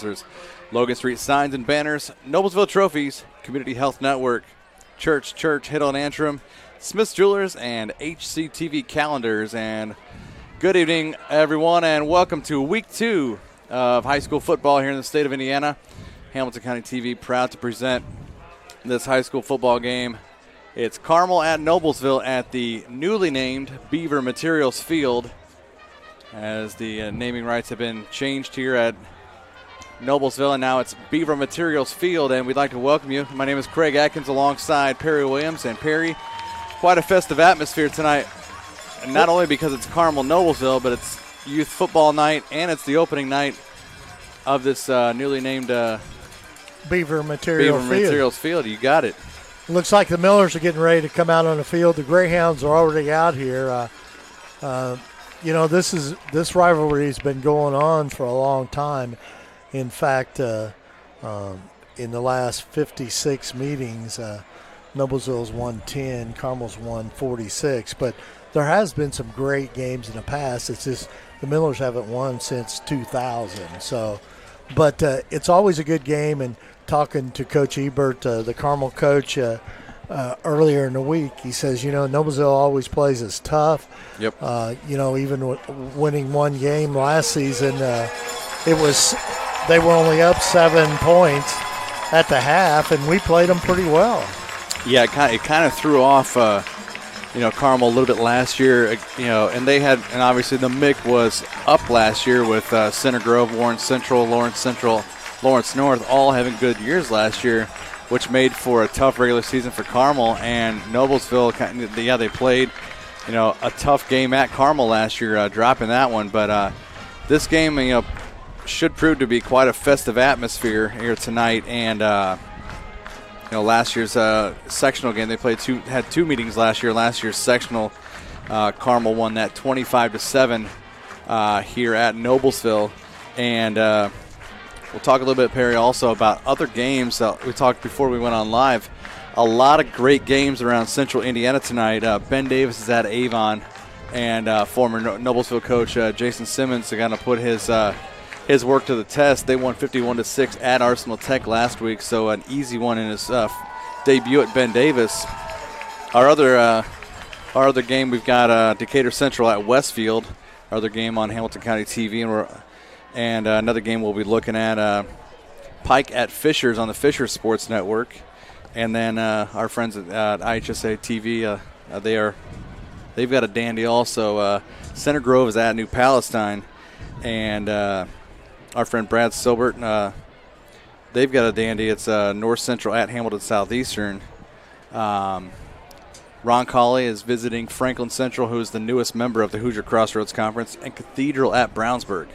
sponsors: Logan Street Signs and Banners, Noblesville Trophies, Community Health Network, Church, Hiddle and Antrim, Smith's Jewelers, and HCTV Calendars. And good evening, everyone, and welcome to Week 2 of high school football here in the state of Indiana. Hamilton County TV proud to present this high school football game. It's Carmel at Noblesville at the newly named Beaver Materials Field, as the naming rights have been changed here at Noblesville, and now it's Beaver Materials Field, and we'd like to welcome you. My name is Craig Atkins alongside Perry Williams, and Perry, quite a festive atmosphere tonight, and not only because it's Carmel Noblesville, but it's youth football night, and it's the opening night of this newly named Beaver Materials Field. You got it. Looks like the Millers are getting ready to come out on the field. The Greyhounds are already out here. This rivalry has been going on for a long time. In fact, in the last 56 meetings, Noblesville's won 10, Carmel's won 46. But there has been some great games in the past. It's just the Millers haven't won since 2000. So, but it's always a good game. And talking to Coach Ebert, the Carmel coach, earlier in the week, he says, Noblesville always plays us tough. Yep. Even winning one game last season, they were only up 7 points at the half, and we played them pretty well. Yeah, it kind of threw off, Carmel a little bit last year, and obviously the MIC was up last year with Center Grove, Warren Central, Lawrence North, all having good years last year, which made for a tough regular season for Carmel. And Noblesville, they played, a tough game at Carmel last year, dropping that one. But this game, should prove to be quite a festive atmosphere here tonight. And last year's sectional game, they had two meetings last year. Last year's sectional, Carmel won that 25-7 here at Noblesville. And we'll talk a little bit, Perry, also about other games that we talked before we went on live. A lot of great games around Central Indiana tonight. Ben Davis is at Avon, and former Noblesville coach Jason Simmons is going to put his work to the test. They won 51-6 at Arsenal Tech last week, so an easy one in his debut at Ben Davis. Our other game, we've got Decatur Central at Westfield. Our other game on Hamilton County TV, and another game we'll be looking at Pike at Fishers on the Fisher Sports Network. And then our friends at IHSA TV, they've got a dandy also. Center Grove is at New Palestine, and our friend Brad Silbert, they've got a dandy. It's North Central at Hamilton Southeastern. Ron Colley is visiting Franklin Central, who is the newest member of the Hoosier Crossroads Conference, and Cathedral at Brownsburg.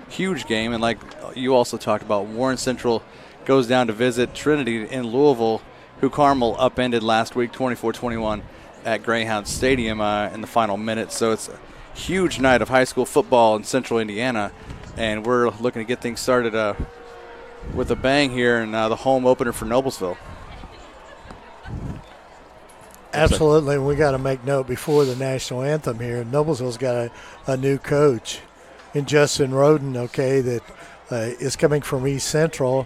Huge game, and like you also talked about, Warren Central goes down to visit Trinity in Louisville, who Carmel upended last week 24-21 at Greyhound Stadium in the final minute. So it's a huge night of high school football in Central Indiana, and we're looking to get things started with a bang here in the home opener for Noblesville. Absolutely. We got to make note before the national anthem here. Noblesville's got a new coach in Justin Roden, that is coming from East Central.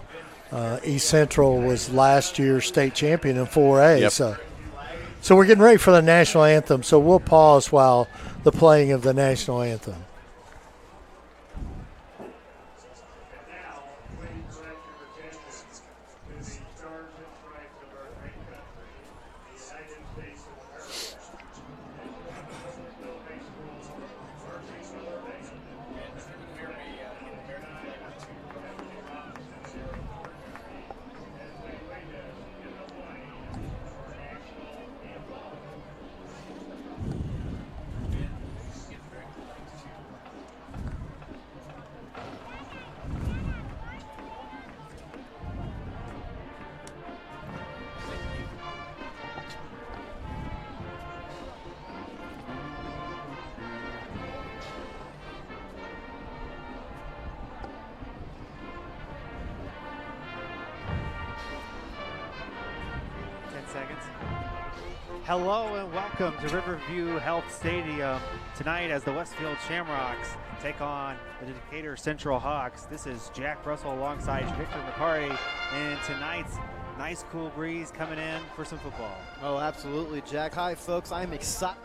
East Central was last year's state champion in 4A. Yep. So we're getting ready for the national anthem, so we'll pause while the playing of the national anthem. Hello and welcome to Riverview Health Stadium. tonight as the Westfield Shamrocks take on the Decatur Central Hawks. This is Jack Russell alongside Victor McCarty, and tonight's nice cool breeze coming in for some football. Oh, absolutely, Jack. Hi, folks. I'm excited.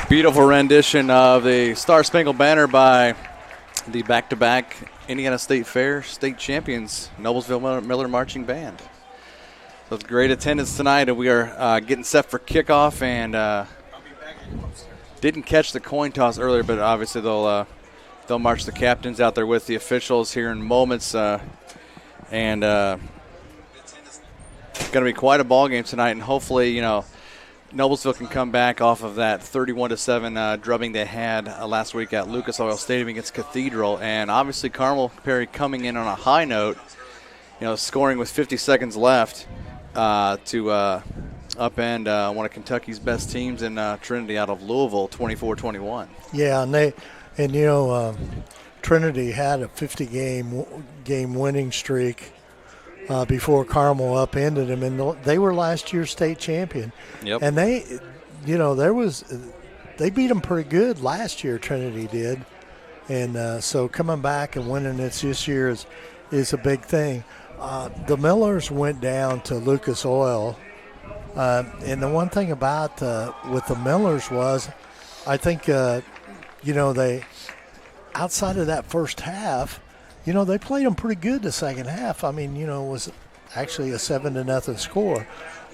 Beautiful rendition of the Star Spangled Banner by the back-to-back Indiana State Fair state champions, Noblesville Miller Marching Band. So it's great attendance tonight, and we are getting set for kickoff. And didn't catch the coin toss earlier, but obviously they'll march the captains out there with the officials here in moments. And going to be quite a ball game tonight, and hopefully, Noblesville can come back off of that 31-7 drubbing they had last week at Lucas Oil Stadium against Cathedral. And obviously Carmel Perry coming in on a high note, scoring with 50 seconds left to upend one of Kentucky's best teams in Trinity out of Louisville, 24-21. Yeah, and Trinity had a 50-game winning streak before Carmel upended them, and they were last year's state champion. Yep. And they beat them pretty good last year. Trinity did, and so coming back and winning it this year is a big thing. The Millers went down to Lucas Oil, and the one thing about with the Millers was, I think they outside of that first half. They played them pretty good the second half. I mean, it was actually a 7-0 score.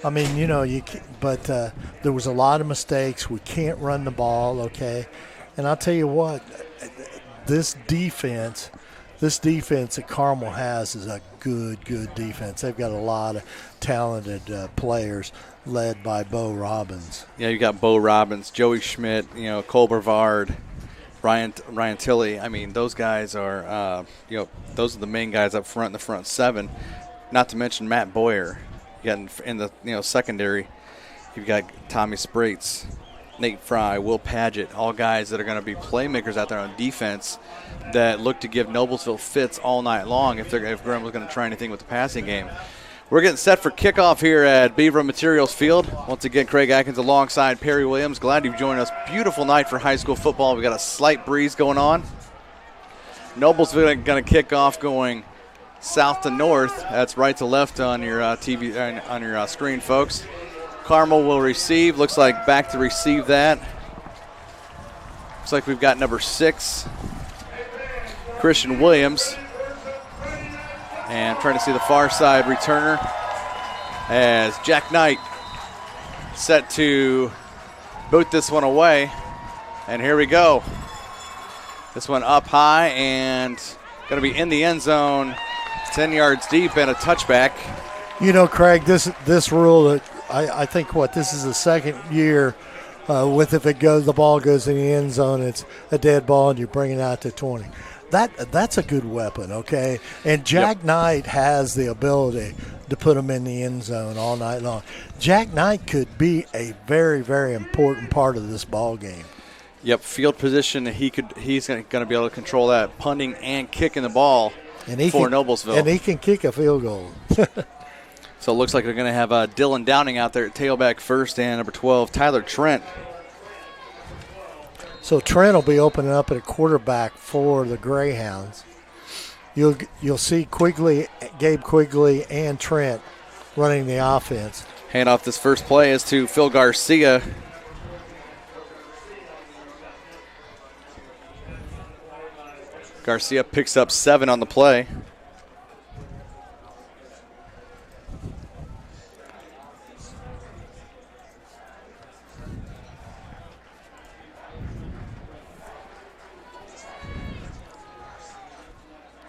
I mean, but there was a lot of mistakes. We can't run the ball, okay? And I'll tell you what, this defense that Carmel has is a good defense. They've got a lot of talented players led by Bo Robbins. Yeah, you got Bo Robbins, Joey Schmidt, Cole Brevard, Ryan Tilley. I mean, those guys are, those are the main guys up front in the front seven. Not to mention Matt Boyer. You got in the secondary, you've got Tommy Sprates, Nate Fry, Will Padgett, all guys that are going to be playmakers out there on defense that look to give Noblesville fits all night long if Graham was going to try anything with the passing game. We're getting set for kickoff here at Beaver Materials Field. Once again, Craig Atkins alongside Perry Williams. Glad you've joined us. Beautiful night for high school football. We got a slight breeze going on. Noblesville going to kick off going south to north. That's right to left on your TV on your screen, folks. Carmel will receive. Looks like back to receive that. Looks like we've got number 6, Christian Williams. And trying to see the far side returner as Jack Knight set to boot this one away. And here we go. This one up high and going to be in the end zone, 10 yards deep and a touchback. Craig, this rule, I think this is the second year with if the ball goes in the end zone, it's a dead ball and you bring it out to 20. That's a good weapon, okay? And Jack Knight has the ability to put them in the end zone all night long. Jack Knight could be a very, very important part of this ball game. Yep, field position. He's going to be able to control that punting and kicking the ball for Noblesville. And he can kick a field goal. So it looks like they're going to have Dylan Downing out there at tailback first and number 12, Tyler Trent. So Trent will be opening up at a quarterback for the Greyhounds. You'll see Gabe Quigley, and Trent running the offense. Hand off this first play is to Phil Garcia. Garcia picks up 7 on the play.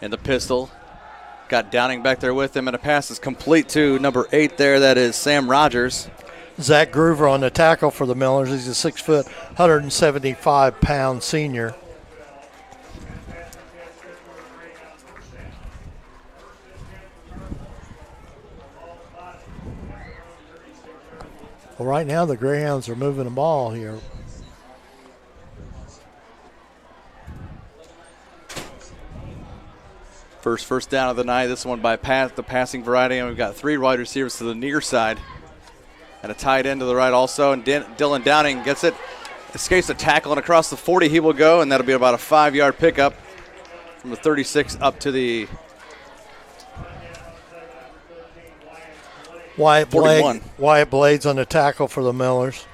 And the pistol. Got Downing back there with him, and a pass is complete to number 8 there. That is Sam Rogers. Zach Groover on the tackle for the Millers. He's a 6 foot, 175-pound senior. Well, right now the Greyhounds are moving the ball here. First down of the night. This one by the passing variety, and we've got 3 wide receivers to the near side. And a tight end to the right also, and Dylan Downing gets it. Escapes a tackle, and across the 40 he will go, and that'll be about a 5-yard pickup from the 36 up to the Wyatt 41. Blades on the tackle for the Millers.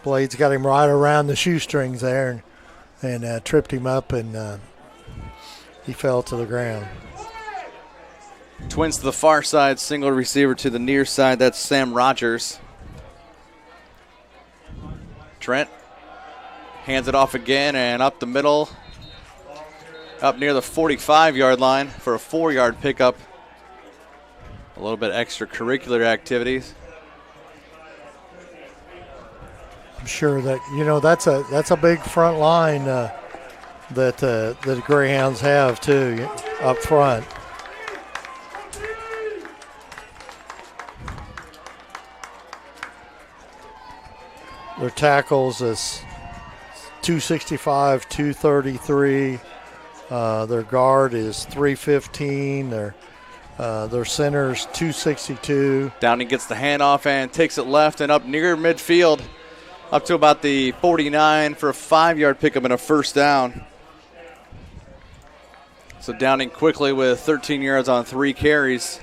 Blades got him right around the shoestrings there and tripped him up, and he fell to the ground. Twins to the far side, single receiver to the near side. That's Sam Rogers. Trent hands it off again and up the middle, up near the 45-yard line for a 4-yard pickup. A little bit extracurricular activities. I'm sure that that's a big front line that the Greyhounds have too up front. Their tackles is 265, 233. Their guard is 315. Their center's 262. Downing gets the handoff and takes it left and up near midfield, up to about the 49 for a 5-yard pickup and a first down. So Downing quickly with 13 yards on 3 carries.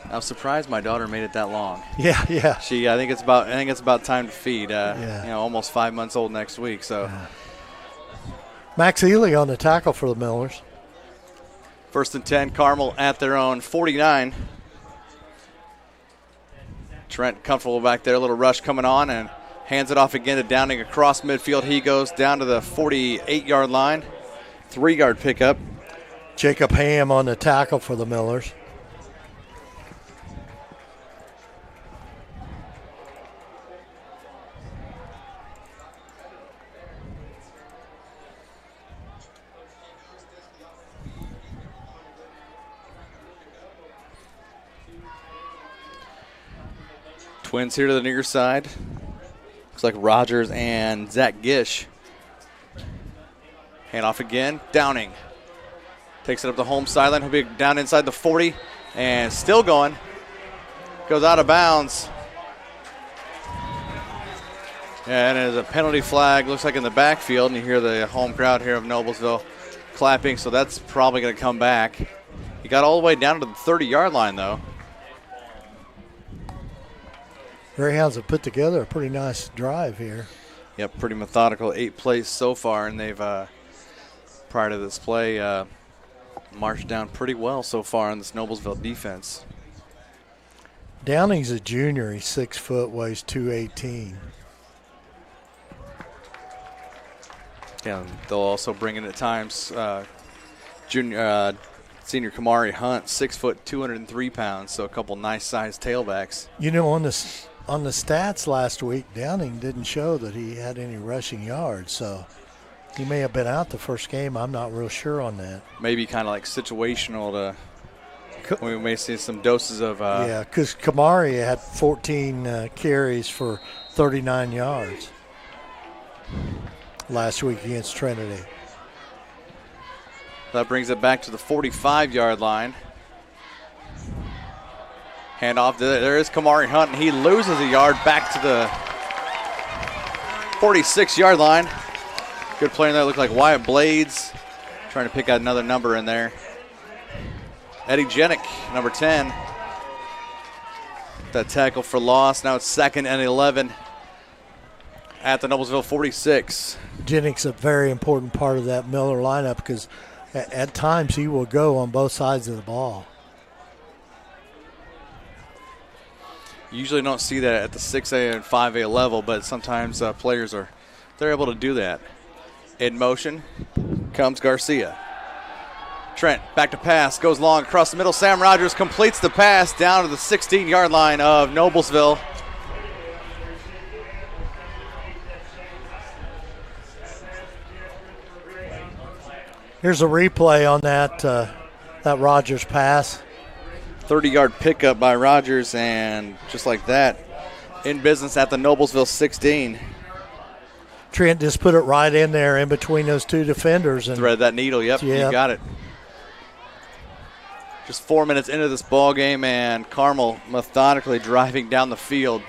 I'm surprised my daughter made it that long. Yeah. I think it's about time to feed. Almost 5 months old next week. So Max Ely on the tackle for the Millers. 1st and 10, Carmel at their own 49. Trent comfortable back there, a little rush coming on, and hands it off again to Downing across midfield. He goes down to the 48-yard line, 3-yard pickup. Jacob Ham on the tackle for the Millers. Twins here to the near side. Looks like Rogers and Zach Gish. Hand off again. Downing takes it up the home sideline. He'll be down inside the 40 and still going. Goes out of bounds. And there's a penalty flag, looks like in the backfield, and you hear the home crowd here of Noblesville clapping, so that's probably going to come back. He got all the way down to the 30-yard line, though. Greyhounds have put together a pretty nice drive here. Yep, pretty methodical. 8 plays so far, and they've, prior to this play, marched down pretty well so far in this Noblesville defense. Downing's a junior. He's 6 foot, weighs 218. Yeah, they'll also bring in at times senior Kamari Hunt, 6 foot, 203 pounds, so a couple nice-sized tailbacks. You know, on the stats last week, Downing didn't show that he had any rushing yards, so he may have been out the first game. I'm not real sure on that. Maybe kind of like situational we may see some doses of yeah, because Kamari had 14 carries for 39 yards last week against Trinity. That brings it back to the 45-yard line. Handoff. There is Kamari Hunt, and he loses a yard back to the 46-yard line. Good play in there. Looked like Wyatt Blades trying to pick out another number in there. Eddie Jenick, number 10. That tackle for loss. Now it's 2nd and 11 at the Noblesville 46. Jenick's a very important part of that Miller lineup because at times he will go on both sides of the ball. You usually don't see that at the 6A and 5A level, but sometimes players they're able to do that. In motion comes Garcia. Trent back to pass, goes long across the middle. Sam Rogers completes the pass down to the 16-yard line of Noblesville. Here's a replay on that Rogers pass. 30-yard pickup by Rogers, and just like that, in business at the Noblesville 16. Trent just put it right in there in between those two defenders. And thread that needle, yep. You got it. Just 4 minutes into this ball game, and Carmel methodically driving down the field.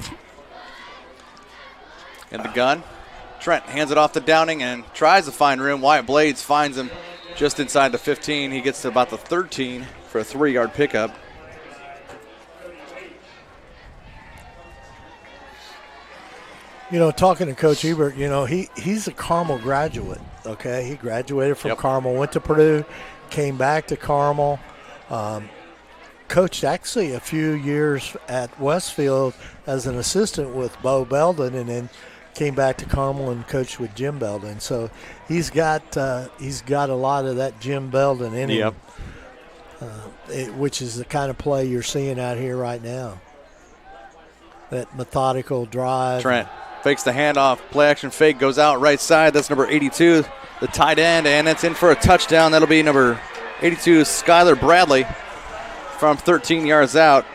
In the gun, Trent hands it off to Downing and tries to find room. Wyatt Blades finds him just inside the 15. He gets to about the 13 for a 3-yard pickup. You know, talking to Coach Ebert, you know, he's a Carmel graduate, okay? He graduated from Carmel, went to Purdue, came back to Carmel, coached actually a few years at Westfield as an assistant with Bo Belden, and then came back to Carmel and coached with Jim Belden. So he's got a lot of that Jim Belden in him, which is the kind of play you're seeing out here right now. That methodical drive. Trent fakes the handoff, play action fake, goes out right side. That's number 82, the tight end, and it's in for a touchdown. That'll be number 82, Skylar Bradley, from 13 yards out.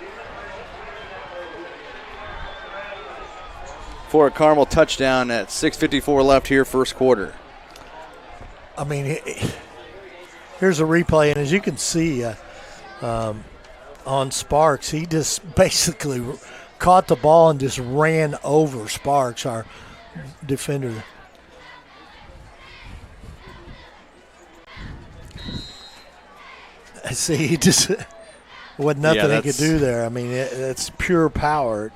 For a Carmel touchdown at 6:54 left here, first quarter. I mean, here's a replay, and as you can see on Sparks, he just basically caught the ball and just ran over Sparks, our defender. I see, he just wasn't nothing he could do there. I mean, it's pure power.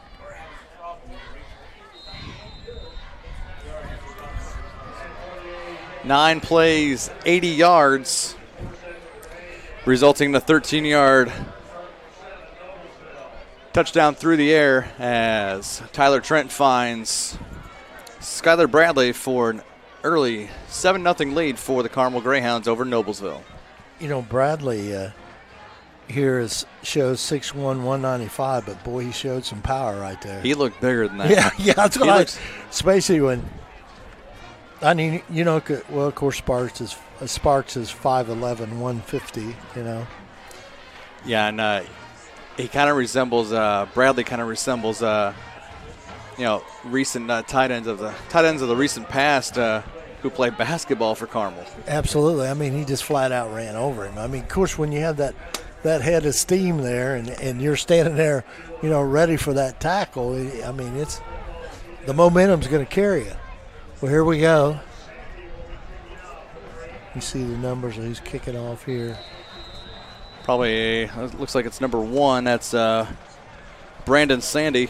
Nine plays, 80 yards, resulting in a 13-yard touchdown through the air as Tyler Trent finds Skylar Bradley for an early 7-0 lead for the Carmel Greyhounds over Noblesville. You know, Bradley here shows 6'1", 195, but boy, he showed some power right there. He looked bigger than that. Yeah, that's what especially when. I mean, you know, well, of course, Sparks is 5'11", 150, you know. Yeah, and he kind of resembles Bradley. Kind of resembles recent tight ends of the recent past who played basketball for Carmel. Absolutely. I mean, he just flat out ran over him. I mean, of course, when you have that head of steam there and you're standing there, you know, ready for that tackle, I mean, it's the momentum's going to carry you. Well, here we go. You see the numbers of who's kicking off here. Probably it looks like it's number 1. That's Brandon Sandy.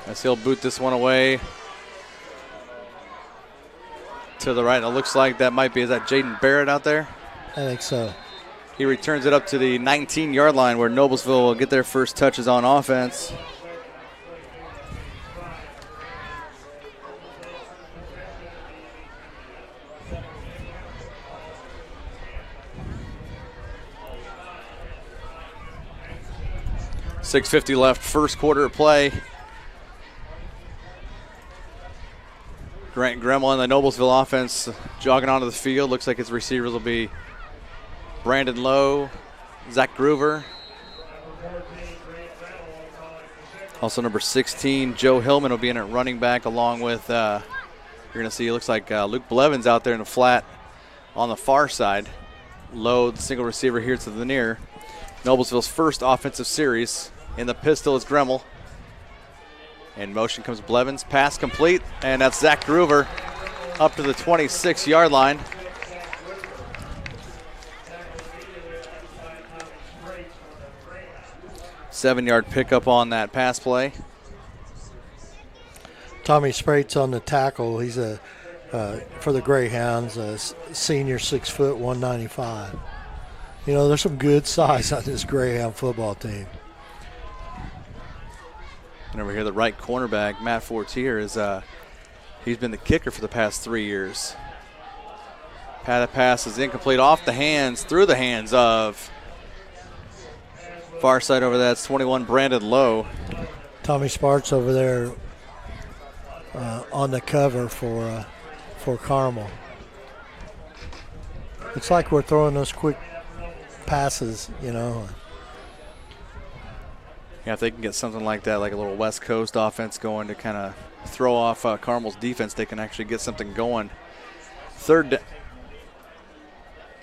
As he'll boot this one away to the right. It looks like that might be, is that Jaden Barrett out there? I think so. He returns it up to the 19-yard line where Noblesville will get their first touches on offense. .650 left, first quarter of play. Grant Gremmel and the Noblesville offense jogging onto the field. Looks like his receivers will be Brandon Lowe, Zach Groover. Also number 16, Joe Hillman will be in at running back along with, you're going to see, it looks like Luke Blevins out there in the flat on the far side. Lowe, the single receiver here to the near. Noblesville's first offensive series. In the pistol is Gremmel. In motion comes Blevins. Pass complete, and that's Zach Groover up to the 26-yard line. Seven-yard pickup on that pass play. Tommy Sprate's on the tackle. He's for the Greyhounds, a senior, 6 foot, 195. You know, there's some good size on this Greyhound football team. And over here, the right cornerback, Matt Fortier, he's been the kicker for the past 3 years. Pass is incomplete off the hands, through the hands of far side over that's 21, Brandon Lowe. Tommy Sparks over there on the cover for Carmel. It's like we're throwing those quick passes, you know. Yeah, if they can get something like that, like a little West Coast offense going to kind of throw off Carmel's defense, they can actually get something going. Third,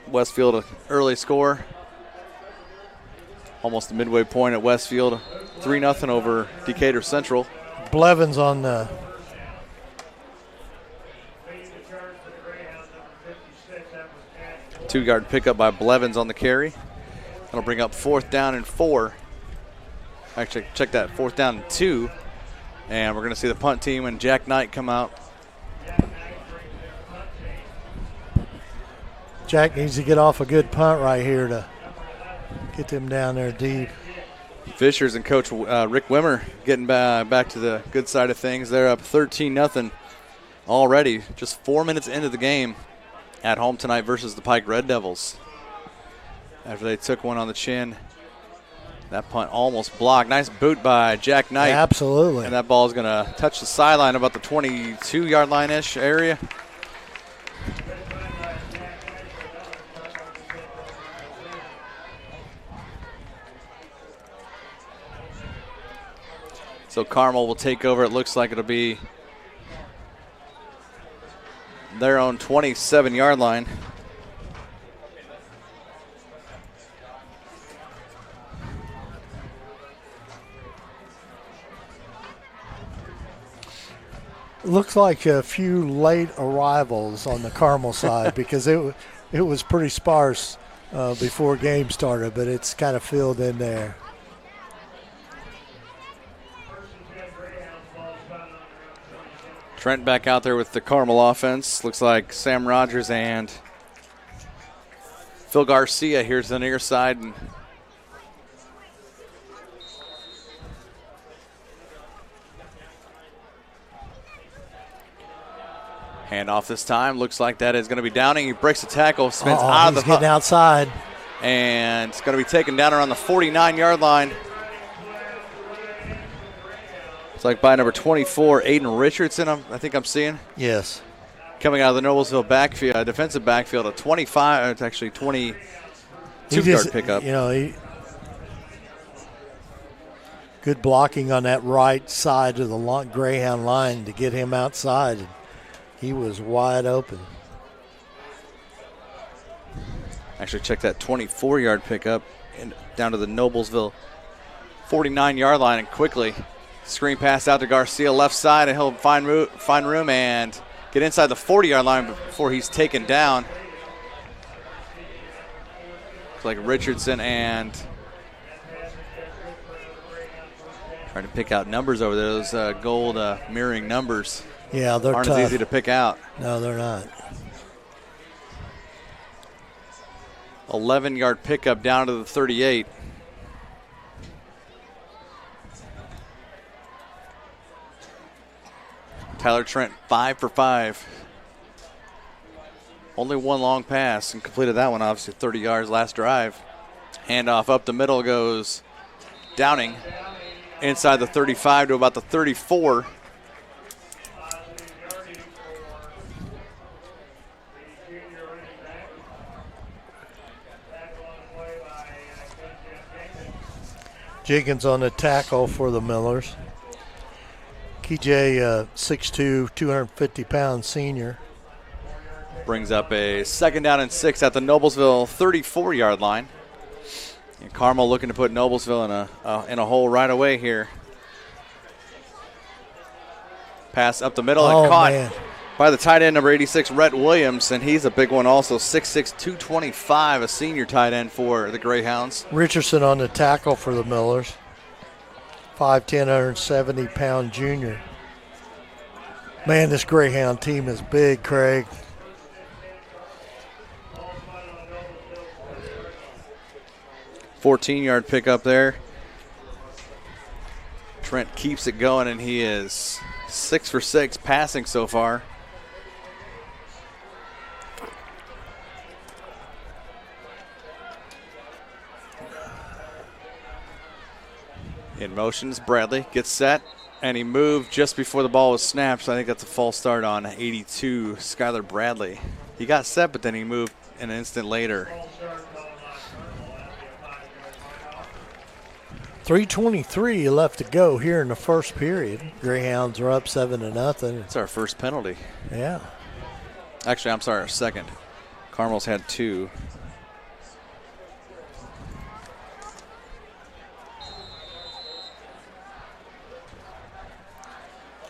Westfield, an early score. Almost the midway point at Westfield. 3-0 over Decatur Central. Blevins on the two-yard pickup by Blevins on the carry. That'll bring up 4th down and 4. Actually, check that, 4th down and 2. And we're going to see the punt team and Jack Knight come out. Jack needs to get off a good punt right here to get them down there deep. Fishers and Coach Rick Wimmer getting back to the good side of things. They're up 13-0 already, just 4 minutes into the game at home tonight versus the Pike Red Devils. After they took one on the chin, that punt almost blocked. Nice boot by Jack Knight. Yeah, absolutely. And that ball is going to touch the sideline about the 22-yard line-ish area. So Carmel will take over. It looks like it'll be their own 27-yard line. Looks like a few late arrivals on the Carmel side because it was pretty sparse before game started, but it's kind of filled in there. Trent back out there with the Carmel offense. Looks like Sam Rogers and Phil Garcia here's the near side. And handoff this time. Looks like that is going to be Downing. He breaks the tackle, spins out of the getting outside. And it's going to be taken down around the 49-yard line. It's like by number 24, Aiden Richardson, I think I'm seeing. Yes. Coming out of the Noblesville backfield, defensive backfield, a 25, it's actually 22-yard pickup. You know, good blocking on that right side of the Greyhound line to get him outside. He was wide open. Actually, check that 24-yard pickup down to the Noblesville 49-yard line, and quickly screen pass out to Garcia left side, and he'll find room and get inside the 40-yard line before he's taken down. It's like Richardson and trying to pick out numbers over there. Those gold mirroring numbers. Yeah, they're aren't tough. as easy to pick out. No, they're not. 11-yard pickup down to the 38. Tyler Trent 5 for 5. Only one long pass and completed that one, obviously 30 yards last drive. Handoff up the middle goes Downing inside the 35 to about the 34. Jenkins on the tackle for the Millers. KJ, 6'2", 250-pound senior. Brings up a 2nd down and 6 at the Noblesville 34-yard line. And Carmel looking to put Noblesville in a hole right away here. Pass up the middle and caught by the tight end, number 86, Rhett Williams, and he's a big one also, 6'6", 225, a senior tight end for the Greyhounds. Richardson on the tackle for the Millers. 5'10", 170-pound junior. Man, this Greyhound team is big, Craig. $14-yard pickup there. Trent keeps it going, and he is 6 for 6 passing so far. In motion is Bradley, gets set, and he moved just before the ball was snapped, so I think that's a false start on 82, Skylar Bradley. He got set, but then he moved an instant later. 3:23 left to go here in the first period. Greyhounds are up 7-0. It's our first penalty. Yeah. Actually, I'm sorry, our second. Carmel's had 2.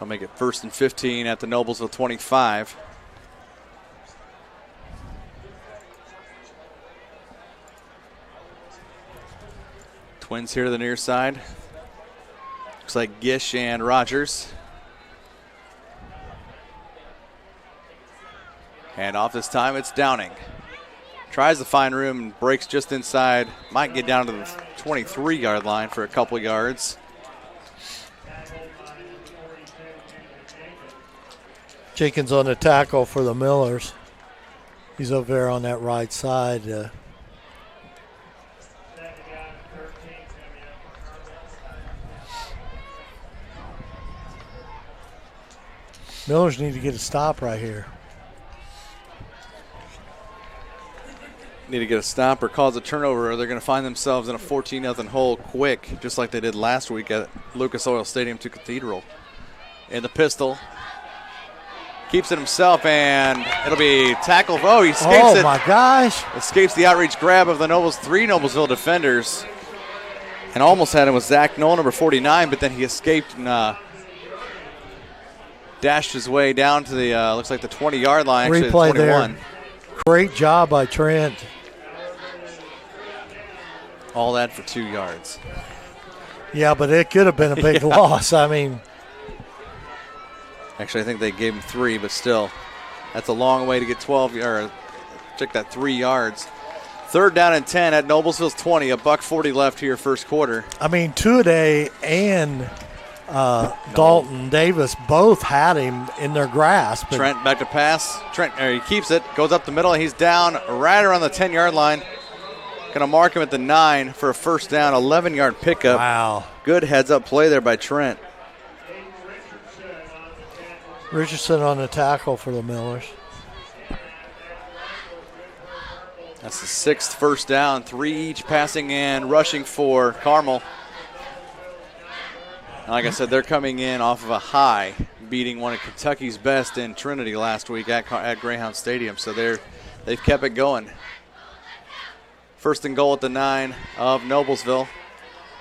I'll make it 1st and 15 at the Noblesville 25. Twins here to the near side. Looks like Gish and Rogers. And off this time, it's Downing. Tries to find room, breaks just inside. Might get down to the 23-yard line for a couple yards. Jenkins on the tackle for the Millers. He's over there on that right side. Millers need to get a stop right here. Need to get a stop or cause a turnover, or they're going to find themselves in a 14-0 hole quick, just like they did last week at Lucas Oil Stadium to Cathedral. In the pistol. Keeps it himself, and it'll be tackled. Oh, he escapes it. Oh, my gosh. Escapes the outreach grab of the three Noblesville defenders. And almost had him with Zach Knoll, number 49, but then he escaped and dashed his way down to the, looks like the 20-yard line, actually Replay the 21. there. Great job by Trent. All that for 2 yards. Yeah, but it could have been a big loss. I mean, actually, I think they gave him 3, but still, that's a long way to get 12 yards. Check that 3 yards. 3rd down and 10 at Noblesville's 20. $1:40 left here, first quarter. I mean, Tuaday and Dalton Davis both had him in their grasp. Trent back to pass. Trent, he keeps it, goes up the middle, and he's down right around the 10-yard line. Going to mark him at the 9 for a first down, 11-yard pickup. Wow. Good heads-up play there by Trent. Richardson on the tackle for the Millers. That's the 6th first down, 3 each passing and rushing for Carmel. Like I said, they're coming in off of a high, beating one of Kentucky's best in Trinity last week at Greyhound Stadium. So they've kept it going. 1st and goal at the 9 of Noblesville.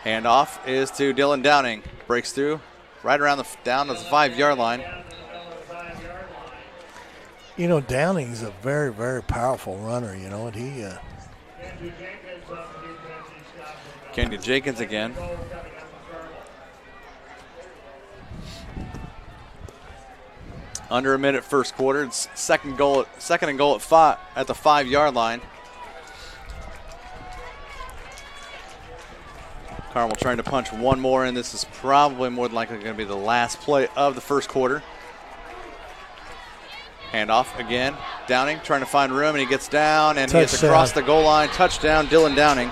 Handoff is to Dylan Downing. Breaks through right around down to the 5-yard line. You know, Downing's a very, very powerful runner, you know, and he Kenyon Jenkins again. Under a minute first quarter. It's second and goal at the 5-yard line. Carmel trying to punch one more in. This is probably more than likely going to be the last play of the first quarter. Handoff again. Downing trying to find room, and he gets down, and he gets across the goal line. Touchdown, Dylan Downing.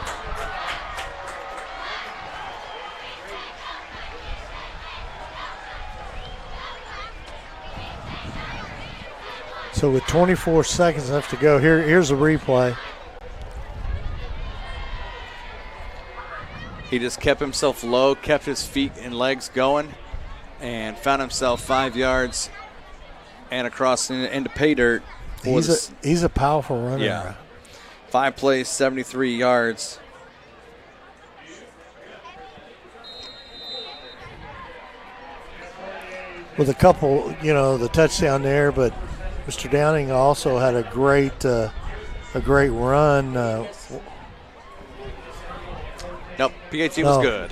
So with 24 seconds left to go, here's a replay. He just kept himself low, kept his feet and legs going, and found himself 5 yards and across into pay dirt. He's a powerful runner. Yeah. 5 plays, 73 yards. With a couple, you know, the touchdown there, but Mr. Downing also had a great run. Nope, PAT was good.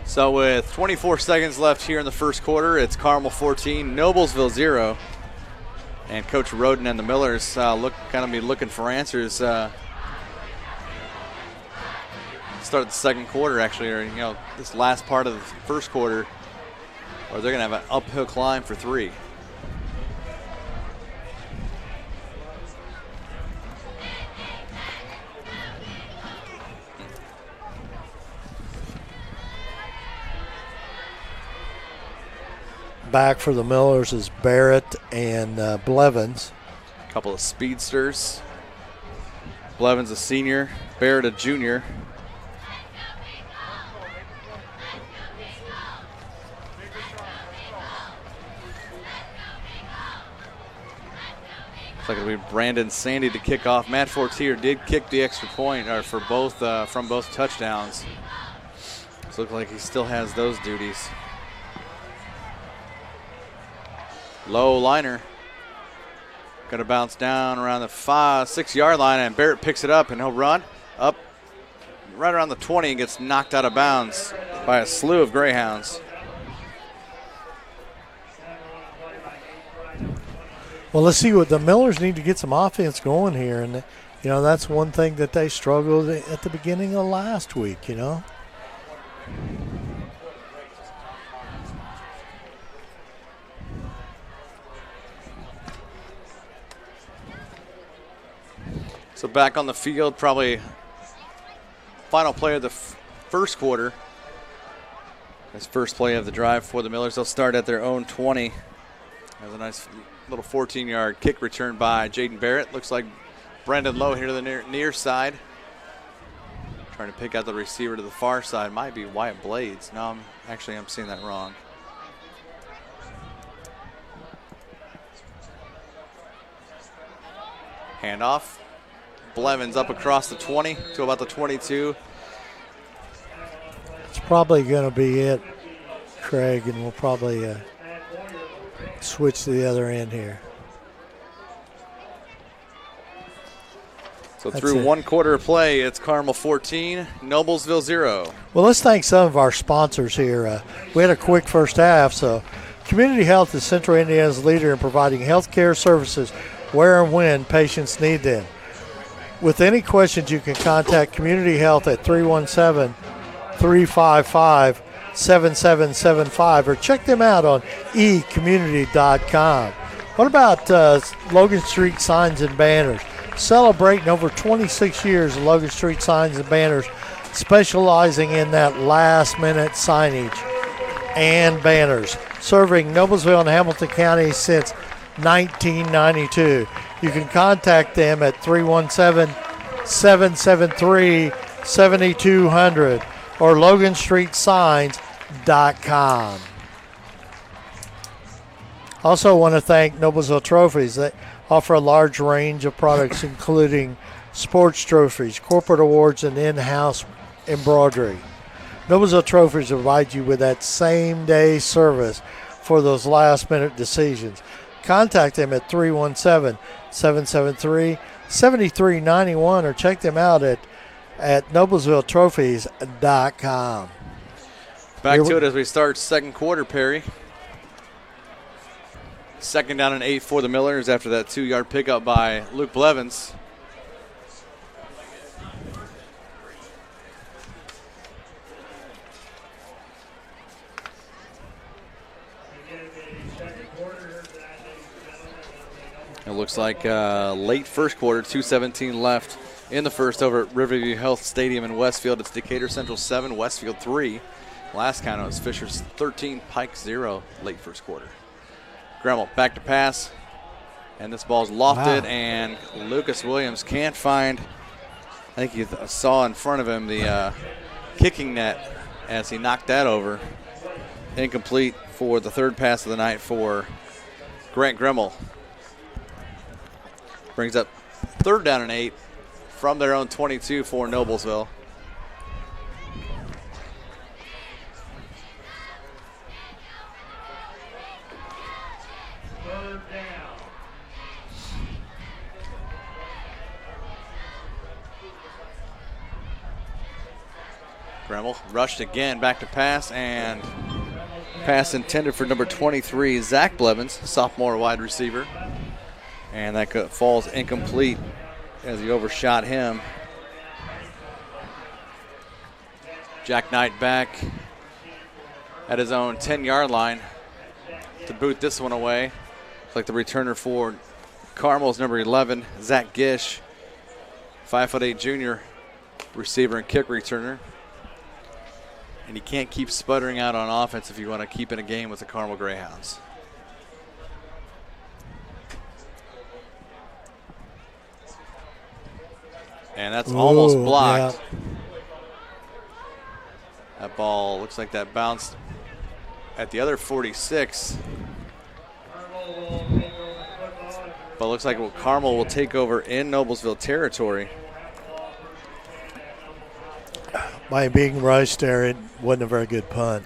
So with 24 seconds left here in the first quarter, it's Carmel 14, Noblesville 0. And Coach Roden and the Millers be looking for answers. Start the second quarter, actually, or this last part of the first quarter, or they're going to have an uphill climb for 3. Back for the Millers is Barrett and Blevins. A couple of speedsters. Blevins a senior, Barrett, a junior. Looks like it'll be Brandon Sandy to kick off. Matt Fortier did kick the extra point for both from both touchdowns. So looks like he still has those duties. Low liner. Gonna bounce down around the 5-6 yard line, and Barrett picks it up, and he'll run up right around the 20 and gets knocked out of bounds by a slew of Greyhounds. Well, let's see what the Millers need to get some offense going here, and that's one thing that they struggled at the beginning of last week. So back on the field, probably final play of the first quarter. This first play of the drive for the Millers. They'll start at their own 20. There's a nice little 14-yard kick return by Jaden Barrett. Looks like Brandon Lowe here to the near side. Trying to pick out the receiver to the far side. Might be Wyatt Blades. No, I'm seeing that wrong. Handoff. Blevins up across the 20 to about the 22. It's probably going to be it, Craig, and we'll probably switch to the other end here. So through one quarter of play, it's Carmel 14, Noblesville 0. Well, let's thank some of our sponsors here. We had a quick first half, so Community Health is Central Indiana's leader in providing health care services where and when patients need them. With any questions, you can contact Community Health at 317-355-7775 or check them out on ecommunity.com. What about Logan Street Signs and Banners? Celebrating over 26 years of Logan Street Signs and Banners, specializing in that last-minute signage and banners, serving Noblesville and Hamilton County since 1992. You can contact them at 317-773-7200 or LoganStreetSigns.com. Also want to thank Noblesville Trophies. They offer a large range of products including sports trophies, corporate awards, and in-house embroidery. Noblesville Trophies provide you with that same-day service for those last-minute decisions. Contact them at 317-773-7391 or check them out at NoblesvilleTrophies.com. Back to it as we start second quarter, Perry. Second down and 8 for the Millers after that 2-yard pickup by Luke Blevins. It looks like late first quarter, 2:17 left in the first over at Riverview Health Stadium in Westfield. It's Decatur Central 7, Westfield 3. Last count was Fishers 13, Pike 0 late first quarter. Gremmel back to pass, and this ball's lofted, and Lucas Williams can't find, I think you saw in front of him the kicking net as he knocked that over. Incomplete for the third pass of the night for Grant Gremmel. Brings up third down and 8 from their own 22 for Noblesville. Gremmel rushed again, back to pass, and pass intended for number 23, Zach Blevins, sophomore wide receiver. And that falls incomplete as he overshot him. Jack Knight back at his own 10-yard line to boot this one away. Looks like the returner for Carmel's number 11, Zach Gish, 5'8" junior receiver and kick returner. And you can't keep sputtering out on offense if you want to keep in a game with the Carmel Greyhounds. And that's almost Ooh, blocked. yeah. That ball looks like that bounced at the other 46. But it looks like Carmel will take over in Noblesville territory. By being rushed there, it wasn't a very good punt.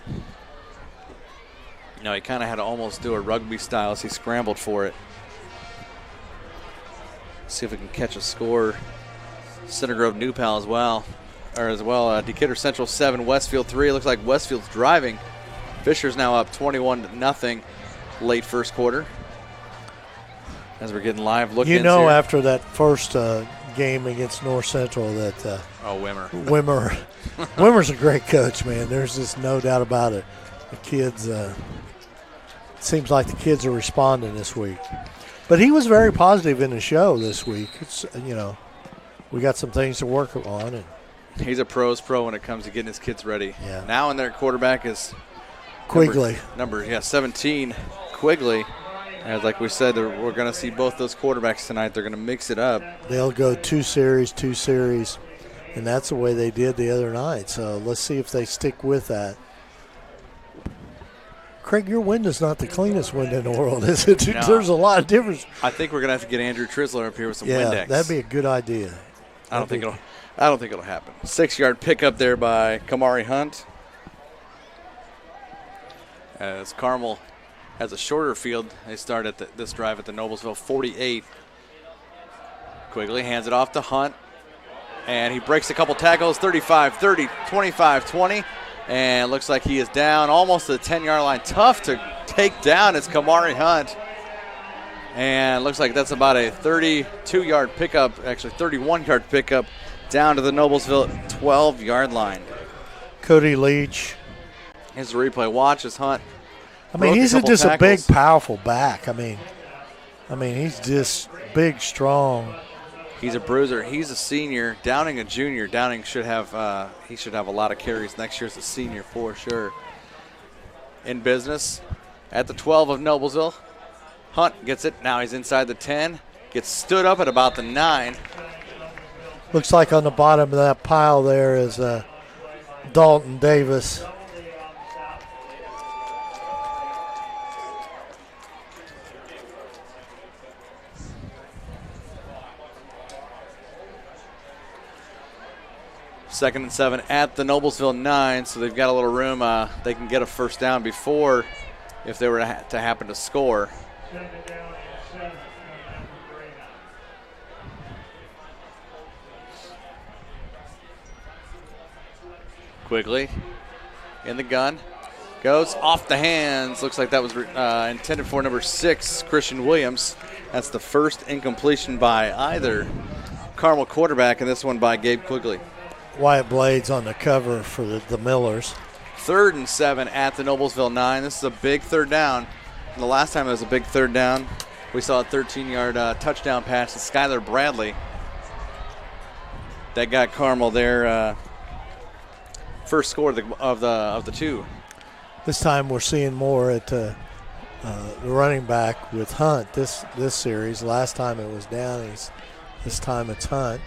No, he kind of had to almost do a rugby style as he scrambled for it. See if we can catch a score. Center Grove New Pal as well. Decatur Central 7, Westfield 3. It looks like Westfield's driving. Fisher's now up 21-0 late first quarter. As we're getting live look-ins You know, here. after that first game against North Central that Wimmer. Wimmer's a great coach, man. There's just no doubt about it. The kids, seems like the kids are responding this week. But he was very positive in the show this week. It's, we got some things to work on. And He's a pro's pro when it comes to getting his kids ready. Yeah. Now in their quarterback is Quigley. Number 17, Quigley. And like we said, we're going to see both those quarterbacks tonight. They're going to mix it up. They'll go two series, and that's the way they did the other night. So let's see if they stick with that. Craig, your window's not the cleanest window in the world, is it? No. There's a lot of difference. I think we're going to have to get Andrew Trisler up here with some Yeah, Windex. that'd be a good idea. I don't think it'll happen. 6-yard pickup there by Kamari Hunt. As Carmel has a shorter field, they start at this drive at the Noblesville 48. Quigley hands it off to Hunt, and he breaks a couple tackles, 35-30, 25-20, and looks like he is down almost to the 10-yard line. Tough to take down. It's Kamari Hunt, and looks like that's about a 32-yard pickup, actually 31-yard pickup, down to the Noblesville 12-yard line. Cody Leach. Here's the replay. Watch as Hunt. He's just a big, tackles. powerful back. He's just big, strong. He's a bruiser. He's a senior. Downing a junior. Downing should have a lot of carries next year as a senior for sure. In business at the 12 of Noblesville. Hunt gets it. Now he's inside the 10. Gets stood up at about the 9. Looks like on the bottom of that pile there is Dalton Davis. Second and 7 at the Noblesville 9, so they've got a little room. They can get a first down before if they were to happen to score. Quigley in the gun. Goes off the hands. Looks like that was intended for number 6, Christian Williams. That's the first incompletion by either Carmel quarterback, and this one by Gabe Quigley. Wyatt Blades on the cover for the Millers. 3rd and 7 at the Noblesville 9. This is a big third down. And the last time it was a big third down, we saw a 13-yard touchdown pass to Skylar Bradley. That got Carmel their first score of the two. This time we're seeing more at the running back with Hunt this series. Last time it was Downey's. This time it's Hunt.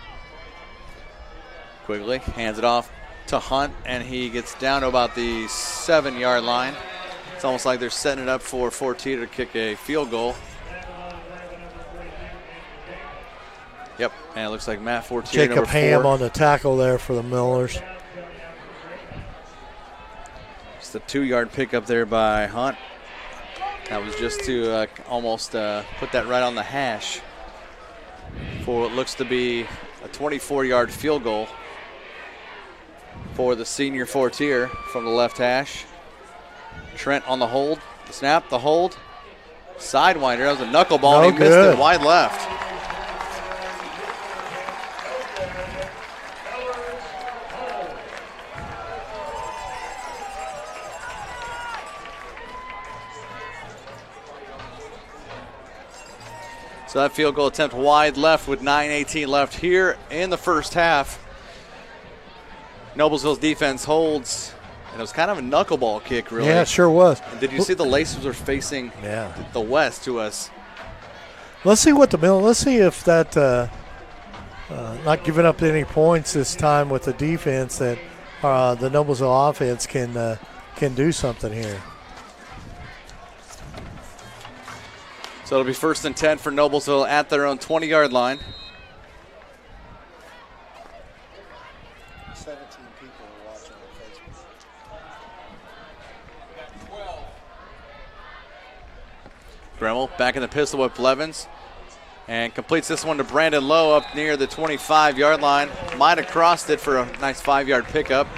Quigley hands it off to Hunt, and he gets down to about the 7-yard line. It's almost like they're setting it up for Fortier to kick a field goal. Yep, and it looks like Matt Fortier, Jacob number 4. Ham on the tackle there for the Millers. It's the 2-yard pickup there by Hunt. That was just to almost put that right on the hash for what looks to be a 24-yard field goal for the senior Fortier from the left hash. Trent on the hold. The snap, the hold. Sidewinder. That was a knuckleball, and he missed it wide left. So that field goal attempt wide left with 9:18 left here in the first half. Noblesville's defense holds, and it was kind of a knuckleball kick, really. Yeah, it sure was. And did you see the laces were facing the west to us? Let's see if that not giving up any points this time with the defense that the Noblesville offense can do something here. So it'll be 1st and 10 for Noblesville at their own 20-yard line. 17 people are watching on Facebook. Gremmel back in the pistol with Blevins. And completes this one to Brandon Lowe up near the 25-yard line. Might have crossed it for a nice 5-yard pickup.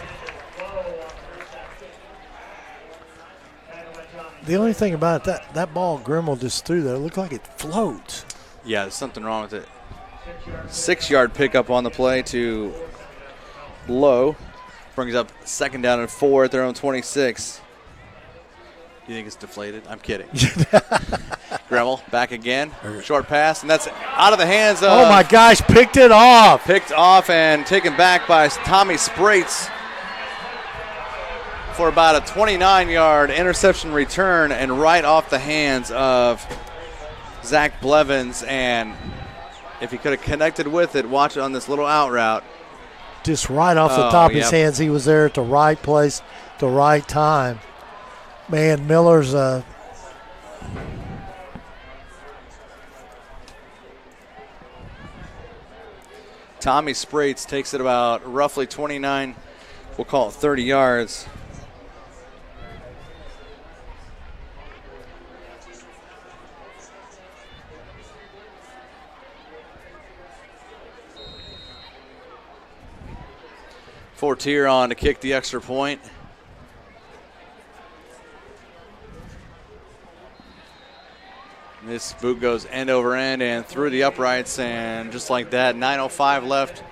The only thing about it, that ball Gremmel just threw there, it looked like it floats. Yeah, there's something wrong with it. 6-yard pickup on the play to Lowe. Brings up 2nd down and 4 at their own 26. You think it's deflated? I'm kidding. Gremmel back again. Short pass, and that's out of the hands of. Oh my gosh, picked it off. Picked off and taken back by Tommy Sprates for about a 29-yard interception return, and right off the hands of Zach Blevins. And if he could have connected with it, watch it on this little out route. Just right off the top of his hands. He was there at the right place, the right time. Man, Miller's Tommy Sprates takes it about roughly 29, we'll call it 30 yards. Fortier on to kick the extra point. This boot goes end over end and through the uprights, and just like that, 9:05 left.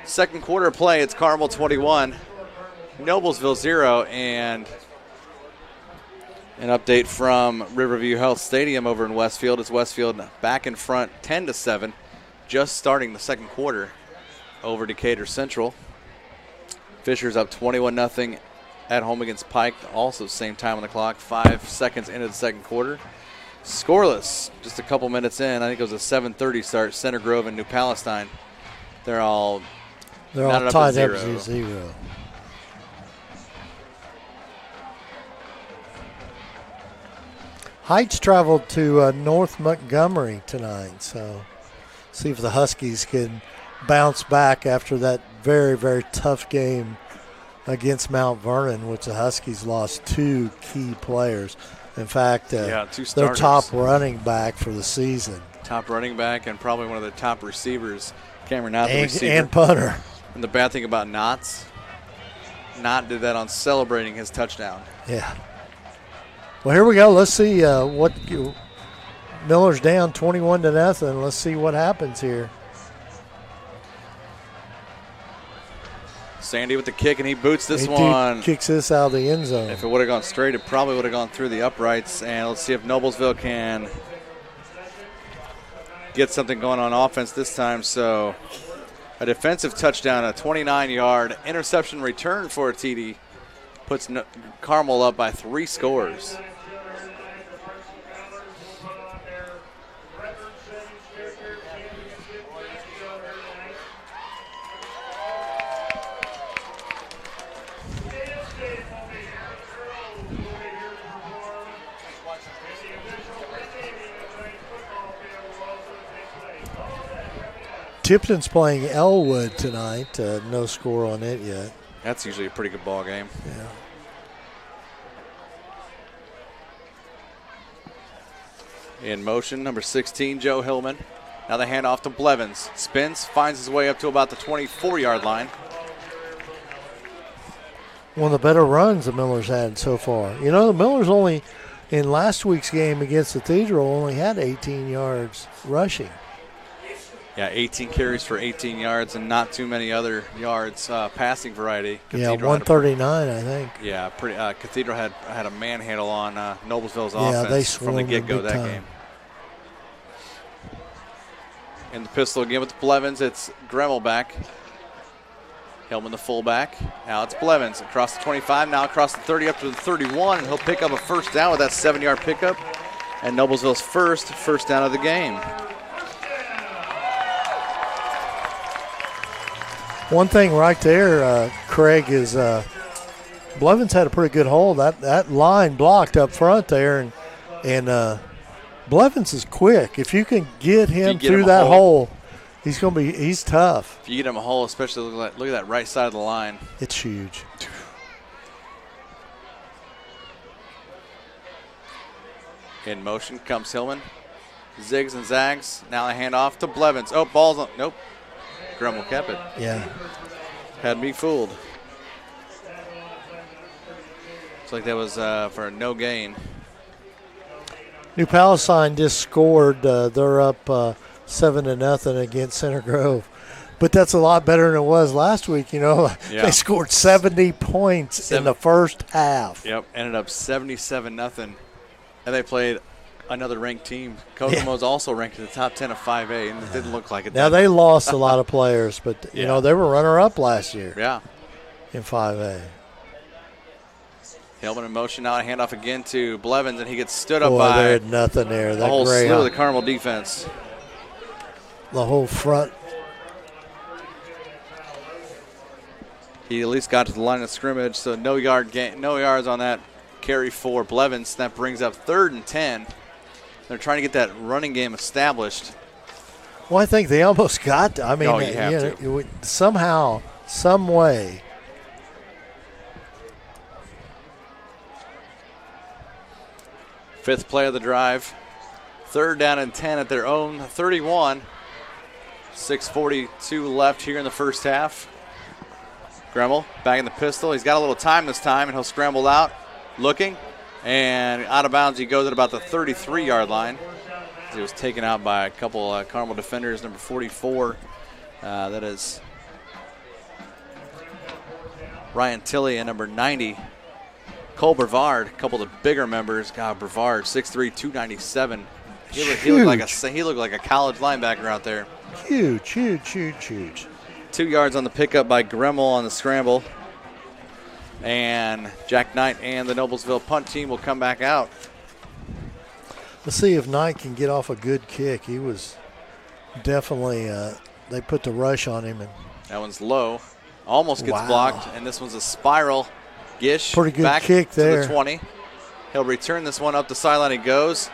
Second quarter play, it's Carmel 21, Noblesville 0, and an update from Riverview Health Stadium over in Westfield. It's Westfield back in front 10-7, just starting the second quarter over Decatur Central. Fisher's up 21-0 at home against Pike, also same time on the clock, 5 seconds into the second quarter. Scoreless, just a couple minutes in. I think it was a 7:30 start. Center Grove and New Palestine. They're all tied up 0. Heights traveled to North Montgomery tonight, so see if the Huskies can bounce back after that very, very tough game against Mount Vernon, which the Huskies lost 2 key players. In fact, 2 their starters. top running back for the season. Top running back and probably one of the top receivers. Cameron Knott, the receiver. And punter. And the bad thing about Knott did that on celebrating his touchdown. Yeah. Well, here we go. Let's see Miller's down 21-0. Let's see what happens here. Sandy with the kick, and he boots this one. Kicks this out of the end zone. If it would have gone straight, it probably would have gone through the uprights. And let's see if Noblesville can get something going on offense this time. So a defensive touchdown, a 29-yard interception return for a TD puts Carmel up by 3 scores. Tipton's playing Elwood tonight. No score on it yet. That's usually a pretty good ball game. Yeah. In motion, number 16, Joe Hillman. Now the handoff to Blevins. Spins, finds his way up to about the 24-yard line. One of the better runs the Millers had so far. You know, the Millers only, in last week's game against Cathedral, only had 18 yards rushing. Yeah, 18 carries for 18 yards and not too many other yards passing variety. Cathedral 139, I think. Yeah, pretty. Cathedral had a manhandle on Noblesville's offense they from the get-go that game. In the pistol again with Blevins, it's Gremmel back. Hillman the fullback. Now it's Blevins across the 25, now across the 30 up to the 31, and he'll pick up a first down with that 7-yard pickup. And Noblesville's first down of the game. One thing right there, Craig, is Blevins had a pretty good hold. That line blocked up front there, and Blevins is quick. If you can get him through that hole, he's tough. If you get him a hole, especially look at that right side of the line. It's huge. In motion comes Hillman. Zigs and zags. Now a handoff to Blevins. Oh, ball's on. Nope. Grummel kept it. Yeah. Had me fooled. Looks like that was for a no gain. New Palestine just scored. They're up 7-0 against Center Grove. But that's a lot better than it was last week, Yeah. They scored 70 points in the first half. Yep, ended up 77-0. And they played another ranked team. Kokomo's also ranked in the top 10 of 5A, and it didn't look like it. Now, they lost a lot of players, but, they were runner-up last year. Yeah. In 5A. Hillman in motion now, a handoff again to Blevins, and he gets stood up by there had nothing there. The whole slew of the Carmel defense. The whole front. He at least got to the line of scrimmage, so no yards on that carry for Blevins. That brings up 3rd and 10. They're trying to get that running game established. Well, I think they almost got to. I mean, you have to. Somehow, some way. Fifth play of the drive. 3rd down and 10 at their own 31. 6:42 left here in the first half. Gremmel back in the pistol. He's got a little time this time, and he'll scramble out, looking, and out of bounds he goes at about the 33-yard line. He was taken out by a couple Carmel defenders. Number 44, that is Ryan Tilley, and number 90, Cole Brevard, a couple of the bigger members. God, Brevard, 6'3", 297. He looked like a college linebacker out there. Huge. 2 yards on the pickup by Gremmel on the scramble. And Jack Knight and the Noblesville punt team will come back out. Let's see if Knight can get off a good kick. He was definitely, they put the rush on him. And that one's low. Almost gets blocked, and this one's a spiral. Gish pretty good back kick there. To the 20. He'll return this one up the sideline. He goes,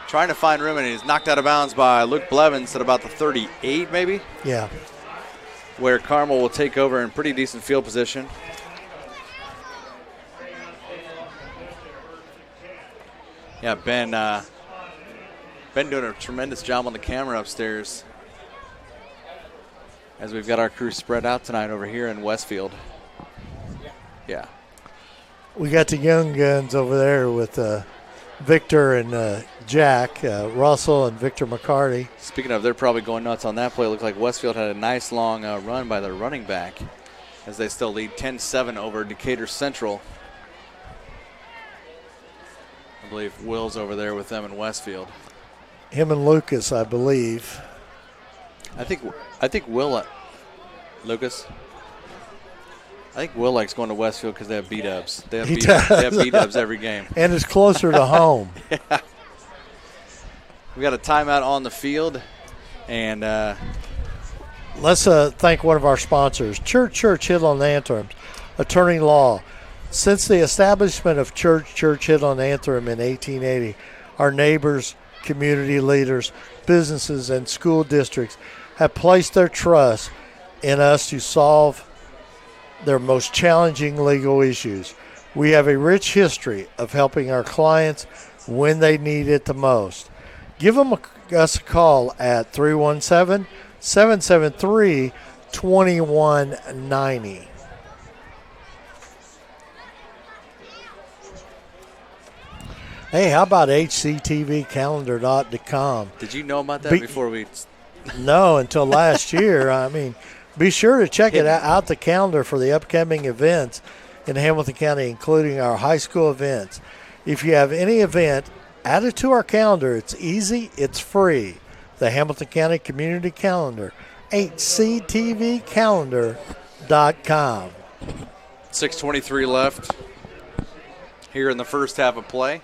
trying to find room, and he's knocked out of bounds by Luke Blevins at about the 38 maybe. Yeah. Where Carmel will take over in pretty decent field position. Yeah, Ben doing a tremendous job on the camera upstairs as we've got our crew spread out tonight over here in Westfield. Yeah. We got the young guns over there with Victor and Jack, Russell and Victor McCarty. Speaking of, they're probably going nuts on that play. It looked like Westfield had a nice long run by their running back as they still lead 10-7 over Decatur Central. I believe Will's over there with them in Westfield. Him and Lucas, I believe. I think Will, Lucas. I think Will likes going to Westfield because they have B-dubs. They have B-dubs every game. And it's closer to home. Yeah. We got a timeout on the field, and let's thank one of our sponsors, Church Hill and Antrim, Attorney Law. Since the establishment of Church Hill and Antrim in 1880, our neighbors, community leaders, businesses, and school districts have placed their trust in us to solve their most challenging legal issues. We have a rich history of helping our clients when they need it the most. Give us a call at 317-773-2190. Hey, how about hctvcalendar.com? Did you know about that before we? No, until last year. I mean, be sure to check out the calendar for the upcoming events in Hamilton County, including our high school events. If you have any event, add it to our calendar. It's easy. It's free. The Hamilton County Community Calendar, hctvcalendar.com. 6:23 left here in the first half of play.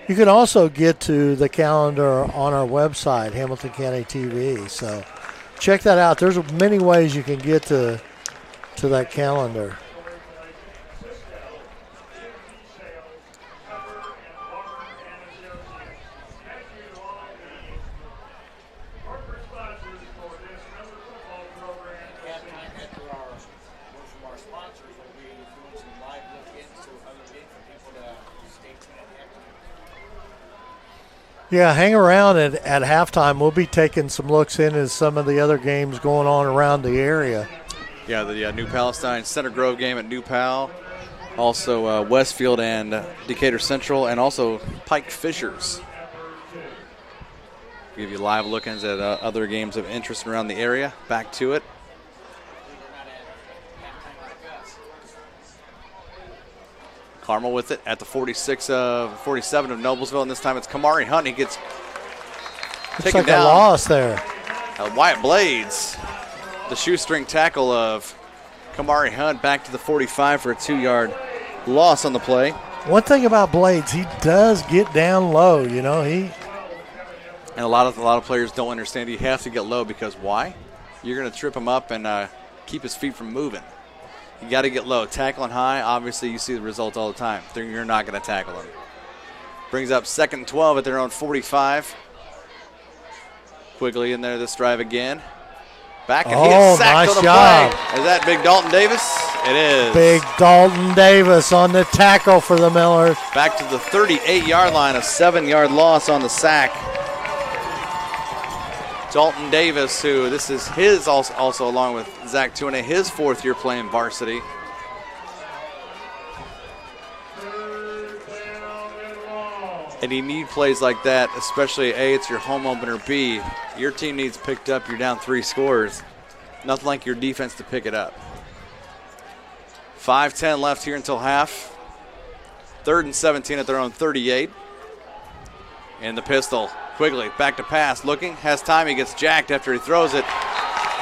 You can also get to the calendar on our website, Hamilton County TV. So check that out. There's many ways you can get to that calendar. Yeah, hang around at halftime. We'll be taking some looks into some of the other games going on around the area. Yeah, the New Palestine Center Grove game at New Pal. Also Westfield and Decatur Central, and also Pike Fishers. Give you live look-ins at other games of interest around the area. Back to it. Carmel with it at the 47 of Noblesville, and this time it's Kamari Hunt. He gets taken like down. A loss there. Wyatt Blades, the shoestring tackle of Kamari Hunt, back to the 45 for a 2-yard loss on the play. One thing about Blades, he does get down low. You know, and a lot of players don't understand you have to get low because why? You're going to trip him up and keep his feet from moving. You got to get low. Tackling high, obviously you see the result all the time. You're not going to tackle him. Brings up 2nd and 12 at their own 45. Quigley in there this drive again. Back, and he gets sacked nice on the job. play. Is that Big Dalton Davis? It is. Big Dalton Davis on the tackle for the Millers. Back to the 38-yard line, a 7-yard loss on the sack. Dalton Davis, who this is his also along with Zach Tuane, his 4th year playing varsity. And you need plays like that, especially A, it's your home opener, B, your team needs picked up, you're down 3 scores. Nothing like your defense to pick it up. 5:10 left here until half. 3rd and 17 at their own 38. And the pistol. Quigley back to pass, looking, has time, he gets jacked after he throws it.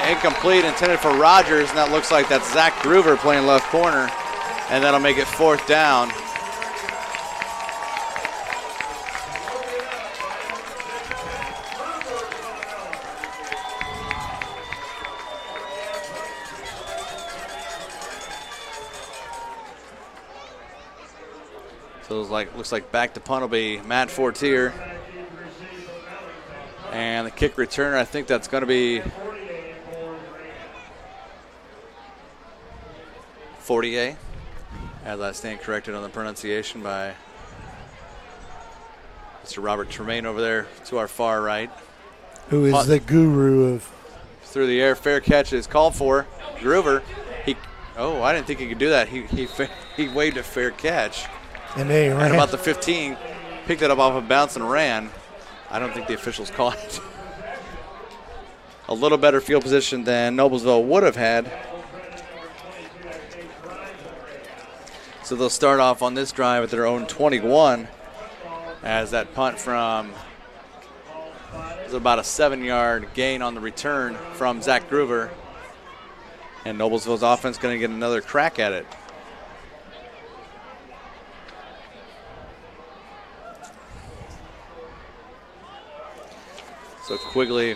Incomplete, intended for Rogers, and that looks like that's Zach Groover playing left corner, and that'll make it 4th down. So looks like back to punt will be Matt Fortier. And the kick returner, I think that's going to be Fortier. As I stand corrected on the pronunciation by Mr. Robert Tremaine over there to our far right. Who is punt the guru of. Through the air, fair catch is called for. Groover, I didn't think he could do that. He waved a fair catch. And then he ran. At about the 15, picked it up off a bounce and ran. I don't think the officials caught it. A little better field position than Noblesville would have had. So they'll start off on this drive at their own 21 as that punt from is about a 7-yard gain on the return from Zach Groover. And Noblesville's offense going to get another crack at it. So Quigley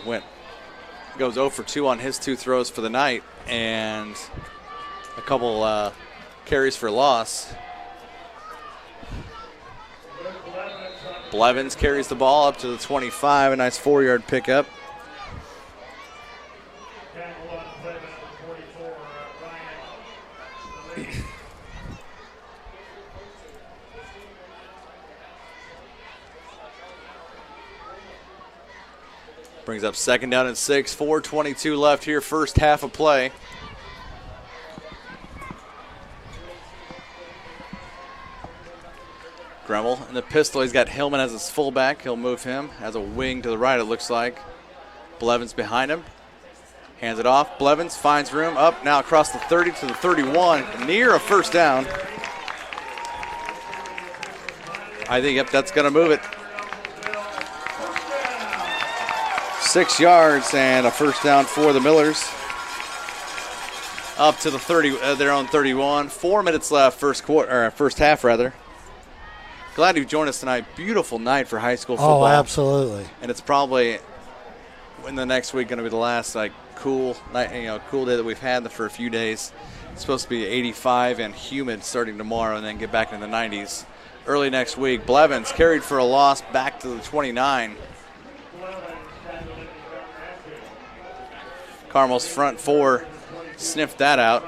goes 0 for 2 on his 2 throws for the night, and a couple carries for loss. Blevins carries the ball up to the 25, a nice 4-yard pickup. Brings up 2nd down and 6, 4:22 left here, first half of play. Gremmel in the pistol. He's got Hillman as his fullback. He'll move him as a wing to the right, it looks like. Blevins behind him. Hands it off. Blevins finds room. Up now across the 30 to the 31. Near a first down. I think, that's going to move it. 6 yards and a first down for the Millers. Up to the 30, their own 31. 4 minutes left, first half rather. glad you joined us tonight. Beautiful night for high school football. Oh, absolutely. And it's probably in the next week going to be the last cool night, cool day that we've had for a few days. It's supposed to be 85 and humid starting tomorrow, and then get back in the 90s early next week. Blevins carried for a loss back to the 29. Carmel's front four sniffed that out.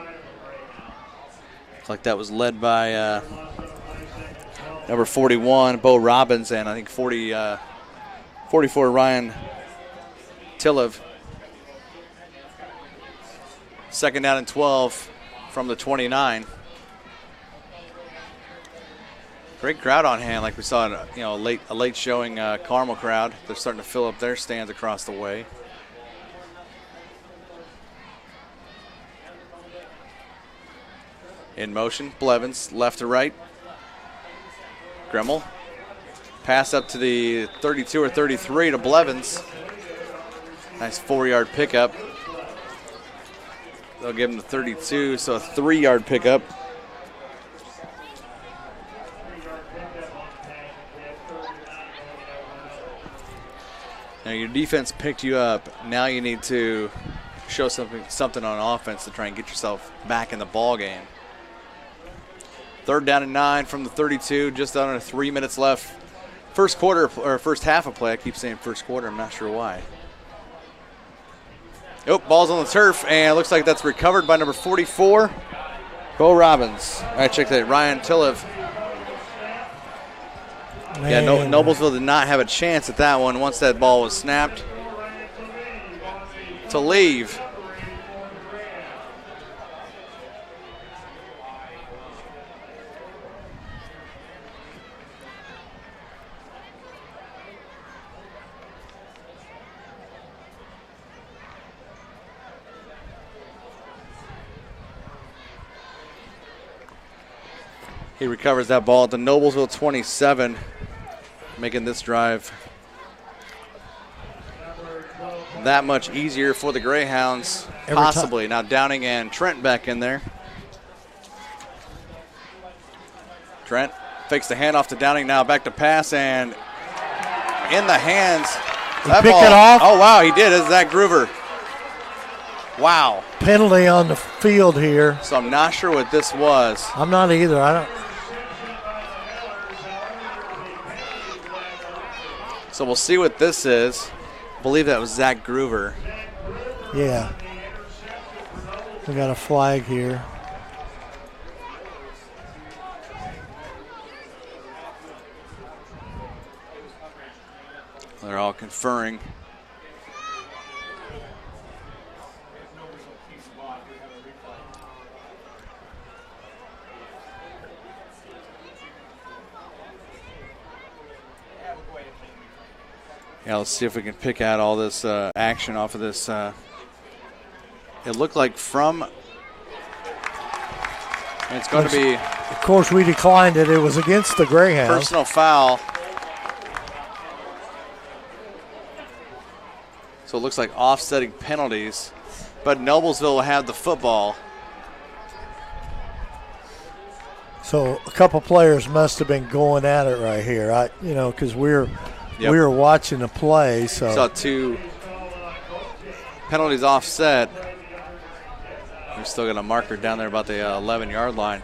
Looks like that was led by number 41, Bo Robbins, and I think 44, Ryan Tillev. Second down and 12 from the 29. Great crowd on hand, like we saw in a late showing Carmel crowd. They're starting to fill up their stands across the way. In motion, Blevins, left to right. Gremmel. Pass up to the 32 or 33 to Blevins. Nice 4-yard pickup. They'll give him the 32, so a 3-yard pickup. Now your defense picked you up. Now you need to show something on offense to try and get yourself back in the ball game. 3rd down and 9 from the 32, just under 3 minutes left. First quarter, or first half of play. I keep saying first quarter, I'm not sure why. Oh, ball's on the turf, and it looks like that's recovered by number 44, Bo Robbins. All right, check that, Ryan Tillev. Yeah, Noblesville did not have a chance at that one once that ball was snapped. To leave. He recovers that ball at the Noblesville 27, making this drive that much easier for the Greyhounds, possibly. Now Downing and Trent back in there. Trent fakes the handoff to Downing, now back to pass, and in the hands. That ball. It off. Oh, wow, he did. It's Zach Groover. Wow. Penalty on the field here. So I'm not sure what this was. I'm not either. I don't. So we'll see what this is. I believe that was Zach Groover. Yeah. We got a flag here. They're all conferring. Yeah, let's see if we can pick out all this action off of this. It looked like from. It's going to be. Of course, we declined it. It was against the Greyhounds. Personal foul. So it looks like offsetting penalties, but Noblesville will have the football. So a couple players must have been going at it right here. Because we were watching the play. So saw 2 penalties offset. We've still got a marker down there about the 11-yard line,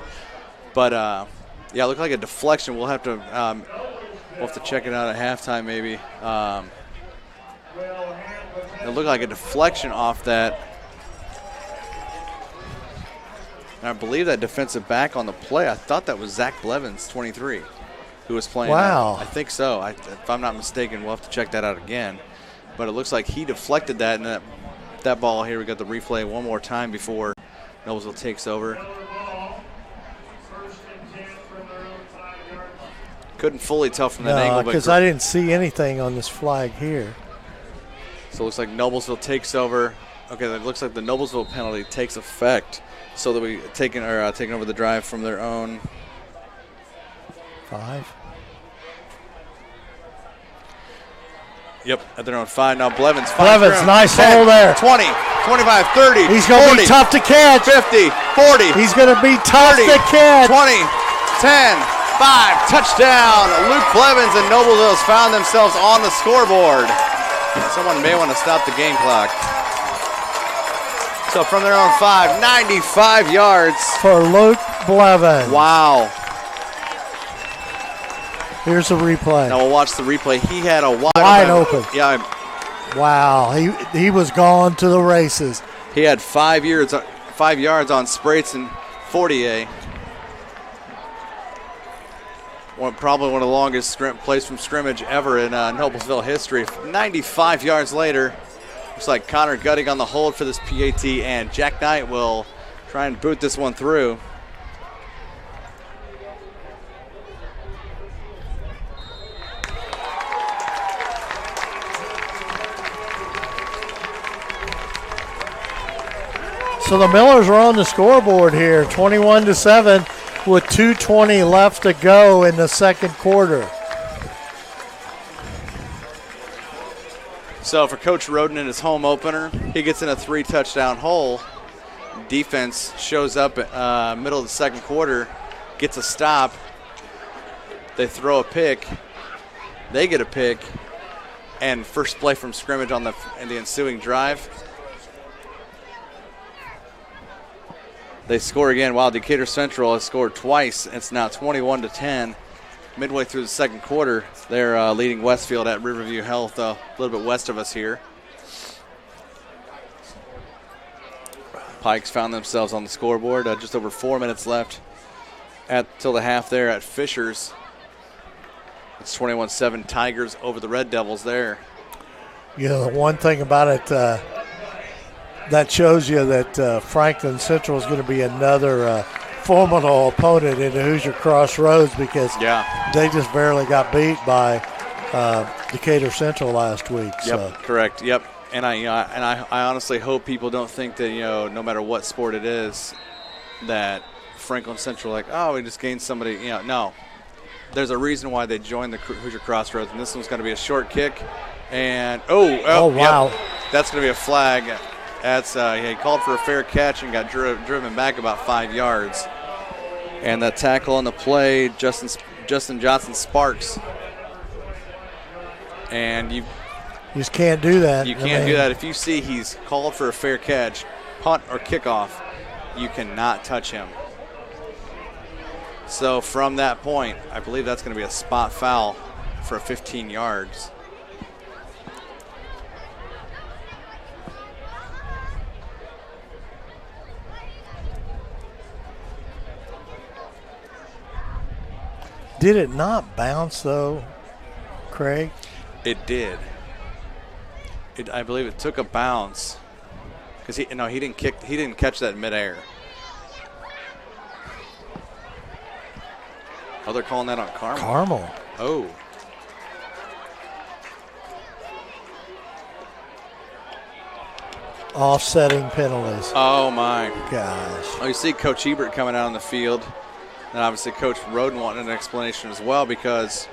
but yeah, it looked like a deflection. We'll have to check it out at halftime maybe. It looked like a deflection off that. And I believe that defensive back on the play, I thought that was Zach Blevins, 23, who was playing. Wow. I think so. If I'm not mistaken, we'll have to check that out again. But it looks like he deflected that, and that ball here, we got the replay one more time before Noblesville takes over. Couldn't fully tell from that angle. Because I didn't see anything on this flag here. So it looks like Noblesville takes over. Okay, it looks like the Noblesville penalty takes effect, so that we taking over the drive from their own 5. Yep, at their own 5. Now Blevins nice hole there. 20, 25, 30. He's going to be tough to catch. 50, 40. He's going to be tough 30, to catch. 20, 10, 5, touchdown. Luke Clevens and Noblesville's found themselves on the scoreboard. Someone may want to stop the game clock. So from their own 5, 95 yards. For Luke Blevins. Wow. Here's a replay. Now we'll watch the replay. He had a wide open. Yeah. Wow, he was gone to the races. He had 5 yards on Sprates and Fortier. Probably one of the longest plays from scrimmage ever in Noblesville history. 95 yards later, looks like Connor Gutting on the hold for this PAT, and Jack Knight will try and boot this one through. So the Millers are on the scoreboard here, 21-7. With 2:20 left to go in the second quarter. So for Coach Roden in his home opener, he gets in a 3-touchdown hole. Defense shows up middle of the second quarter, gets a stop. They throw a pick. They get a pick. And first play from scrimmage in the ensuing drive. They score again. Wow, Decatur Central has scored twice. It's now 21-10. Midway through the second quarter, they're leading Westfield at Riverview Health, a little bit west of us here. Pikes found themselves on the scoreboard. Just over 4 minutes left till the half there at Fishers. It's 21-7 Tigers over the Red Devils there. You know, the one thing about it, that shows you that Franklin Central is going to be another formidable opponent in the Hoosier Crossroads because they just barely got beat by Decatur Central last week. Yep, so. correct. Yep, and I honestly hope people don't think that no matter what sport it is, that Franklin Central we just gained somebody. No, there's a reason why they joined the Hoosier Crossroads, and this one's going to be a short kick, and wow, that's going to be a flag. That's he called for a fair catch and got driven back about 5 yards. And that tackle on the play, Justin Johnson Sparks. And you just can't do that. You can't do that. If you see he's called for a fair catch, punt or kickoff, you cannot touch him. So from that point, I believe that's going to be a spot foul for 15 yards. Did it not bounce though, Craig? It did. I believe it took a bounce because he didn't kick. He didn't catch that in midair. Oh, they're calling that on Carmel. Carmel. Oh. Offsetting penalties. Oh my gosh. Oh, you see Coach Ebert coming out on the field. And obviously Coach Roden wanted an explanation as well because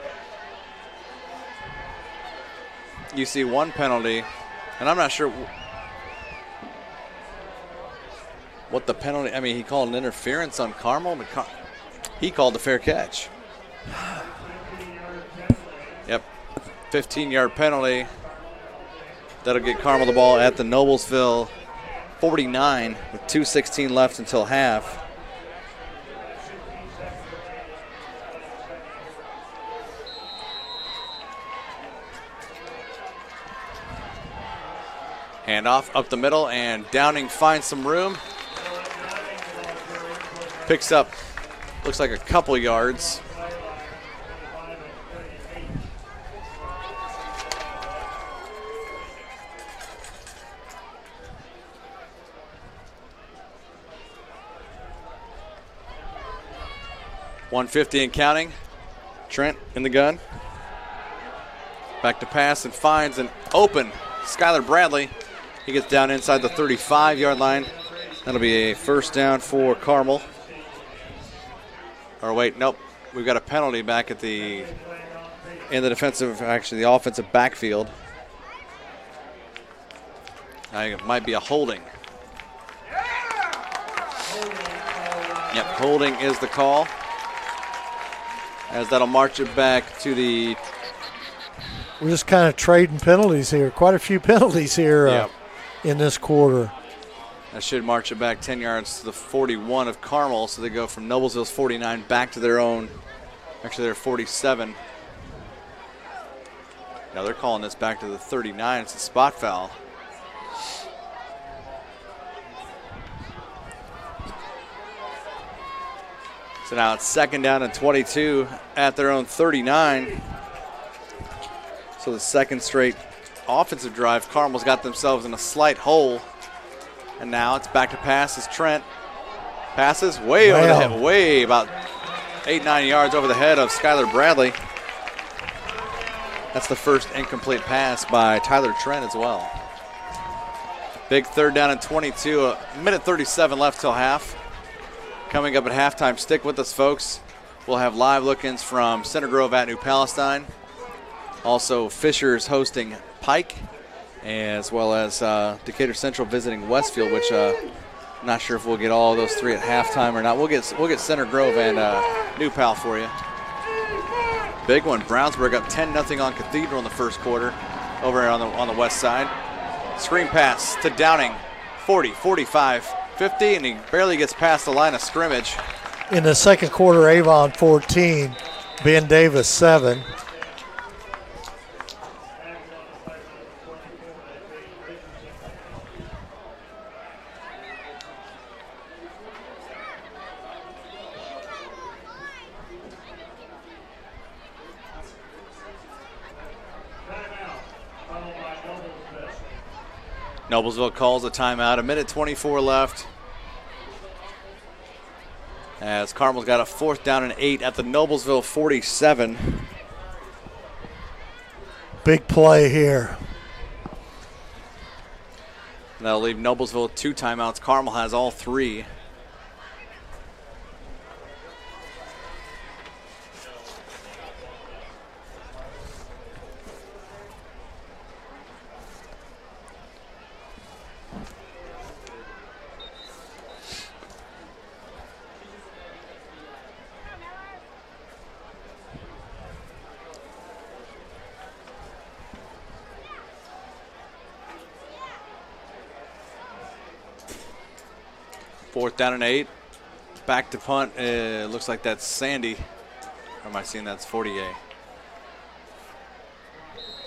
you see one penalty, and I'm not sure what the penalty. I mean, he called an interference on Carmel, but he called the fair catch. Yep, 15-yard penalty. That'll get Carmel the ball at the Noblesville 49 with 2:16 left until half. Handoff up the middle, and Downing finds some room. Picks up, looks like a couple yards. .150 and counting. Trent in the gun. Back to pass and finds an open Skylar Bradley. He gets down inside the 35-yard line. That'll be a first down for Carmel. Or wait, nope. We've got a penalty back at the offensive backfield. It might be a holding. Yep, holding is the call. as that'll march it back to the. We're just kind of trading penalties here. Quite a few penalties here in this quarter. That should march it back 10 yards to the 41 of Carmel. So they go from Noblesville's 49 back to their own, actually their 47. Now they're calling this back to the 39. It's a spot foul. So now it's 2nd down and 22 at their own 39. So the second straight offensive drive, Carmel's got themselves in a slight hole. And now it's back to pass as Trent passes way over the head, way about 8-9 yards over the head of Skylar Bradley. That's the first incomplete pass by Tyler Trent as well. Big 3rd down and 22, a minute 37 left till half. Coming up at halftime, stick with us, folks. We'll have live look-ins from Center Grove at New Palestine. Also, Fisher's hosting Pike, as well as Decatur Central visiting Westfield, which I'm not sure if we'll get all of those 3 at halftime or not. We'll get Center Grove and New Pal for you. Big one. Brownsburg up 10-0 on Cathedral in the first quarter over on the west side. Screen pass to Downing, 40, 45, 50, and he barely gets past the line of scrimmage. In the second quarter, Avon 14, Ben Davis 7. Noblesville calls a timeout. A minute 24 left. As Carmel's got a 4th down and 8 at the Noblesville 47. Big play here. That'll leave Noblesville with 2 timeouts. Carmel has all 3. Fourth down and 8. Back to punt. Looks like that's Sandy. Or am I seeing that's Fortier?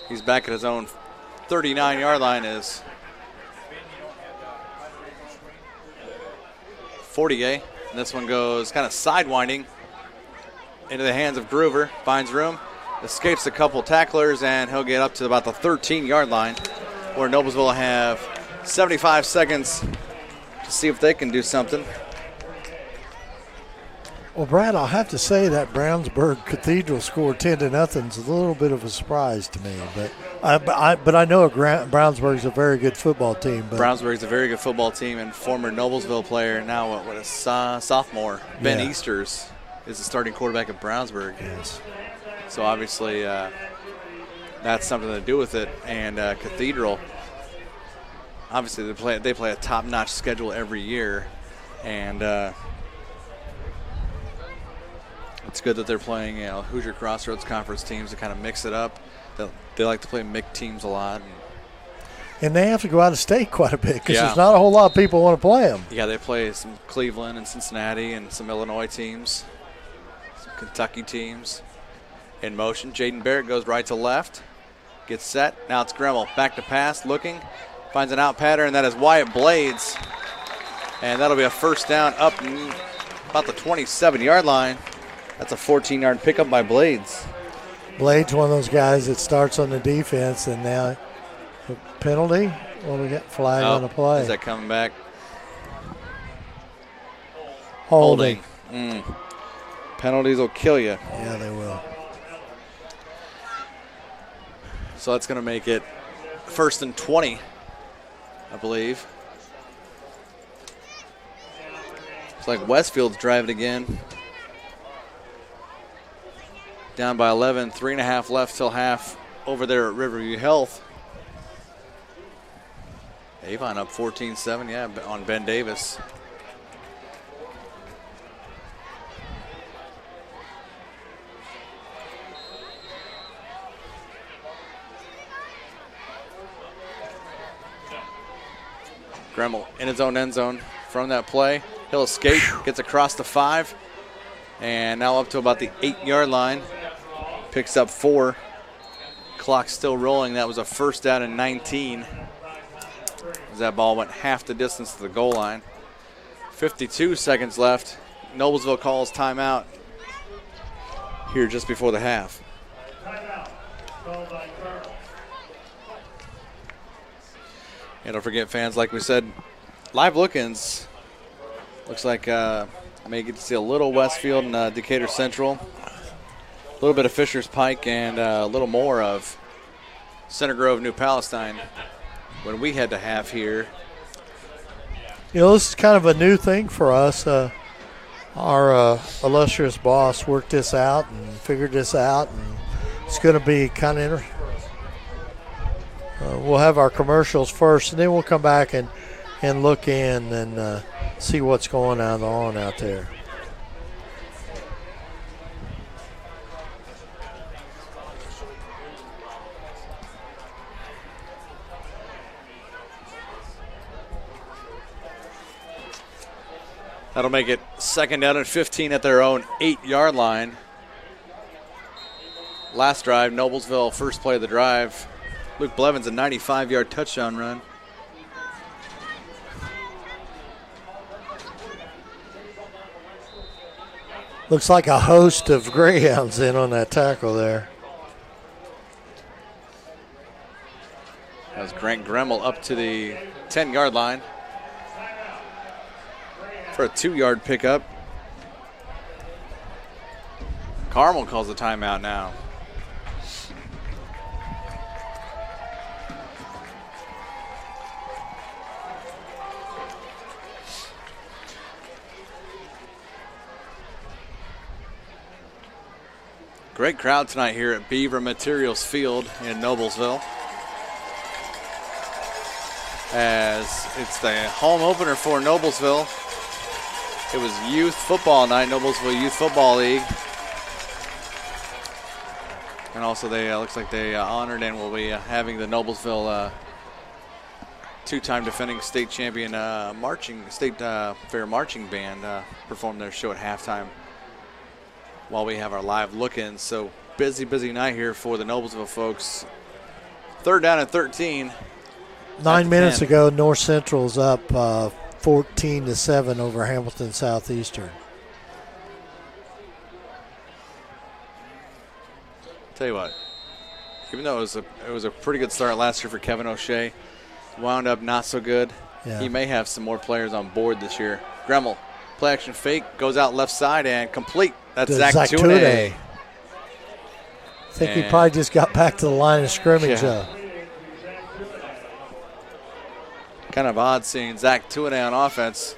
He's back at his own 39-yard line is Fortier. And this one goes kind of sidewinding into the hands of Groover. Finds room. Escapes a couple tacklers, and he'll get up to about the 13-yard line, where Noblesville will have 75 seconds to see if they can do something. Well, Brad, I'll have to say that Brownsburg Cathedral score 10-0 is a little bit of a surprise to me. But I know Brownsburg is a very good football team. But Brownsburg is a very good football team, and former Noblesville player, now what a sophomore, Ben Easters, is the starting quarterback at Brownsburg. Yes. So obviously that's something to do with it. And Cathedral, obviously they play a top-notch schedule every year, and it's good that they're playing Hoosier Crossroads Conference teams to kind of mix it up. They like to play MIC teams a lot. And they have to go out of state quite a bit because there's not a whole lot of people want to play them. Yeah, they play some Cleveland and Cincinnati and some Illinois teams, some Kentucky teams. In motion, Jaden Barrett goes right to left, gets set. Now it's Gremmel, back to pass, looking, finds an out pattern, and that is Wyatt Blades. And that'll be a first down up about the 27-yard line. That's a 14-yard pickup by Blades. Blades, one of those guys that starts on the defense, and now a penalty. Well, we got flag on the play. Is that coming back? Holding. Penalties will kill you. Yeah, they will. So that's going to make it 1st and 20, I believe. It's like Westfield's driving again. Down by 11, 3.5 left till half over there at Riverview Health. Avon up 14-7, on Ben Davis. Gremmel in his own end zone from that play. He'll escape, gets across the 5, and now up to about the 8-yard line. Picks up 4. Clock still rolling. That was a first down and 19. As that ball went half the distance to the goal line. 52 seconds left. Noblesville calls timeout here just before the half. And don't forget, fans, like we said, live look-ins. Looks like may get to see a little Westfield and Decatur Central. A little bit of Fishers Pike and a little more of Center Grove, New Palestine when we head to half here. You know, this is kind of a new thing for us. Our illustrious boss worked this out and figured this out, and it's going to be kind of interesting. We'll have our commercials first, and then we'll come back and look in and see what's going on out there. That'll make it second down and 15 at their own 8-yard line. Last drive, Noblesville, first play of the drive. Luke Blevins, a 95-yard touchdown run. Looks like a host of Greyhounds in on that tackle there. That was Grant Gremmel up to the 10-yard line for a 2-yard pickup. Carmel calls the timeout now. Great crowd tonight here at Beaver Materials Field in Noblesville, as it's the home opener for Noblesville. It was youth football night, Noblesville Youth Football League. And also they looks like they honored and will be having the Noblesville two-time defending state champion state fair marching band perform their show at halftime while we have our live look-ins. So busy night here for the Noblesville folks. Third down and 13. 9 minutes ago, North Central's up 14-7 over Hamilton Southeastern. Tell you what, even though it was a pretty good start last year for Kevin O'Shea, wound up not so good. Yeah. He may have some more players on board this year. Gremmel, play action fake, goes out left side and complete. That's Zach Tuane. I think he probably just got back to the line of scrimmage. Kind of odd seeing Zach Tuane on offense.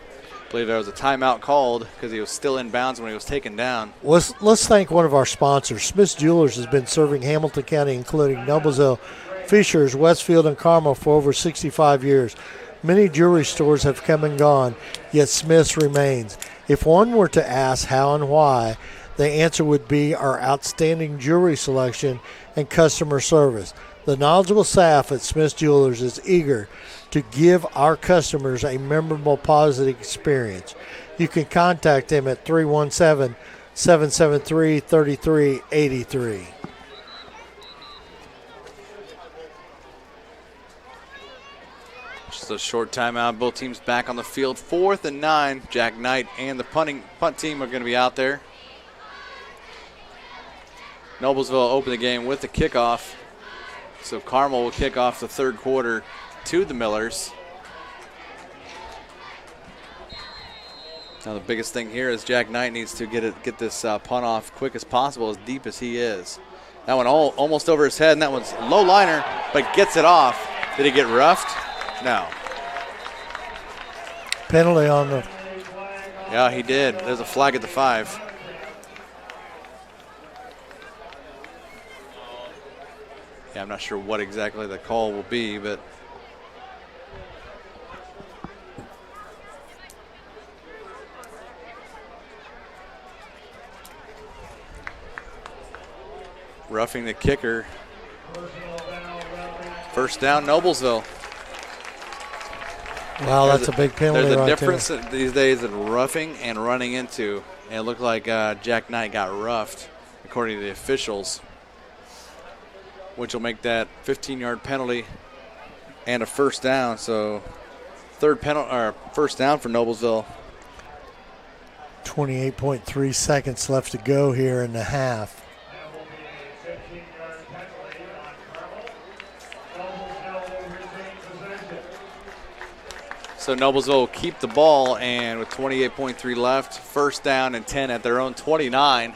I believe there was a timeout called because he was still in bounds when he was taken down. Let's thank one of our sponsors. Smith's Jewelers has been serving Hamilton County, including Noblesville, Fishers, Westfield, and Carmel for over 65 years. Many jewelry stores have come and gone, yet Smith's remains. If one were to ask how and why, the answer would be our outstanding jewelry selection and customer service. The knowledgeable staff at Smith's Jewelers is eager to give our customers a memorable, positive experience. You can contact them at 317-773-3383. Just a short timeout. Both teams back on the field. 4th and 9. Jack Knight and the punt team are going to be out there. Noblesville open the game with the kickoff. So Carmel will kick off the third quarter to the Millers. Now the biggest thing here is Jack Knight needs to get this punt off quick as possible, as deep as he is. That one almost over his head, and that one's low liner, but gets it off. Did he get roughed? No. Penalty on the... Yeah, he did. There's a flag at the 5. Yeah, I'm not sure what exactly the call will be, but roughing the kicker. First down, Noblesville. Wow, that's a big penalty. There's a right difference there. these days in roughing and running into. And it looked like Jack Knight got roughed, according to the officials, which will make that 15-yard penalty and a first down. So first down for Noblesville. 28.3 seconds left to go here in the half. So Noblesville will keep the ball, and with 28.3 left, first down and 10 at their own 29.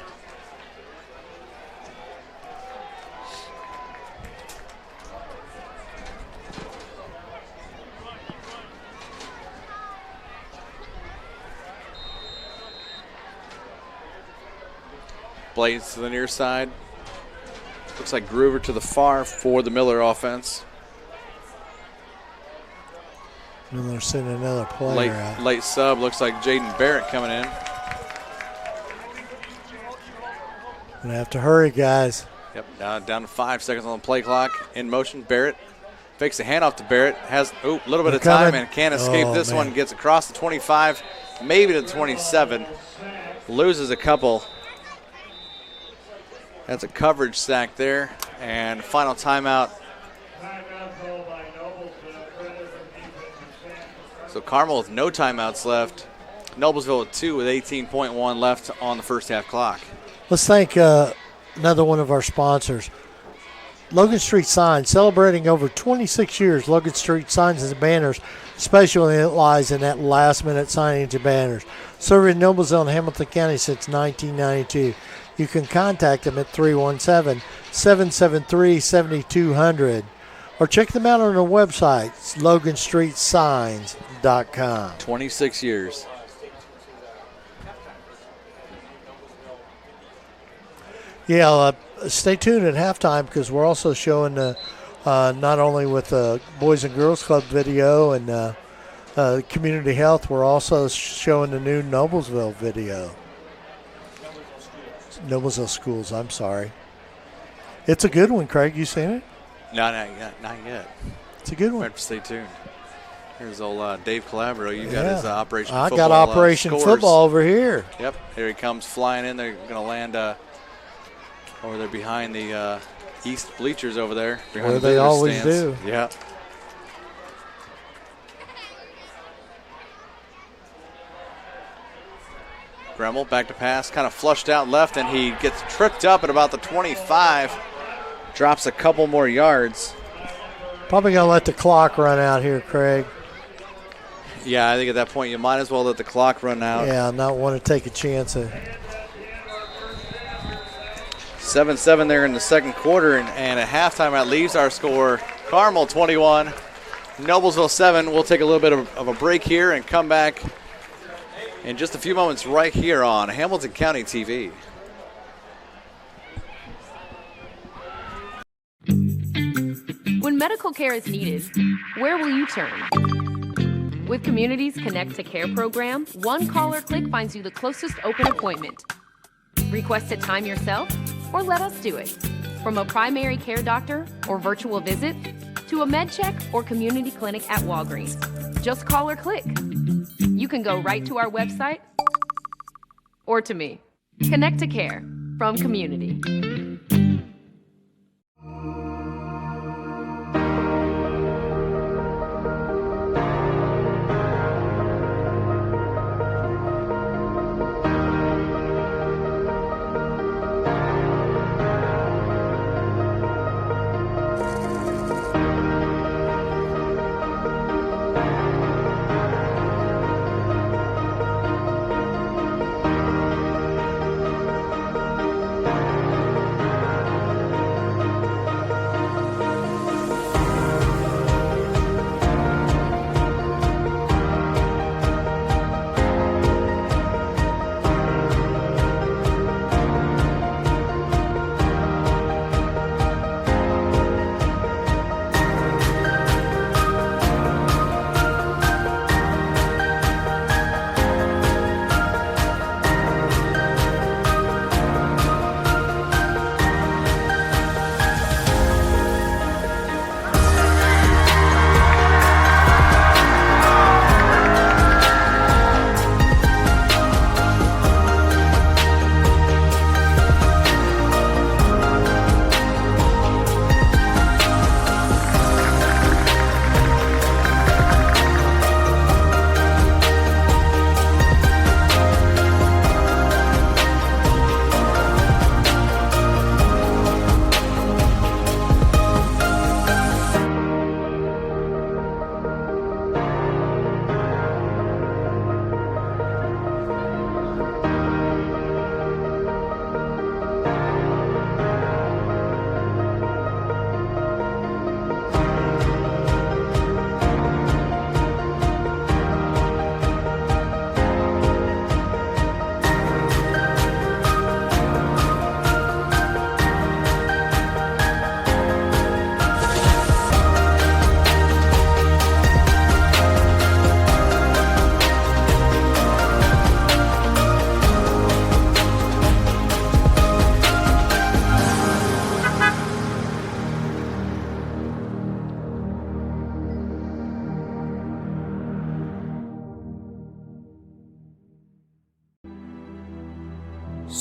Blades to the near side. Looks like Groover to the far for the Miller offense. And they're sending another player out. Late sub. Looks like Jaden Barrett coming in. Gonna have to hurry, guys. Yep, down to 5 seconds on the play clock. In motion, Barrett fakes a handoff to Barrett. Has a little bit of time and can't escape this one. Gets across the 25, maybe to the 27. Loses a couple. That's a coverage sack there. And final timeout. So Carmel with no timeouts left. Noblesville with 2 with 18.1 left on the first half clock. Let's thank another one of our sponsors, Logan Street Signs, celebrating over 26 years. Logan Street Signs and Banners specializes in that last-minute signage of banners. Serving Noblesville and Hamilton County since 1992. You can contact them at 317-773-7200 or check them out on their website, loganstreetsigns.com. 26 years. Yeah, stay tuned at halftime because we're also showing not only with the Boys and Girls Club video and Community Health, we're also showing the new Noblesville video. Noblesville Schools, I'm sorry. It's a good one, Craig. You seen it? No, not yet. It's a good one. Have to stay tuned. Here's old Dave Calabro. You got his Operation Football. I got Operation scores. Football over here. Yep, here he comes flying in. They're going to land over there behind the east bleachers over there. Where they always stands. do. Yeah. Gremmel back to pass, kind of flushed out left, and he gets tripped up at about the 25. Drops a couple more yards. Probably going to let the clock run out here, Craig. Yeah, I think at that point you might as well let the clock run out. Yeah, not want to take a chance. 7-7 there in the second quarter, and at halftime that leaves our score Carmel 21, Noblesville 7. We'll take a little bit of a break here and come back in just a few moments right here on Hamilton County TV. When medical care is needed, where will you turn? With Community's Connect to Care program, one call or click finds you the closest open appointment. Request a time yourself or let us do it. From a primary care doctor or virtual visit to a med check or community clinic at Walgreens. Just call or click. You can go right to our website or to me. Connect to Care from Community.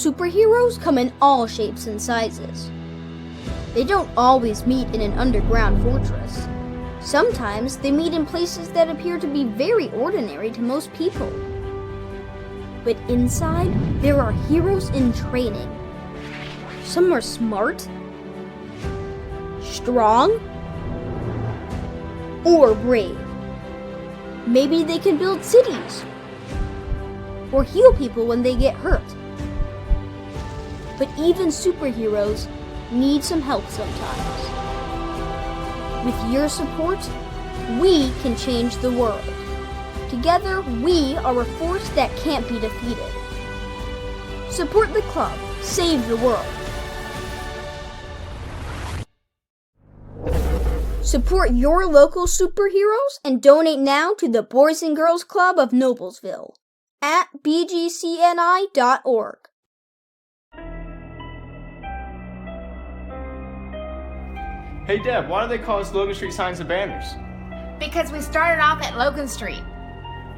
superheroes come in all shapes and sizes. They don't always meet in an underground fortress. Sometimes they meet in places that appear to be very ordinary to most people. But inside, there are heroes in training. Some are smart, strong, or brave. Maybe they can build cities or heal people when they get hurt. But even superheroes need some help sometimes. With your support, we can change the world. Together, we are a force that can't be defeated. Support the club. Save the world. Support your local superheroes and donate now to the Boys and Girls Club of Noblesville at bgcni.org. Hey Deb, why do they call us Logan Street Signs and Banners? Because we started off at Logan Street.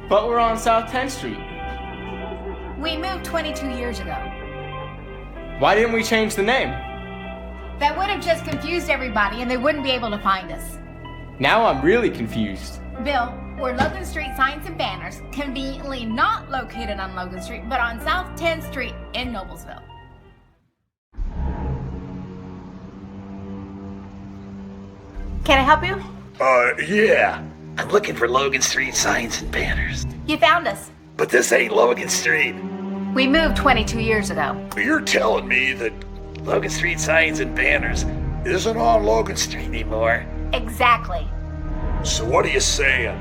But we're on South 10th Street. We moved 22 years ago. Why didn't we change the name? That would have just confused everybody and they wouldn't be able to find us. Now I'm really confused. Bill, we're Logan Street Signs and Banners, conveniently not located on Logan Street, but on South 10th Street in Noblesville. Can I help you? Yeah. I'm looking for Logan Street Signs and Banners. You found us. But this ain't Logan Street. We moved 22 years ago. You're telling me that Logan Street Signs and Banners isn't on Logan Street anymore? Exactly. So what are you saying?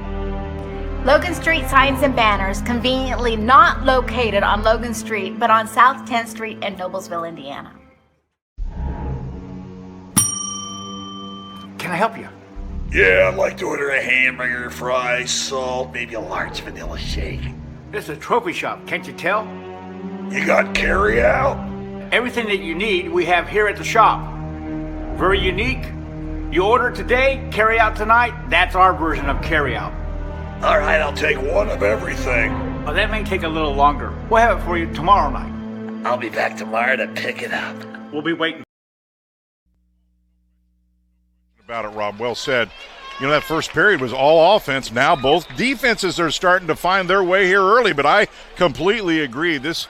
Logan Street Signs and Banners, conveniently not located on Logan Street, but on South 10th Street in Noblesville, Indiana. Can I help you? Yeah, I'd like to order a hamburger, fries, salt, maybe a large vanilla shake. This is a trophy shop, can't you tell? You got carry out? Everything that you need, we have here at the shop. Very unique. You order today, carry out tonight. That's our version of carry out. All right, I'll take one of everything. Well, that may take a little longer. We'll have it for you tomorrow night. I'll be back tomorrow to pick it up. We'll be waiting. About it, Rob. Well said. You know, that first period was all offense. Now both defenses are starting to find their way here early, but I completely agree. This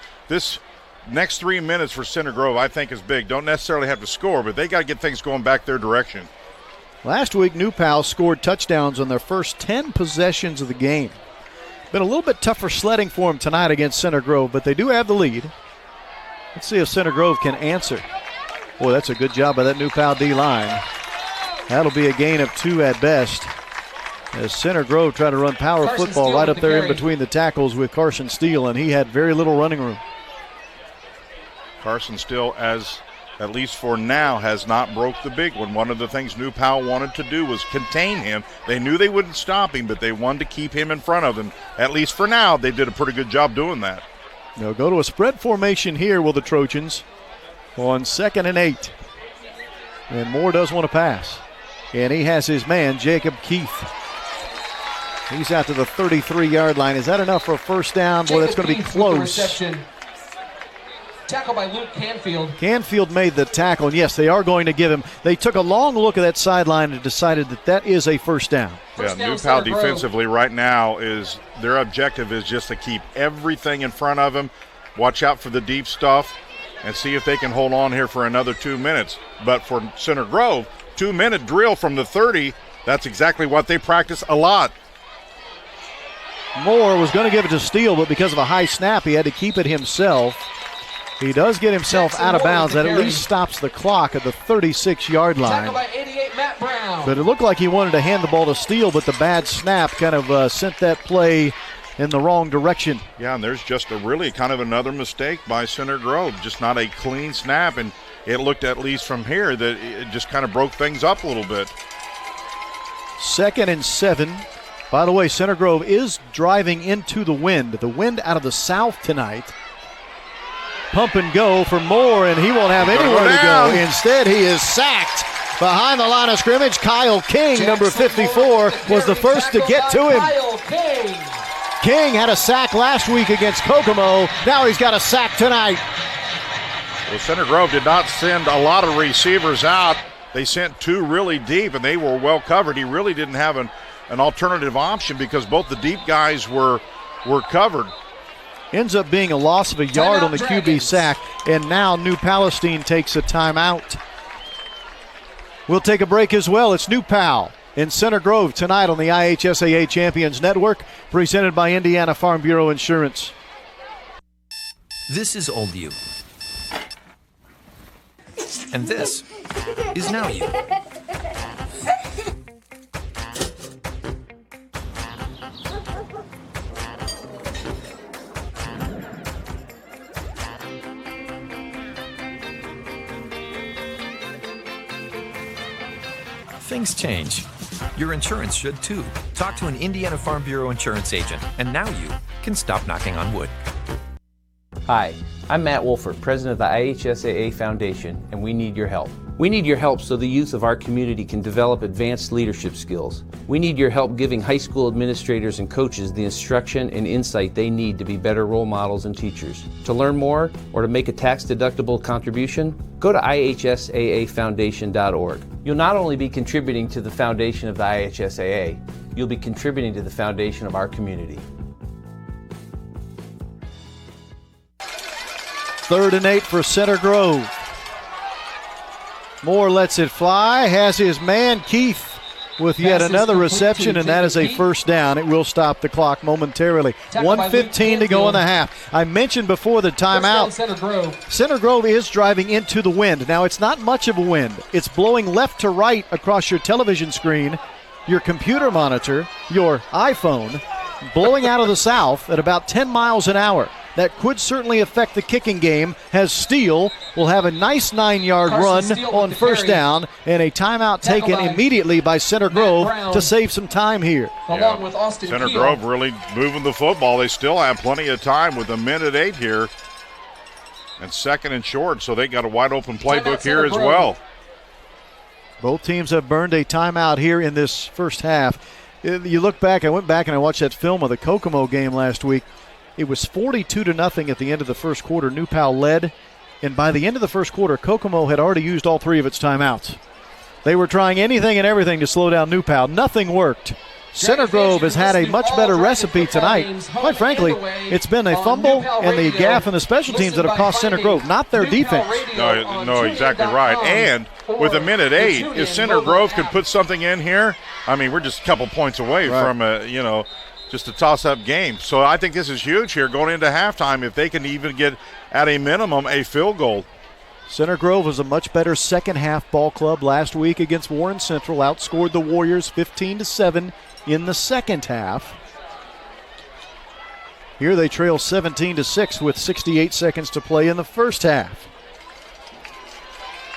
next 3 minutes for Center Grove, I think, is big. Don't necessarily have to score, but they got to get things going back their direction. Last week, New Pal scored touchdowns on their first 10 possessions of the game. Been a little bit tougher sledding for them tonight against Center Grove, but they do have the lead. Let's see if Center Grove can answer. Boy, that's a good job by that New Pal D-line. That'll be a gain of 2 at best. As Center Grove tried to run power football right up there in between the tackles with Carson Steele, and he had very little running room. Carson Steele, at least for now, has not broke the big one. One of the things New Pal wanted to do was contain him. They knew they wouldn't stop him, but they wanted to keep him in front of them. At least for now, they did a pretty good job doing that. They'll go to a spread formation here with the Trojans on 2nd and 8. And Moore does want to pass. And he has his man, Jacob Keith. He's out to the 33-yard line. Is that enough for a first down? Boy, that's going to be close. Tackle by Luke Canfield. Canfield made the tackle, and yes, they are going to give him. They took a long look at that sideline and decided that is a first down. New Pal defensively right now is their objective is just to keep everything in front of them, watch out for the deep stuff, and see if they can hold on here for another 2 minutes. But for Center Grove, 2-minute drill from the 30, that's exactly what they practice a lot. Moore was going to give it to Steele, but because of a high snap, he had to keep it himself. He does get himself out of bounds. That at least stops the clock at the 36-yard line. Tackle by 88, Matt Brown. But it looked like he wanted to hand the ball to Steele, but the bad snap kind of sent that play in the wrong direction. Yeah, and there's just a really kind of another mistake by Center Grove. Just not a clean snap, and it looked, at least from here, that it just kind of broke things up a little bit. 2nd and 7. By the way, Center Grove is driving into the wind out of the south tonight. Pump and go for Moore, and he won't have anywhere to go. Instead, he is sacked behind the line of scrimmage. Kyle King, number 54, was the first to get to him. King had a sack last week against Kokomo. Now he's got a sack tonight. Well, Center Grove did not send a lot of receivers out. They sent 2 really deep, and they were well covered. He really didn't have an alternative option because both the deep guys were covered. Ends up being a loss of a yard on the QB sack, and now New Palestine takes a timeout. We'll take a break as well. It's New Pal in Center Grove tonight on the IHSAA Champions Network, presented by Indiana Farm Bureau Insurance. This is old you. And this is now you. Things change. Your insurance should too. Talk to an Indiana Farm Bureau insurance agent, and now you can stop knocking on wood. Hi, I'm Matt Wolford, president of the IHSAA Foundation, and we need your help. We need your help so the youth of our community can develop advanced leadership skills. We need your help giving high school administrators and coaches the instruction and insight they need to be better role models and teachers. To learn more or to make a tax-deductible contribution, go to ihsaafoundation.org. You'll not only be contributing to the foundation of the IHSAA, you'll be contributing to the foundation of our community. 3rd and 8 for Center Grove. Moore lets it fly, has his man Keith with yet another reception, and that is a first down. It will stop the clock momentarily. 1:15 to go in the half. I mentioned before the timeout, Center Grove is driving into the wind. Now, it's not much of a wind. It's blowing left to right across your television screen, your computer monitor, your iPhone, blowing out of the south at about 10 miles an hour. That could certainly affect the kicking game, as Steele will have a nice 9-yard run on first down, and a timeout taken immediately by Center Grove to save some time here. Along with Austin Center Keel. Grove really moving the football. They still have plenty of time with 1:08 here. And 2nd and short, so they got a wide open playbook here as well. Both teams have burned a timeout here in this first half. You look back, I went back and I watched that film of the Kokomo game last week. It was 42-0 at the end of the first quarter. New Pal led, and by the end of the first quarter, Kokomo had already used all 3 of its timeouts. They were trying anything and everything to slow down New Pal. Nothing worked. Center Grove has had a much better recipe tonight. Quite frankly, it's been a fumble and the gaff in the special teams that have cost Center Grove, not their defense. No, exactly right. And with 1:08, if Center Grove could put something in here, I mean, we're just a couple points away from just a toss-up game. So I think this is huge here going into halftime if they can even get, at a minimum, a field goal. Center Grove was a much better second-half ball club last week against Warren Central, outscored the Warriors 15-7 in the second half. Here they trail 17-6 with 68 seconds to play in the first half.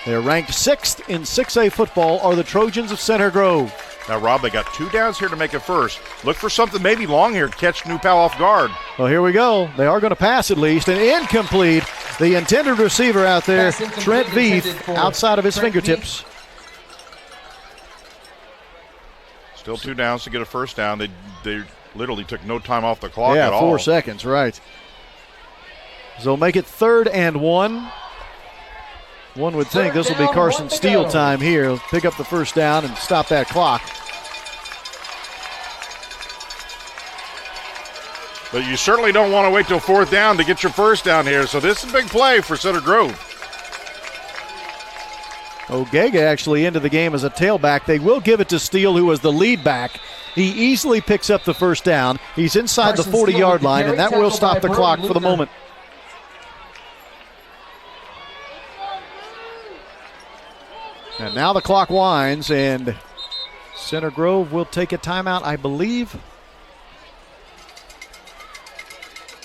They're ranked 6th in 6A football are the Trojans of Center Grove. Now, Rob, they got 2 downs here to make it first. Look for something maybe long here, catch New Pal off guard. Well, here we go. They are going to pass at least, and incomplete. The intended receiver out there, Trent Veith, outside of his fingertips. Still 2 downs to get a first down. They literally took no time off the clock at all. 4 seconds, right. So they'll make it 3rd and 1. One would think this will be Carson Steele time here. He'll pick up the first down and stop that clock. But you certainly don't want to wait till 4th down to get your first down here. So this is a big play for Center Grove. Ogega actually into the game as a tailback. They will give it to Steele, who was the lead back. He easily picks up the first down. He's inside the 40-yard line, and that will stop the clock for the moment. And now the clock winds, and Center Grove will take a timeout, I believe.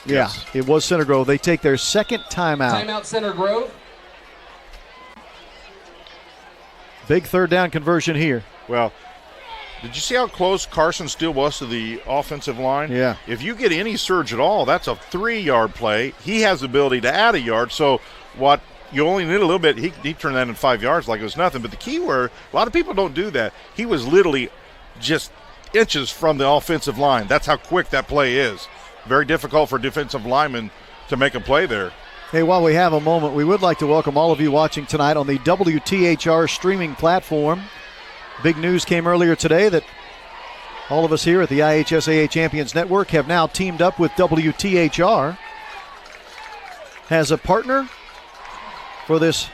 Yes. Yeah, it was Center Grove. They take their second timeout. Timeout, Center Grove. Big 3rd down conversion here. Well, did you see how close Carson Steele was to the offensive line? Yeah. If you get any surge at all, that's a 3-yard play. He has the ability to add a yard, so what you only need a little bit. He turned that in 5 yards like it was nothing. But the key were, a lot of people don't do that. He was literally just inches from the offensive line. That's how quick that play is. Very difficult for defensive linemen to make a play there. Hey, while we have a moment, we would like to welcome all of you watching tonight on the WTHR streaming platform. Big news came earlier today that all of us here at the IHSAA Champions Network have now teamed up with WTHR as a partner for this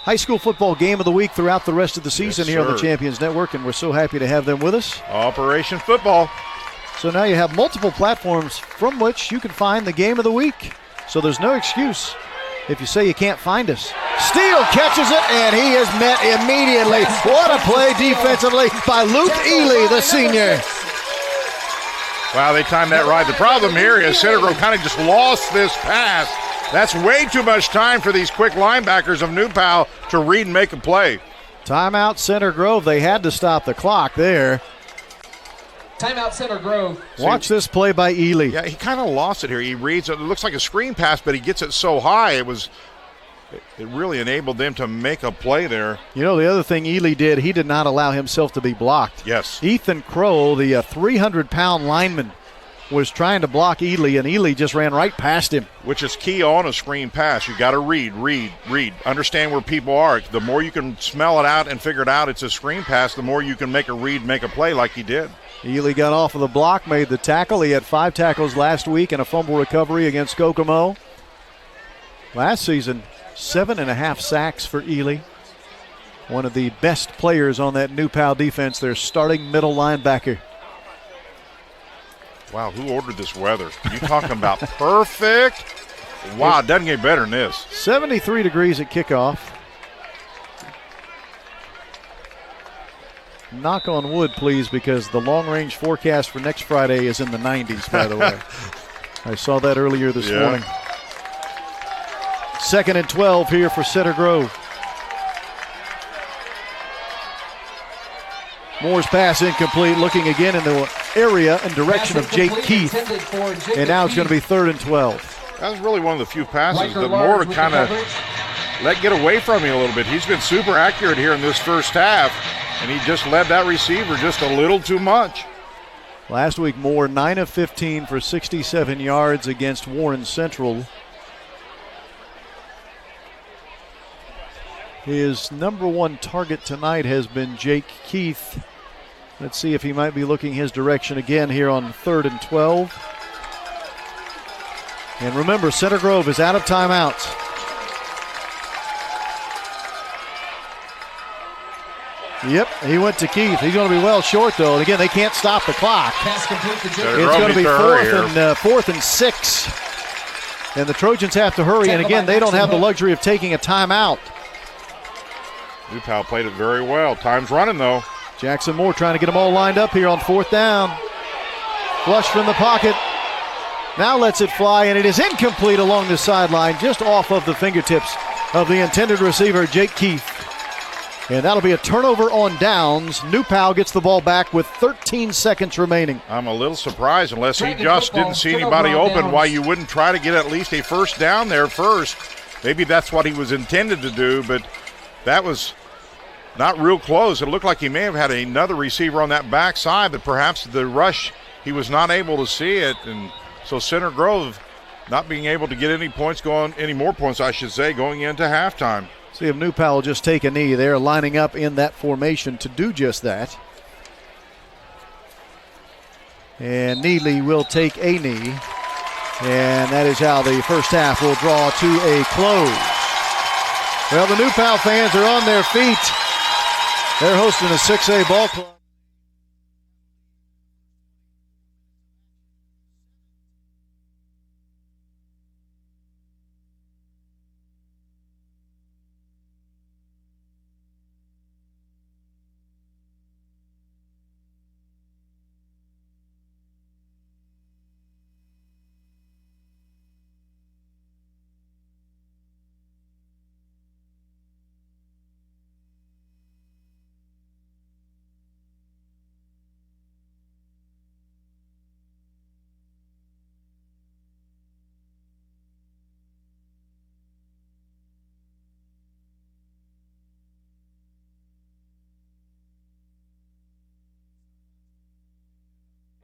high school football game of the week throughout the rest of the season here on the Champions Network, and we're so happy to have them with us. Operation Football. So now you have multiple platforms from which you can find the game of the week. So there's no excuse if you say you can't find us. Steele catches it, and he is met immediately. What a play defensively by Luke Ely, the senior. Wow, they timed that right. The problem here is Center Grove kind of just lost this pass. That's way too much time for these quick linebackers of New Pal to read and make a play. Timeout Center Grove. They had to stop the clock there. Timeout Center Grove. Watch this play by Ely. Yeah, he kind of lost it here. He reads it. It looks like a screen pass, but he gets it so high. It really enabled them to make a play there. You know, the other thing Ely did, he did not allow himself to be blocked. Yes. Ethan Crow, the 300-pound lineman, was trying to block Ely, and Ely just ran right past him. Which is key on a screen pass. You got to read. Understand where people are. The more you can smell it out and figure it out it's a screen pass, the more you can make a play like he did. Ely got off of the block, made the tackle. He had 5 tackles last week and a fumble recovery against Kokomo. Last season, 7.5 sacks for Ely. One of the best players on that New Pal defense, their starting middle linebacker. Wow, who ordered this weather? You talking about perfect? Wow, it doesn't get better than this. 73 degrees at kickoff. Knock on wood, please, because the long-range forecast for next Friday is in the 90s, by the way. I saw that earlier this morning. 2nd and 12 here for Center Grove. Moore's pass incomplete, looking again in the area and direction of Jake Keith. And now it's going to be 3rd and 12. That was really one of the few passes that Moore kind of let get away from me a little bit. He's been super accurate here in this first half, and he just led that receiver just a little too much. Last week, Moore 9 of 15 for 67 yards against Warren Central. His number 1 target tonight has been Jake Keith. Let's see if he might be looking his direction again here on 3rd and 12. And remember, Center Grove is out of timeouts. Yep, he went to Keith. He's going to be well short, though. And again, they can't stop the clock. Pass complete to Jake. It's going to be 4th and 6. And the Trojans have to hurry. And again, they don't have the luxury of taking a timeout. New Pal played it very well. Time's running, though. Jackson Moore trying to get them all lined up here on 4th down. Flush from the pocket. Now lets it fly, and it is incomplete along the sideline, just off of the fingertips of the intended receiver, Jake Keith. And that'll be a turnover on downs. New Pal gets the ball back with 13 seconds remaining. I'm a little surprised, unless he just didn't see anybody open, why you wouldn't try to get at least a first down there first. Maybe that's what he was intended to do, but that was not real close. It looked like he may have had another receiver on that backside, but perhaps the rush, he was not able to see it. And so Center Grove not being able to get any more points, I should say, going into halftime. See if New Pal will just take a knee. They're lining up in that formation to do just that. And Neely will take a knee. And that is how the first half will draw to a close. Well, the New Pal fans are on their feet. They're hosting a 6A ball club.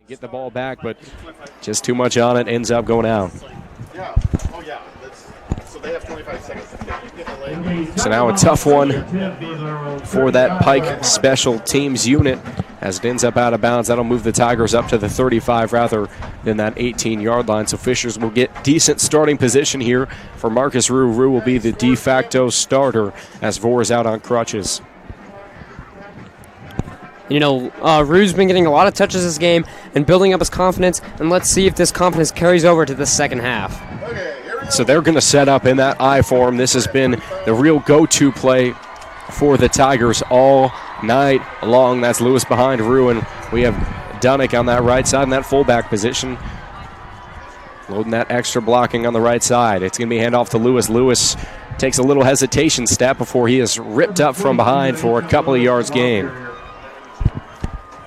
Get the ball back, but just too much on it, ends up going out. Yeah. Oh, yeah. So they So now a tough one for that Pike special teams unit as it ends up out of bounds. That'll move the Tigers up to the 35 rather than that 18-yard line. So Fishers will get decent starting position here for Marcus Rue. Rue will be the de facto starter as Vore is out on crutches. You know, Rue's been getting a lot of touches this game and building up his confidence, and let's see if this confidence carries over to the second half. So they're going to set up in that I form. This has been the real go-to play for the Tigers all night long. That's Lewis behind Rue, and we have Dunnick on that right side in that fullback position. Loading that extra blocking on the right side. It's going to be handoff to Lewis. Lewis takes a little hesitation step before he is ripped up from behind for a couple of yards gain.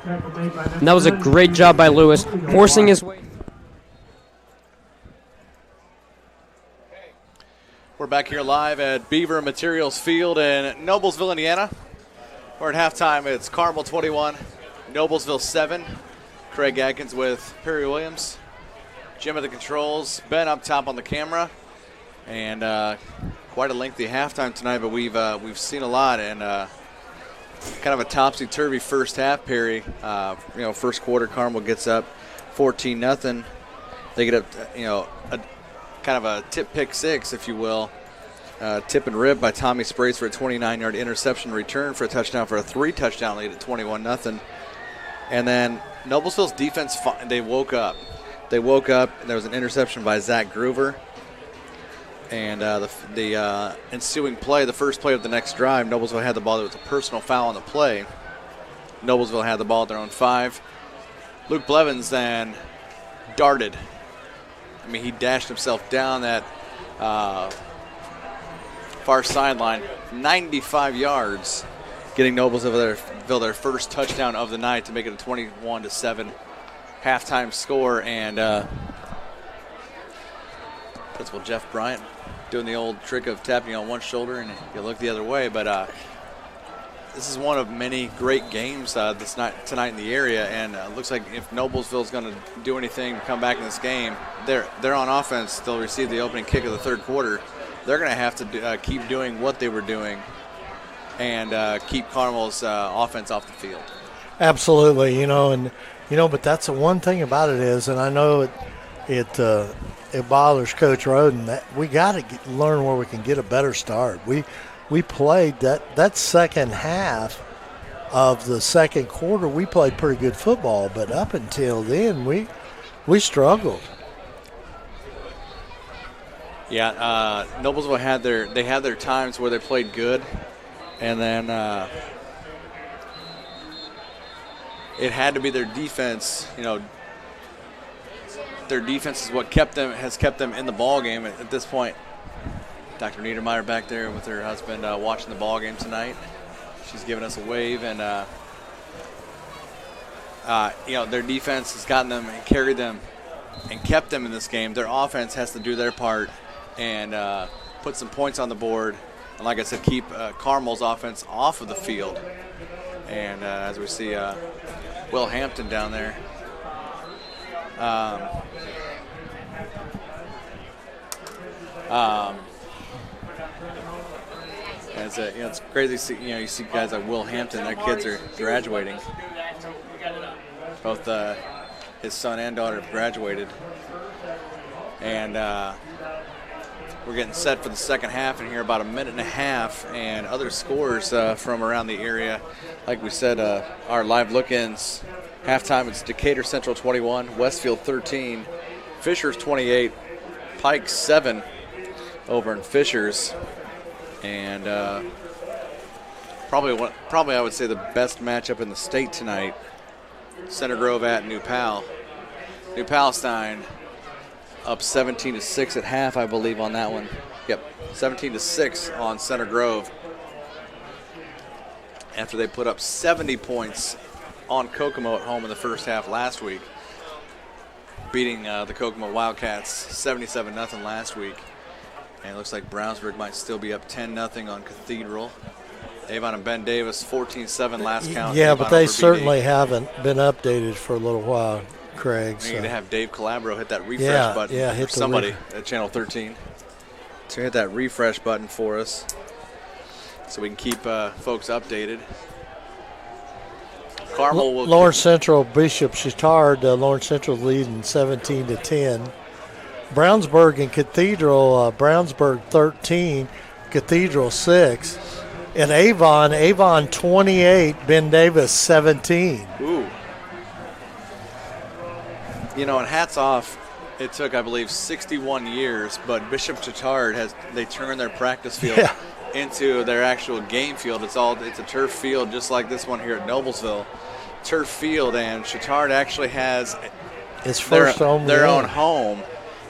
And that was a great job by Lewis, forcing his way. We're back here live at Beaver Materials Field in Noblesville, Indiana. We're at halftime. It's Carmel 21, Noblesville 7. Craig Atkins with Perry Williams. Jim at the controls. Ben up top on the camera. And quite a lengthy halftime tonight, but we've seen a lot. And kind of a topsy-turvy first half, Perry. First quarter, Carmel gets up 14-0. They get up, kind of a tip pick six, if you will. Tip and rib by Tommy Sprays for a 29-yard interception return for a touchdown for a 3-touchdown lead at 21-0. And then Noblesville's defense, they woke up. And there was an interception by Zach Groover. And the ensuing play, the first play of the next drive, Noblesville had the ball. There was a personal foul on the play. Noblesville had the ball at their own 5. Luke Blevins then darted. He dashed himself down that far sideline, 95 yards, getting Noblesville their first touchdown of the night to make it a 21-7 halftime score. And Principal Jeff Bryant doing the old trick of tapping on one shoulder and you look the other way. But this is one of many great games tonight in the area, and it looks like if Noblesville is going to do anything to come back in this game, they're on offense. They'll receive the opening kick of the third quarter. They're going to have to keep doing what they were doing and keep Carmel's offense off the field. Absolutely, but that's the one thing about it is, and I know it bothers Coach Roden, that we got to learn where we can get a better start. We played that second half of the second quarter. We played pretty good football, but up until then, we struggled. Yeah, Noblesville had their times where they played good, and then it had to be their defense. Their defense is what has kept them in the ball game at this point. Dr. Niedermeyer back there with her husband watching the ball game tonight. She's giving us a wave, and their defense has gotten them and carried them and kept them in this game. Their offense has to do their part and put some points on the board. And like I said, keep Carmel's offense off of the field. And as we see Will Hampton down there. And it's crazy to see, you see guys like Will Hampton, their kids are graduating. Both his son and daughter have graduated. And we're getting set for the second half in here, about a minute and a half, and other scores from around the area. Like we said, our live look-ins, halftime it's Decatur Central 21, Westfield 13, Fishers 28, Pike 7 over in Fishers. And probably I would say the best matchup in the state tonight, Center Grove at New Pal. New Palestine up 17-6 at half, I believe, on that one. Yep, 17-6 on Center Grove. After they put up 70 points on Kokomo at home in the first half last week, beating the Kokomo Wildcats 77-0 last week. And it looks like Brownsburg might still be up 10-0 on Cathedral. Avon and Ben Davis 14-7 last count. Yeah, Avon but they over certainly BD. haven't been updated for a little while, Craig. We need to have Dave Calabro hit that refresh button hit for somebody at Channel 13. to hit that refresh button for us so we can keep folks updated. Carmel will Lawrence Central, Bishop Chittard. Lawrence Central leading 17-10. Brownsburg and Cathedral. Brownsburg 13, Cathedral 6. And Avon 28, Ben Davis 17. Ooh. You know, and hats off. It took, I believe, 61 years, but Bishop Chittard they turned their practice field into their actual game field. It's a turf field, just like this one here at Noblesville. Turf field, and Chittard actually has their own home.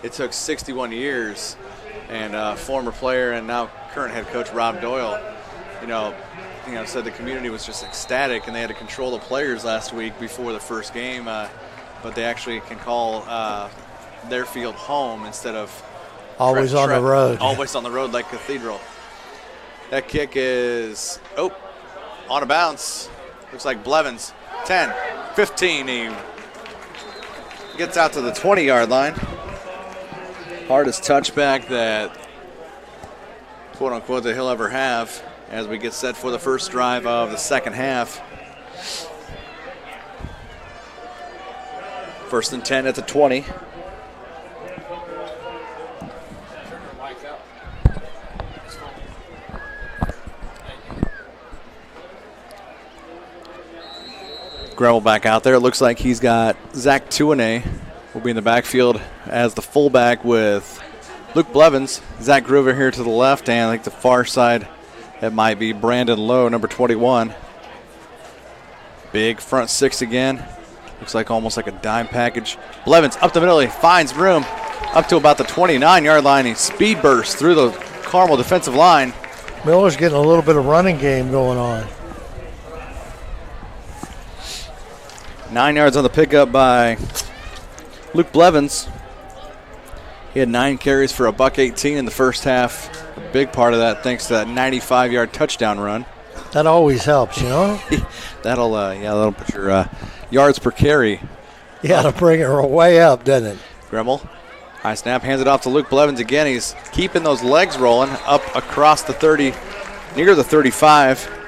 It took 61 years, and former player and now current head coach Rob Doyle, said the community was just ecstatic, and they had to control the players last week before the first game, but they actually can call their field home instead of always on the road. Always on the road like Cathedral. That kick is on a bounce. Looks like Blevins. 10, 15. He gets out to the 20-yard line. Hardest touchback that, quote unquote, that he'll ever have as we get set for the first drive of the second half. 1st and 10 at the 20. Grell back out there. It looks like he's got Zach Tuane will be in the backfield as the fullback with Luke Blevins. Zach Groover here to the left, and I think the far side, that might be Brandon Lowe, number 21. Big front six again. Looks like almost like a dime package. Blevins up the middle. He finds room up to about the 29-yard line. He speed bursts through the Carmel defensive line. Miller's getting a little bit of running game going on. 9 yards on the pickup by Luke Blevins. He had 9 carries for $118 in the first half. A big part of that thanks to that 95-yard touchdown run. That always helps, you know? that'll put your yards per carry. Yeah, to bring it way up, doesn't it? Gremmel, high snap, hands it off to Luke Blevins again. He's keeping those legs rolling up across the 30, near the 35.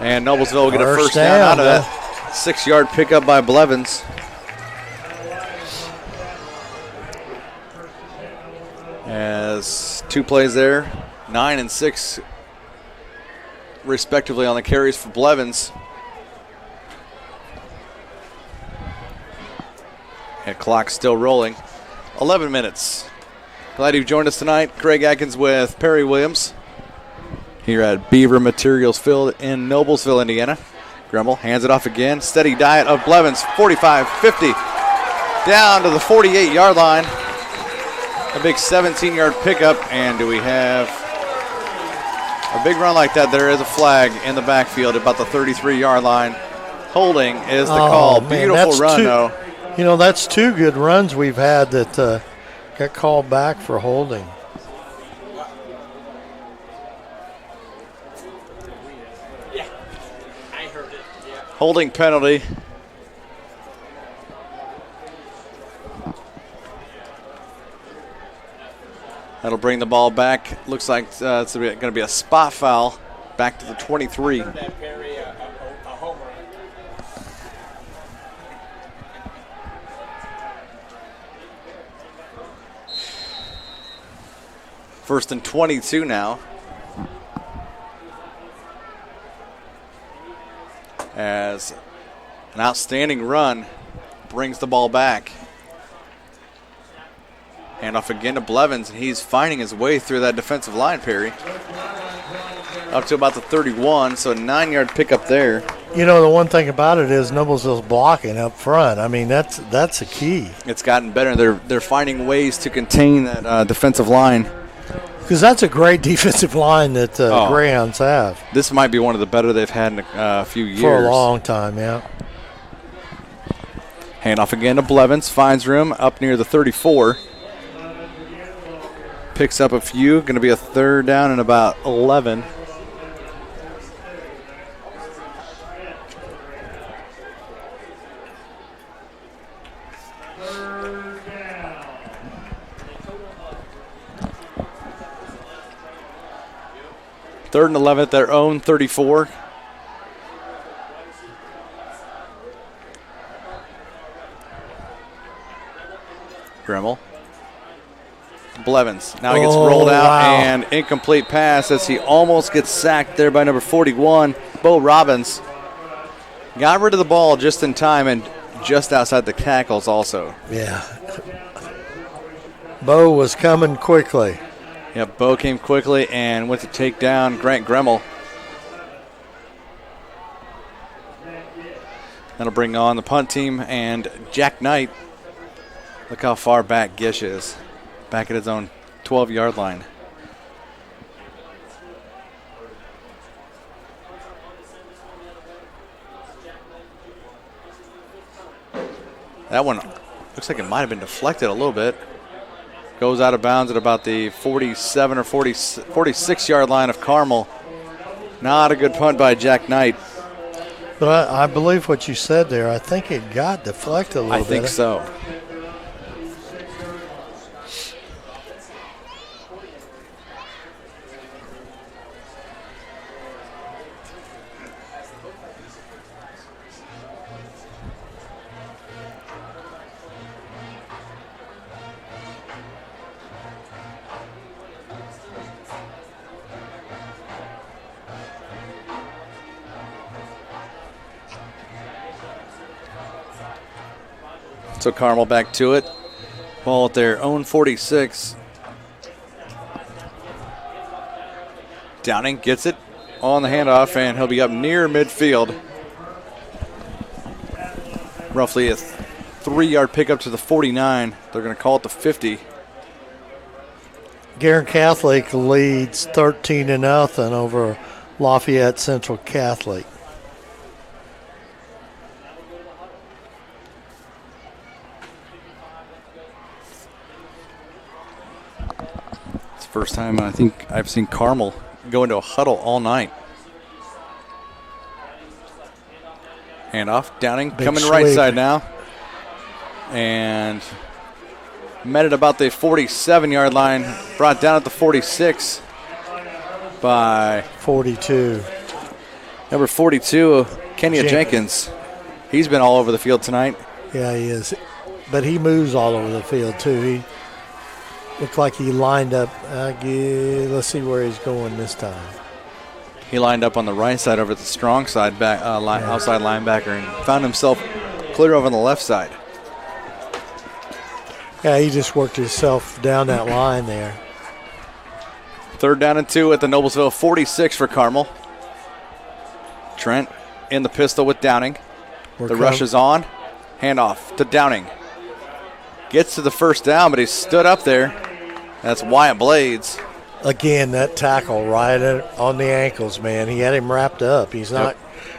And Noblesville will get a first down out of that 6-yard pickup by Blevins. As 2 plays there, 9 and 6 respectively on the carries for Blevins. And clock still rolling. 11 minutes. Glad you've joined us tonight. Craig Atkins with Perry Williams here at Beaver Materials Field in Noblesville, Indiana. Gremmel hands it off again. Steady diet of Blevins. 45, 50. Down to the 48-yard line. A big 17-yard pickup. And do we have a big run like that? There is a flag in the backfield about the 33-yard line. Holding is the call. Beautiful run, though. You know, that's 2 good runs we've had that got called back for holding. Holding penalty. That'll bring the ball back. Looks like it's going to be a spot foul back to the 23. First and 22 now. As an outstanding run brings the ball back. Handoff again to Blevins, and he's finding his way through that defensive line, Perry. Up to about the 31, so a 9-yard pickup there. You know, the one thing about it is Noblesville's blocking up front. I mean, that's a key. It's gotten better. They're finding ways to contain that defensive line. Because that's a great defensive line that Greyhounds have. This might be one of the better they've had in a few years. For a long time, yeah. Handoff again to Blevins. Finds room up near the 34. Picks up a few. Going to be a 3rd down and about 11. 3rd and 11 at their own 34. Grimmel. Blevins now gets rolled out and incomplete pass as he almost gets sacked there by number 41, Bo Robbins. Got rid of the ball just in time and just outside the tackles also. Yeah. Bo was coming quickly. Yep, Bo came quickly and went to take down Grant Grimmel. That'll bring on the punt team and Jack Knight. Look how far back Gish is. Back at his own 12-yard line. That one looks like it might have been deflected a little bit. Goes out of bounds at about the 47 or 46-yard line of Carmel. Not a good punt by Jack Knight. But I believe what you said there. I think it got deflected a little bit. I think so. So Carmel back to it. Ball at their own 46. Downing gets it on the handoff, and he'll be up near midfield. Roughly a 3-yard pickup to the 49. They're going to call it the 50. Guerin Catholic leads 13-0 over Lafayette Central Catholic. First time I think I've seen Carmel go into a huddle all night. Handoff, Downing coming right side now. And met at about the 47-yard line. Brought down at the 46 by 42. Number 42, Kenya Jenkins. He's been all over the field tonight. Yeah, he is. But he moves all over the field, too. He looked like he lined up. Let's see where he's going this time. He lined up on the right side over at the strong side, outside linebacker, and found himself clear over on the left side. Yeah, he just worked himself down that line there. 3rd down and 2 at the Noblesville 46 for Carmel. Trent in the pistol with Downing. The rush is on. Handoff to Downing. Gets to the first down, but he stood up there. That's Wyatt Blades. Again, that tackle right on the ankles, man. He had him wrapped up. He's not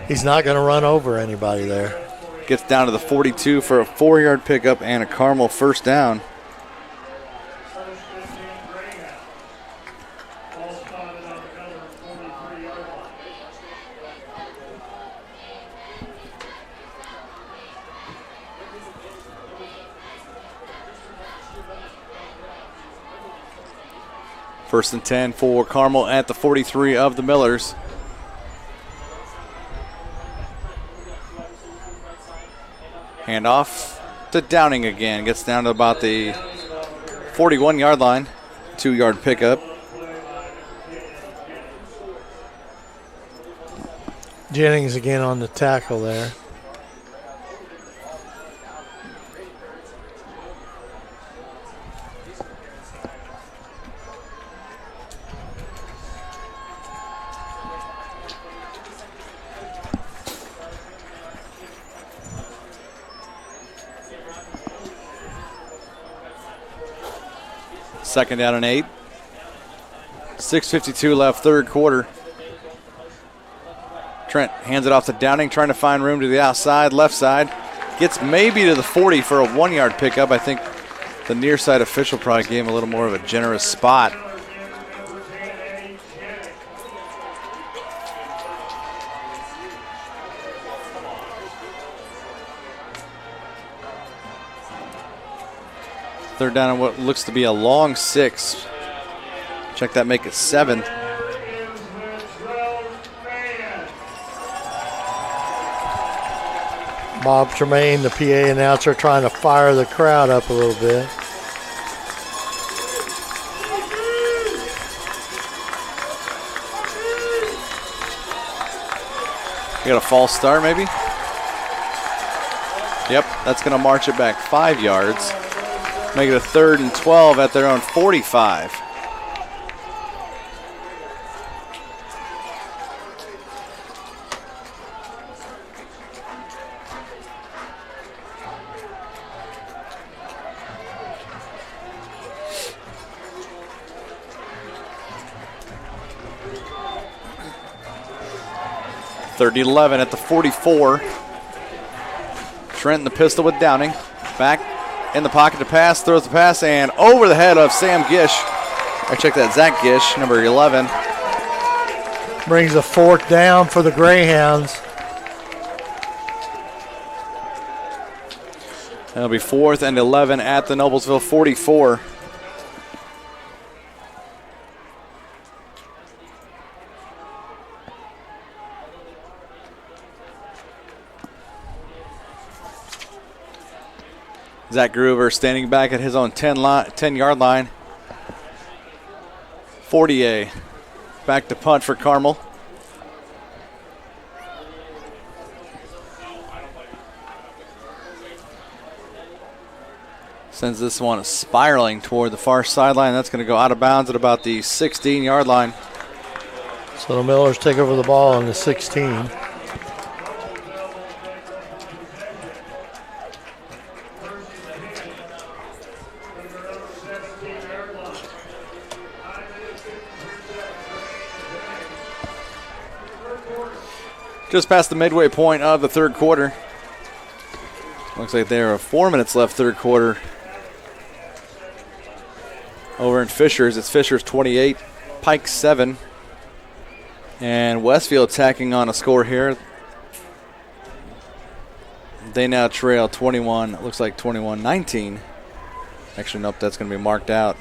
going to run over anybody there. Gets down to the 42 for a 4-yard pickup and a Carmel first down. First and 10 for Carmel at the 43 of the Millers. Handoff to Downing again. Gets down to about the 41-yard line. 2-yard pickup. Jennings again on the tackle there. Second down and 8. 6:52 left, third quarter. Trent hands it off to Downing, trying to find room to the outside, left side. Gets maybe to the 40 for a 1-yard pickup. I think the near side official probably gave him a little more of a generous spot. Third down on what looks to be a long 6. Check that, make it 7. Bob Tremaine, the PA announcer, trying to fire the crowd up a little bit. You got a false start, maybe? Yep, that's going to march it back 5 yards. Make it a 3rd and 12 at their own 45. Third and 11 at the 44. Trent in the pistol with Downing. Back in the pocket to pass, throws the pass, and over the head of Sam Gish. I check that, Zach Gish, number 11. Brings a 4th down for the Greyhounds. That'll be 4th and 11 at the Noblesville 44. Zach Groover standing back at his own 10-yard line. 40A. Back to punt for Carmel. Sends this one spiraling toward the far sideline. That's going to go out of bounds at about the 16-yard line. So the Millers take over the ball on the 16. Just past the midway point of the third quarter. Looks like there are 4 minutes left third quarter. Over in Fishers, it's Fishers 28, Pike 7. And Westfield tacking on a score here. They now trail 21, looks like 21-19. Actually, nope, that's going to be marked out.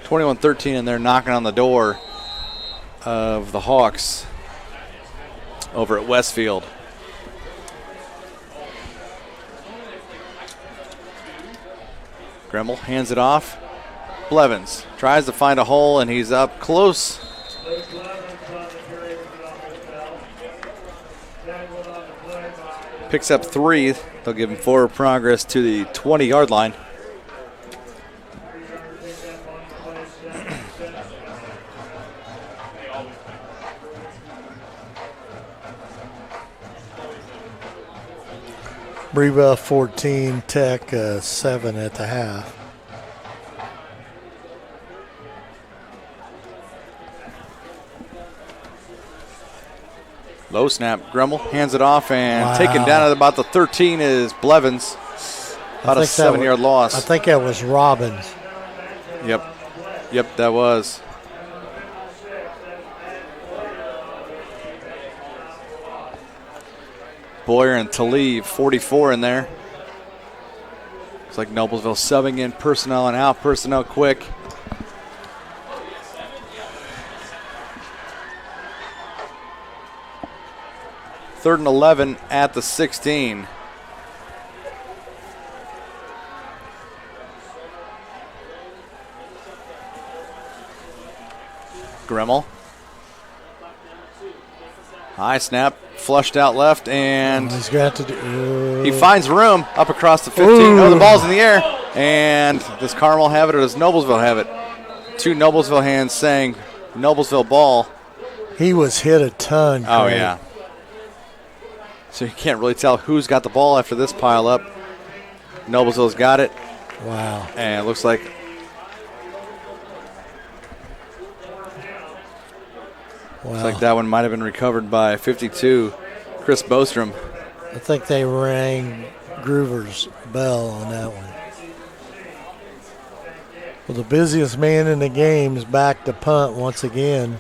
21-13, and they're knocking on the door of the Hawks over at Westfield. Gremmel hands it off. Blevins tries to find a hole, and he's up close. Picks up 3. They'll give him forward progress to the 20-yard line. Breville 14, Tech 7 at the half. Low snap. Gremmel hands it off, and taken down at about the 13 is Blevins. About a 7-yard loss. I think that was Robbins. Yep, that was. Boyer and Talib, 44 in there. Looks like Noblesville subbing in personnel and out personnel quick. Third and 11 at the 16. Gremmel. High snap, flushed out left, and he's got to do, he finds room up across the 15. Oh, the ball's in the air. And does Carmel have it or does Noblesville have it? 2 Noblesville hands saying Noblesville ball. He was hit a ton. Oh, yeah. So you can't really tell who's got the ball after this pile up. Noblesville's got it. Wow. And it looks like that one might have been recovered by 52, Chris Bostrom. I think they rang Groover's bell on that one. Well, the busiest man in the game is back to punt once again.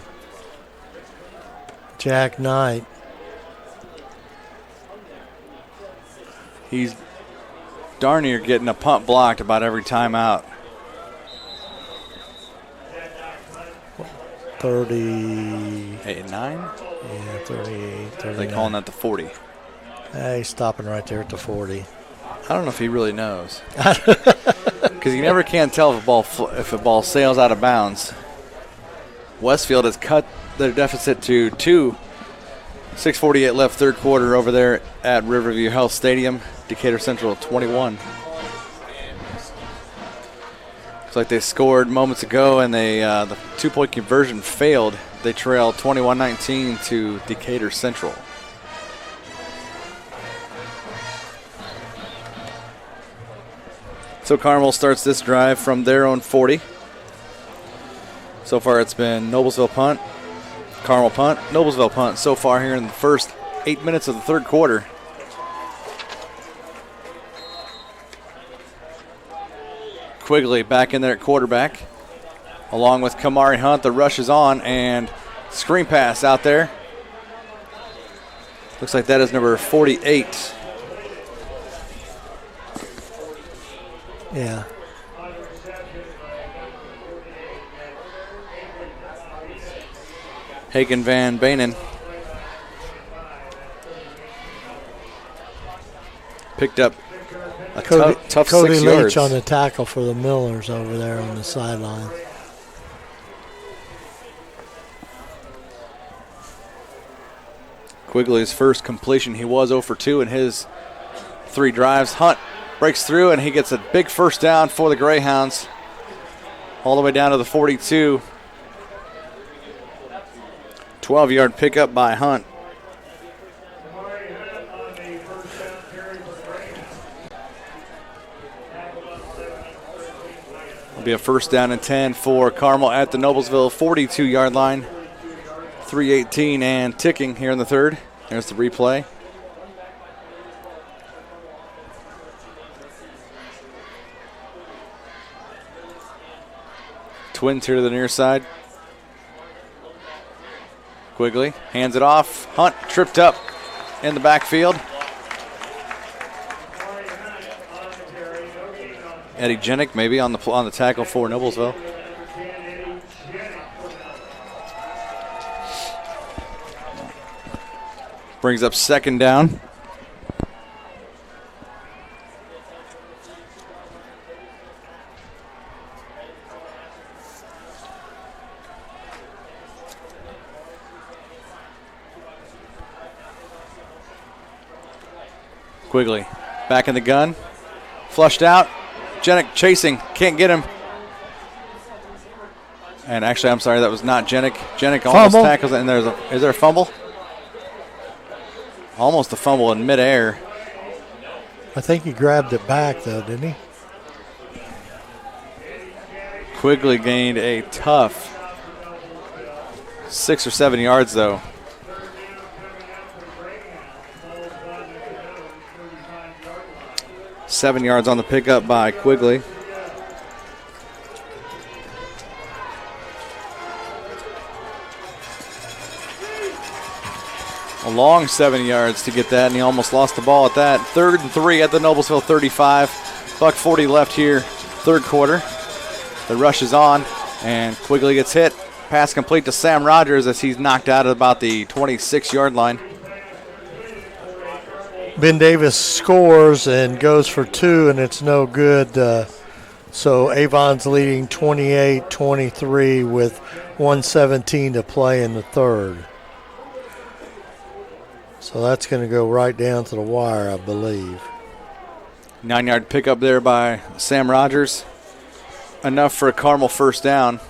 Jack Knight. He's darn near getting a punt blocked about every time out. 38, 9? Yeah, 38. 39. They calling that the 40. He's stopping right there at the 40. I don't know if he really knows. Because you never can tell if a ball sails out of bounds. Westfield has cut their deficit to 2. 6:48 left third quarter over there at Riverview Health Stadium. Decatur Central 21. Looks like they scored moments ago and the 2-point conversion failed. They trail 21-19 to Decatur Central. So Carmel starts this drive from their own 40. So far it's been Noblesville punt, Carmel punt, Noblesville punt so far here in the first 8 minutes of the third quarter. Quigley back in there at quarterback, along with Kamari Hunt. The rush is on, and screen pass out there. Looks like that is number 48. Yeah. Hagen Van Banen picked up a tough Cody 6 Leach yards. on the tackle for the Millers over there on the sideline. Quigley's first completion. He was 0 for 2 in his 3 drives. Hunt breaks through, and he gets a big first down for the Greyhounds. All the way down to the 42. 12-yard pickup by Hunt. It'll be a first down and 10 for Carmel at the Noblesville 42-yard line. 3:18 and ticking here in the third. There's the replay. Twins here to the near side. Quigley hands it off. Hunt tripped up in the backfield. Eddie Jenick maybe on the tackle for Noblesville. Brings up second down. Quigley back in the gun. Flushed out. Jenick chasing. Can't get him. And actually, I'm sorry, that was not Jenick. Jenick almost Fumble. tackles it, and is there a fumble? Almost a fumble in midair. I think he grabbed it back, though, didn't he? Quigley gained a tough 6 or 7 yards, though. Seven yards on the pickup by Quigley. A long 7 yards to get that, and he almost lost the ball at that. 3rd and 3 at the Noblesville 35. $1:40 left here, third quarter. The rush is on, and Quigley gets hit. Pass complete to Sam Rogers as he's knocked out at about the 26-yard line. Ben Davis scores and goes for 2, and it's no good. So Avon's leading 28-23 with 1:17 to play in the third. So that's going to go right down to the wire, I believe. 9-yard pickup there by Sam Rogers. Enough for a Carmel first down.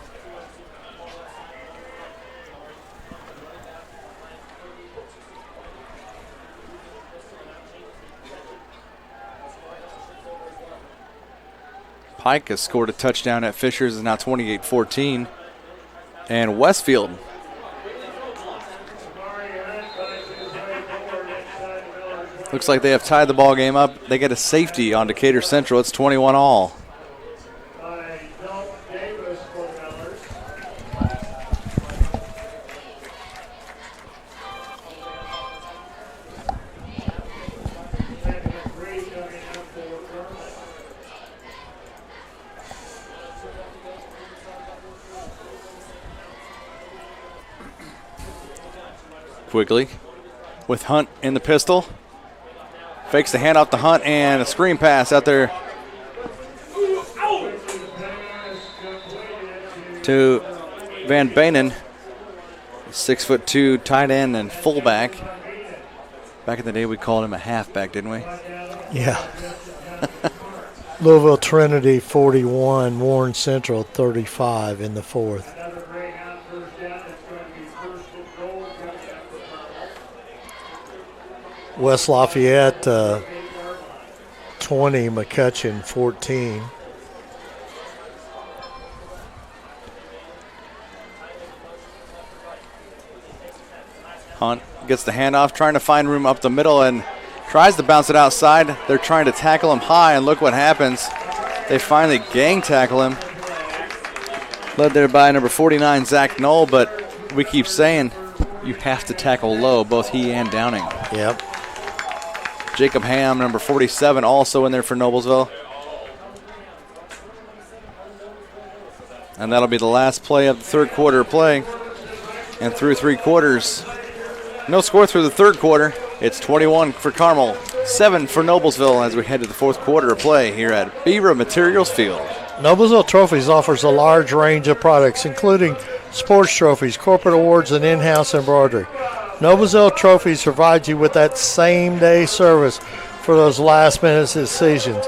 Pike has scored a touchdown at Fishers, is now 28-14. And Westfield looks like they have tied the ball game up. They get a safety on Decatur Central. It's 21-all. Quigley with Hunt in the pistol. Fakes the handoff to Hunt and a screen pass out there to Van Banen, 6'2" tight end and fullback. Back in the day, we called him a halfback, didn't we? Yeah. Louisville Trinity 41, Warren Central 35 in the fourth. West Lafayette 20, McCutcheon 14. Hunt gets the handoff, trying to find room up the middle and tries to bounce it outside. They're trying to tackle him high, and look what happens. They finally gang tackle him. Led there by number 49, Zach Knoll, but we keep saying you have to tackle low, both he and Downing. Yep. Jacob Ham, number 47, also in there for Noblesville. And that'll be the last play of the third quarter play. And through 3 quarters, no score through the third quarter. It's 21 for Carmel, 7 for Noblesville as we head to the fourth quarter of play here at Beaver Materials Field. Noblesville Trophies offers a large range of products, including sports trophies, corporate awards, and in-house embroidery. Noblesville Trophies provides you with that same-day service for those last-minute decisions.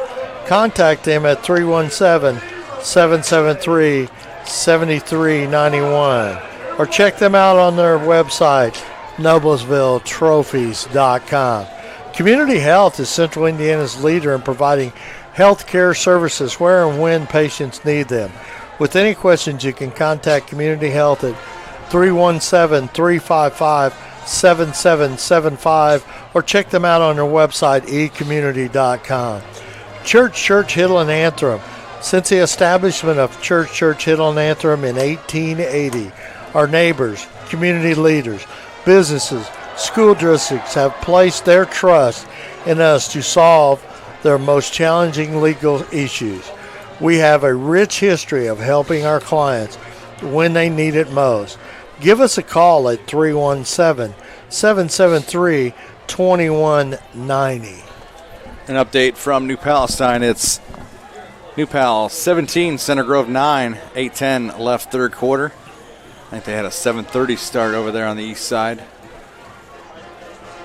Contact them at 317-773-7391 or check them out on their website, noblesvilletrophies.com. Community Health is Central Indiana's leader in providing health care services where and when patients need them. With any questions, you can contact Community Health at 317-355-7775 or check them out on their website, ecommunity.com. Church Hiddle and Antrim. Since the establishment of Church Hiddle and Antrim in 1880, our neighbors, community leaders, businesses, school districts have placed their trust in us to solve their most challenging legal issues. We have a rich history of helping our clients when they need it most. Give us a call at 317-773-2190. An update from New Palestine. It's New Pal 17, Center Grove 9, 8:10 left third quarter. I think they had a 7:30 start over there on the east side.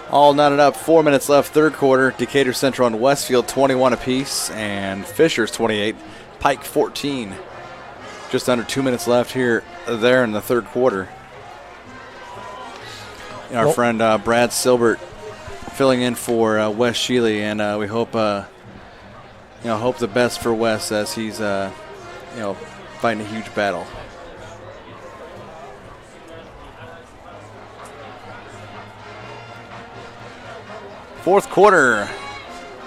All knotted up, 4 minutes left third quarter. Decatur Central and Westfield 21 apiece, and Fishers 28, Pike 14. Just under 2 minutes left there in the third quarter. And our friend Brad Silbert filling in for Wes Sheely, and we hope hope the best for Wes as he's fighting a huge battle. Fourth quarter,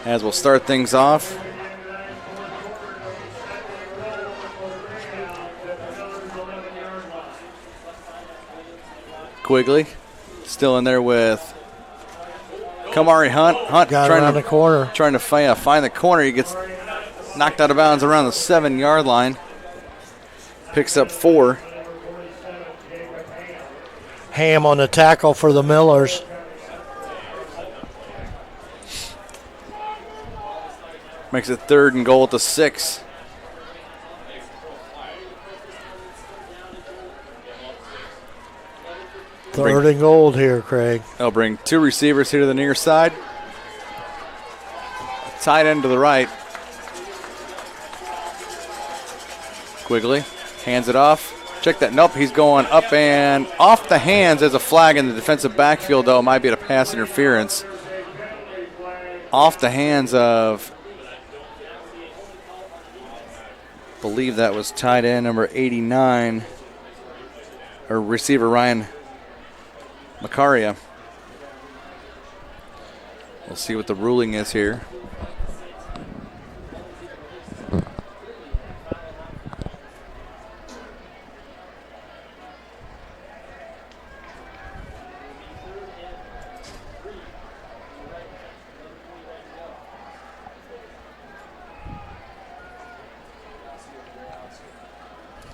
as we'll start things off. Quigley still in there with Kamari Hunt. Hunt got trying around the corner. Trying to find the corner. He gets knocked out of bounds around the 7-yard line. Picks up 4. Ham on the tackle for the Millers. Makes it 3rd and goal at the 6. Third and goal here, Craig. They'll bring 2 receivers here to the near side. Tight end to the right. Quigley hands it off. Check that. Nope, he's going up and off the hands. There's a flag in the defensive backfield, though. It might be a pass interference. Off the hands of, I believe that was tight end number 89, or receiver Ryan Macaria. We'll see what the ruling is here.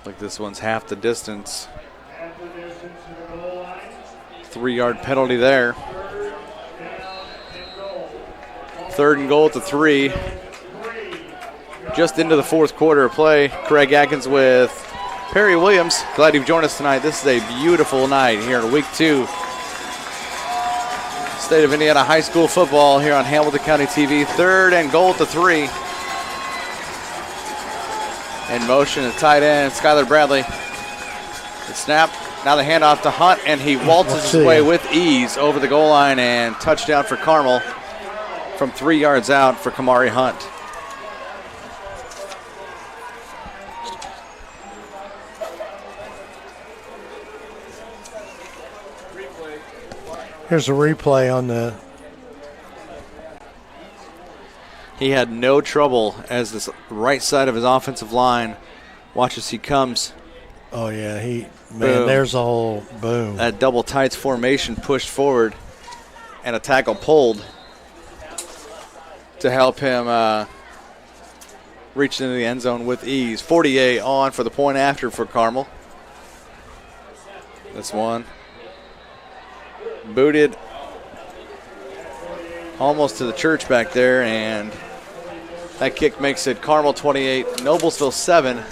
Like this one's half the distance. 3-yard penalty there. 3rd and goal at the 3. Just into the 4th quarter of play. Craig Atkins with Perry Williams. Glad you've joined us tonight. This is a beautiful night here in week 2. State of Indiana high school football here on Hamilton County TV. 3rd and goal at the 3. In motion, the tight end, Skylar Bradley. The snap, now the handoff to Hunt, and he waltzes his way with ease over the goal line, and touchdown for Carmel from 3 yards out for Kamari Hunt. Here's a replay on the. He had no trouble as this right side of his offensive line. Watch as he comes. Oh, yeah. There's a whole boom. That double tights formation pushed forward and a tackle pulled to help him reach into the end zone with ease. 48 on for the point after for Carmel. This one. Booted almost to the church back there, and that kick makes it Carmel 28, Noblesville 7.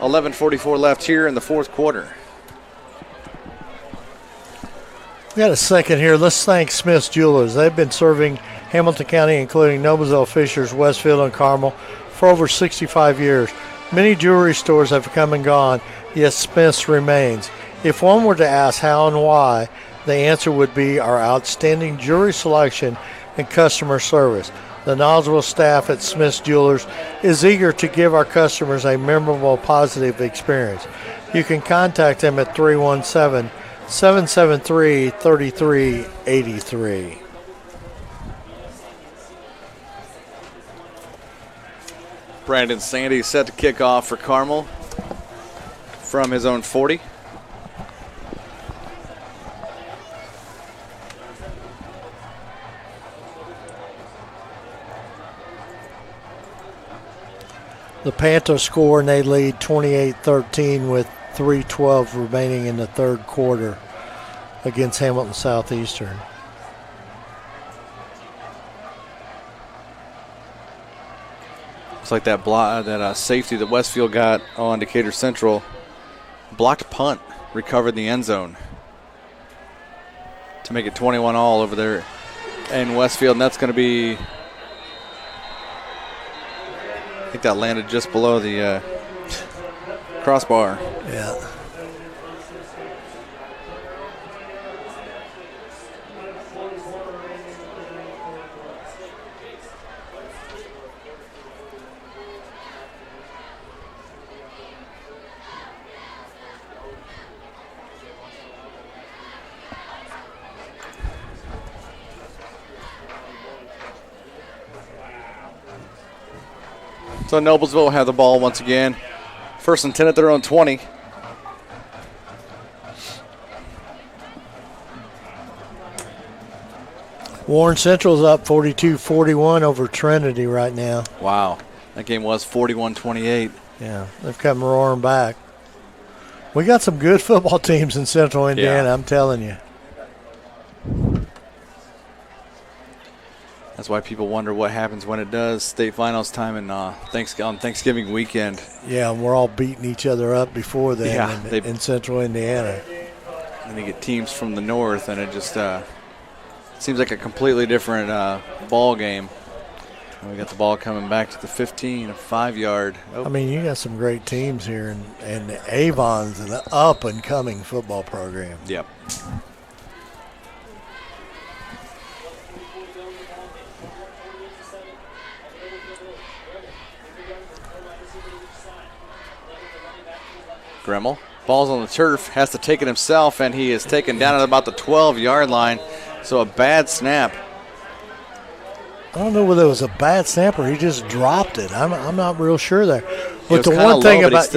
11:44 left here in the 4th quarter. We got a second here. Let's thank Smith's Jewelers. They've been serving Hamilton County, including Noblesville, Fishers, Westfield, and Carmel, for over 65 years. Many jewelry stores have come and gone, yet Smith's remains. If one were to ask how and why, the answer would be our outstanding jewelry selection and customer service. The knowledgeable staff at Smith's Jewelers is eager to give our customers a memorable, positive experience. You can contact them at 317-773-3383. Brandon Sandy set to kick off for Carmel from his own 40. The Panthers score and they lead 28-13 with 3:12 remaining in the 3rd quarter against Hamilton Southeastern. Looks like that safety that Westfield got on Decatur Central. Blocked punt, recovered in the end zone to make it 21 all over there in Westfield, and that's going to be, I think that landed just below the crossbar. Yeah. So Noblesville will have the ball once again. 1st and 10 at their own 20. Warren Central's up 42-41 over Trinity right now. Wow. That game was 41-28. Yeah, they've come roaring back. We got some good football teams in Central Indiana, I'm telling you. That's why people wonder what happens when it does state finals time and on Thanksgiving weekend. Yeah, and we're all beating each other up before then in Central Indiana. And you get teams from the north, and it just seems like a completely different ball game. And we got the ball coming back to the 15, a 5-yard. Oh. I mean, you got some great teams here, and Avon's an up-and-coming football program. Yep. Gremmel. Ball's on the turf, has to take it himself, and he is taken down at about the 12-yard line. So a bad snap. I don't know whether it was a bad snap or he just dropped it. I'm not real sure there. But the one thing about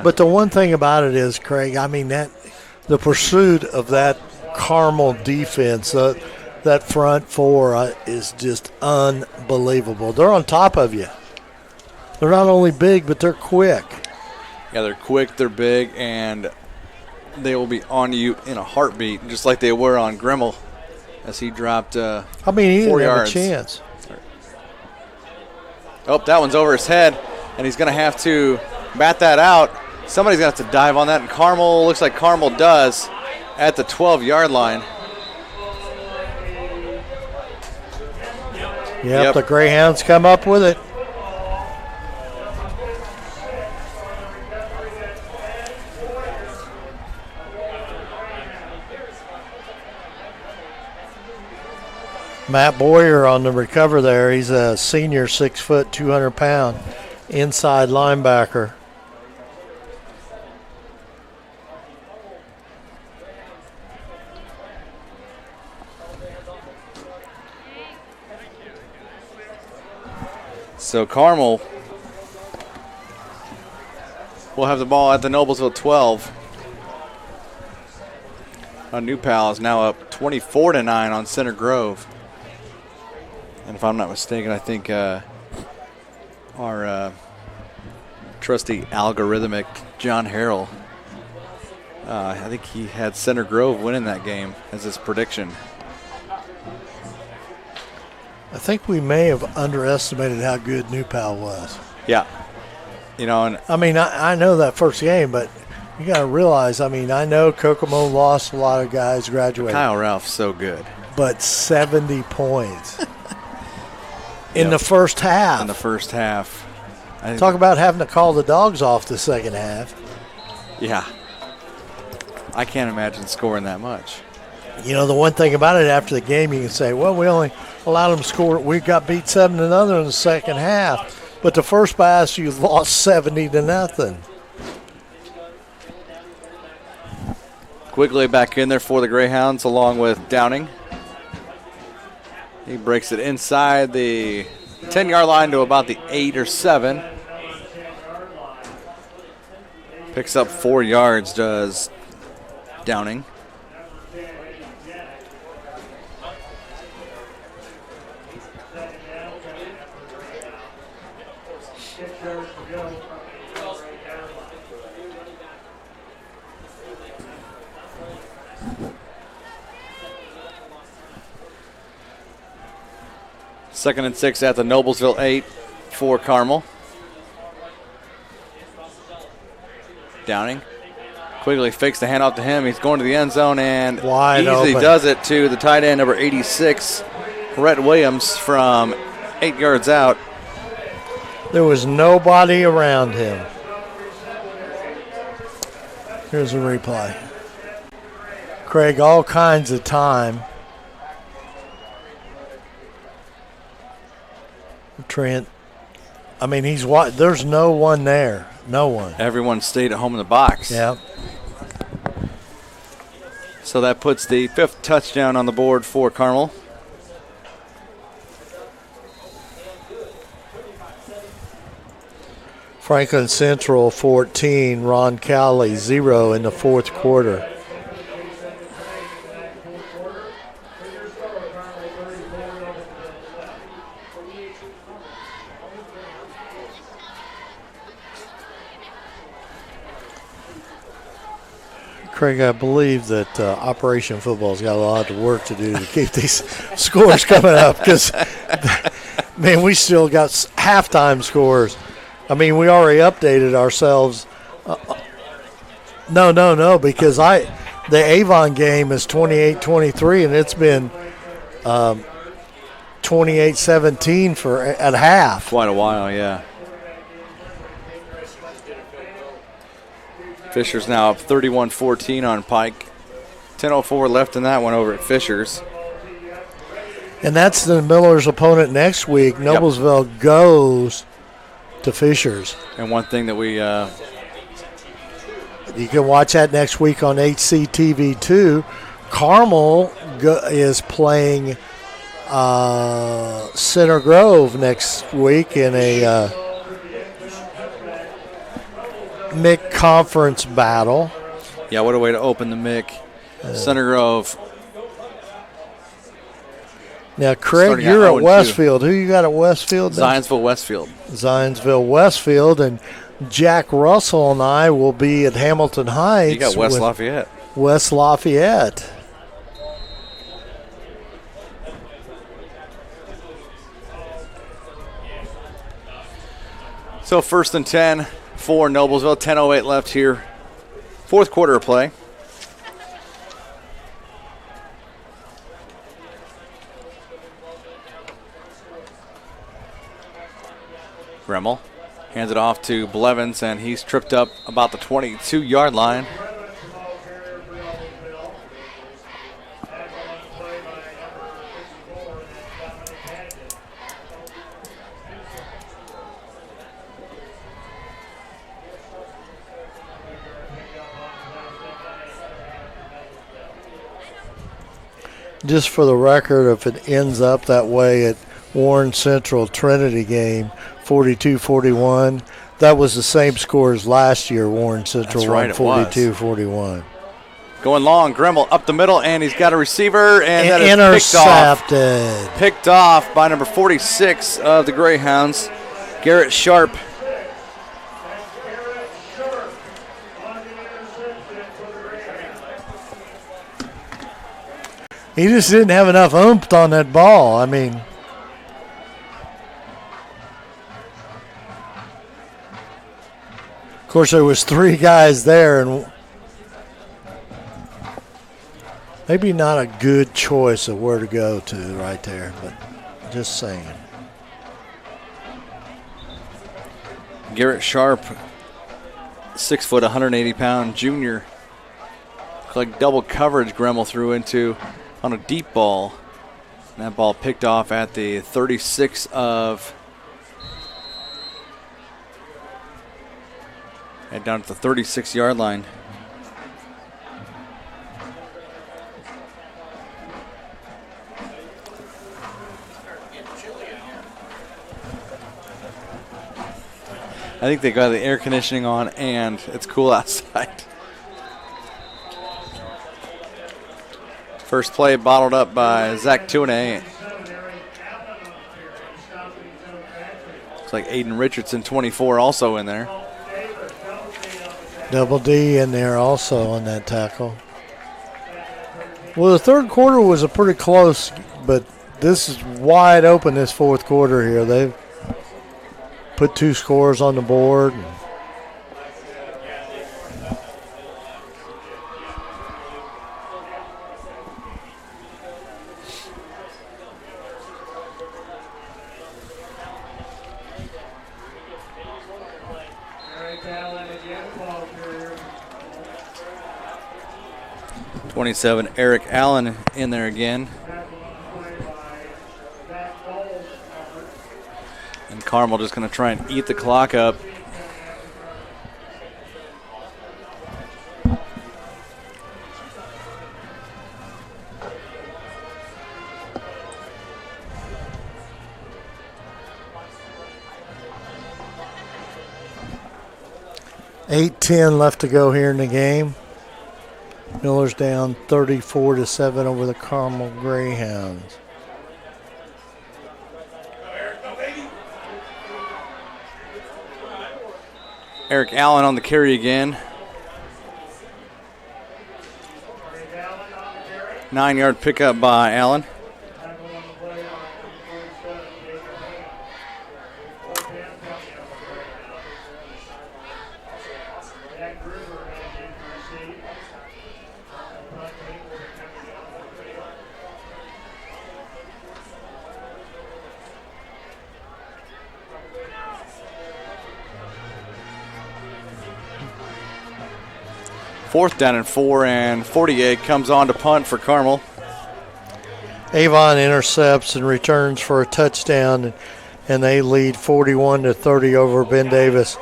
But the one thing about it is, Craig, I mean the pursuit of that Carmel defense, that front four is just unbelievable. They're on top of you. They're not only big, but they're quick. Yeah, they're quick, they're big, and they will be on you in a heartbeat, just like they were on Gremmel as he dropped 4 yards. He didn't have a chance. Oh, that one's over his head, and he's going to have to bat that out. Somebody's going to have to dive on that, and Carmel, looks like Carmel does at the 12-yard line. Yep, the Greyhounds come up with it. Matt Boyer on the recover there. He's a senior, 6 foot, 200 pound inside linebacker. So Carmel will have the ball at the Noblesville 12. New Pal is now up 24-9 on Center Grove. And if I'm not mistaken, I think our trusty algorithmic John Harrell, I think he had Center Grove winning that game as his prediction. I think we may have underestimated how good New Pal was. Yeah. You know, and I mean, I know that first game, but you got to realize, I mean, I know Kokomo lost a lot of guys graduating. Kyle Ralph's so good. But 70 points in the first half. In the first half. Talk about having to call the dogs off the second half. Yeah. I can't imagine scoring that much. You know, the one thing about it after the game, you can say, well, we only allowed them to score. We got beat 7-0 in the second half. But the first pass, you lost 70-0. Quigley back in there for the Greyhounds along with Downing. He breaks it inside the 10-yard line to about the 8 or 7. Picks up 4 yards, does Downing. Second and 6 at the Noblesville 8 for Carmel. Downing. Quigley fakes the handoff to him. He's going to the end zone and wide easily open. Does it to the tight end, number 86, Rhett Williams, from 8 yards out. There was nobody around him. Here's a replay. Craig, all kinds of time. Trent, I mean, there's no one there. No one. Everyone stayed at home in the box. Yeah. So that puts the 5th touchdown on the board for Carmel. Franklin Central 14, Ron Cowley 0 in the fourth quarter. Craig, I believe that Operation Football's got a lot of work to do to keep these scores coming up because, man, we still got halftime scores. I mean, we already updated ourselves. No, because the Avon game is 28-23, and it's been 28-17 at half. Quite a while, yeah. Fisher's now up 31-14 on Pike. 10:04 left in that one over at Fisher's. And that's the Millers' opponent next week. Noblesville goes to Fisher's. And one thing that we you can watch that next week on HCTV2. Carmel is playing Center Grove next week in a MIC conference battle. Yeah, what a way to open the MIC. Center Grove. Now, Craig, you're at Westfield. Who you got at Westfield? Zionsville Westfield. Zionsville Westfield, and Jack Russell and I will be at Hamilton Heights. You got West Lafayette. West Lafayette. So 1st and 10 for Noblesville. 10:08 left here. Fourth quarter of play. Gremmel hands it off to Blevins, and he's tripped up about the 22-yard line. Just for the record, if it ends up that way at Warren Central Trinity game, 42-41, that was the same score as last year. Warren Central won 42-41. Going long, Gremmel up the middle, and he's got a receiver, and that is intercepted. Picked off by number 46 of the Greyhounds, Garrett Sharp. He just didn't have enough oomph on that ball. I mean, of course, there was 3 guys there, and maybe not a good choice of where to go to right there, but just saying. Garrett Sharp, 6 foot, 180-pound junior. Looks like double coverage Gremmel threw into on a deep ball. And that ball picked off at the 36 of, and down at the 36-yard line. I think they got the air conditioning on and it's cool outside. First play bottled up by Zach Tuane. Looks like Aiden Richardson, 24, also in there. Double D in there also on that tackle. Well, the third quarter was a pretty close, but this is wide open this fourth quarter here. They've put 2 scores on the board. Eric Allen in there again. And Carmel just going to try and eat the clock up. $8:10 left to go here in the game. Miller's down 34-7 over the Carmel Greyhounds. Eric Allen on the carry again. 9-yard pickup by Allen. Fourth down and 4, and 48 comes on to punt for Carmel. Avon intercepts and returns for a touchdown, and they lead 41-30 over Ben Davis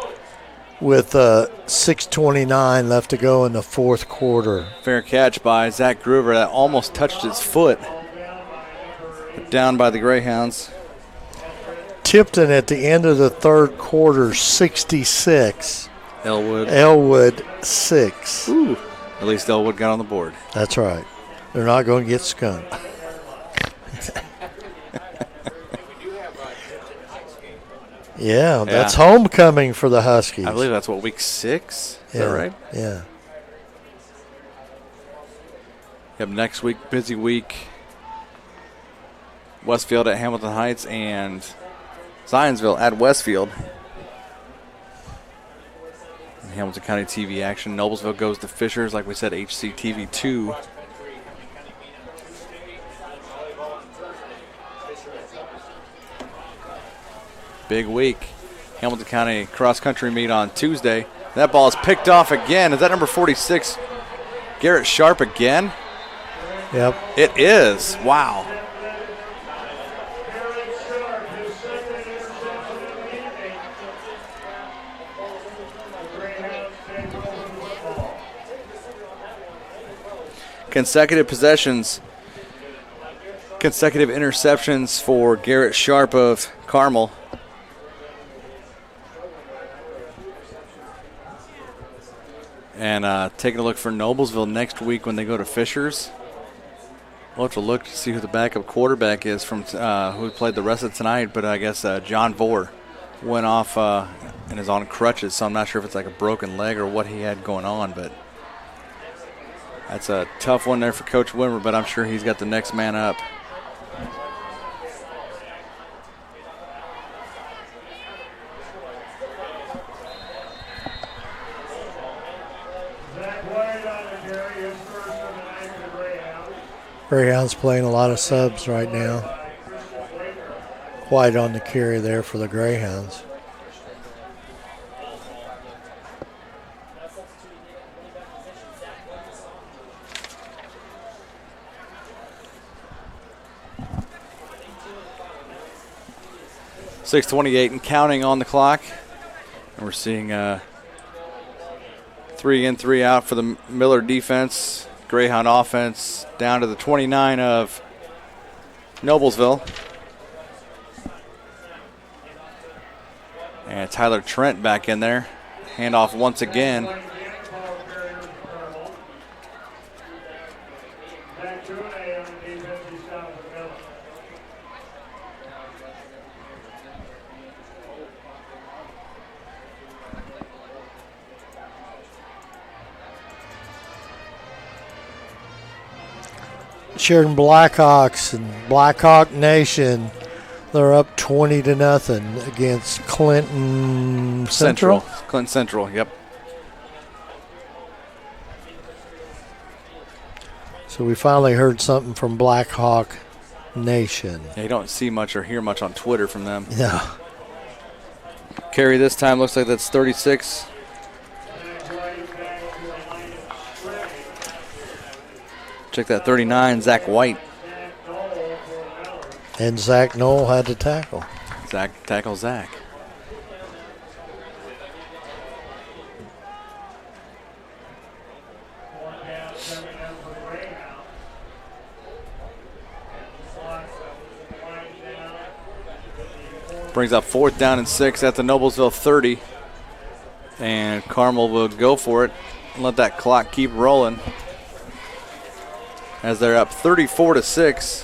with 6:29 left to go in the fourth quarter. Fair catch by Zach Groover that almost touched his foot. Down by the Greyhounds. Tipton at the end of the third quarter, 66. Elwood 6. Ooh. At least Elwood got on the board. That's right. They're not going to get skunked. Yeah, that's homecoming for the Huskies. I believe that's week 6. Is that right? Yeah. Yep, next week, busy week. Westfield at Hamilton Heights and Zionsville at Westfield. Hamilton County TV action. Noblesville goes to Fishers, like we said, HCTV 2. Big week. Hamilton County cross-country meet on Tuesday. That ball is picked off again. Is that number 46, Garrett Sharp again? Yep. It is. Wow. Consecutive possessions, consecutive interceptions for Garrett Sharp of Carmel. And taking a look for Noblesville next week when they go to Fishers. We'll have to look to see who the backup quarterback is from who played the rest of tonight. But I guess John Vore went off and is on crutches, so I'm not sure if it's like a broken leg or what he had going on. But that's a tough one there for Coach Wimmer, but I'm sure he's got the next man up. Greyhounds playing a lot of subs right now. Quiet on the carry there for the Greyhounds. .6:28 and counting on the clock. And we're seeing 3 in, 3 out for the Miller defense. Greyhound offense down to the 29 of Noblesville. And Tyler Trent back in there. Handoff once again. Sheridan Blackhawks and Blackhawk Nation, they're up 20-0 against Clinton Central. Clinton Central, yep. So we finally heard something from Blackhawk Nation. Yeah, you don't see much or hear much on Twitter from them. Yeah. Carry this time looks like that's 36. Check that 39, Zach White. And Zach Knoll had to tackle. Zach tackles Zach. Brings up 4th down and 6 at the Noblesville 30. And Carmel will go for it and let that clock keep rolling, as they're up 34-6.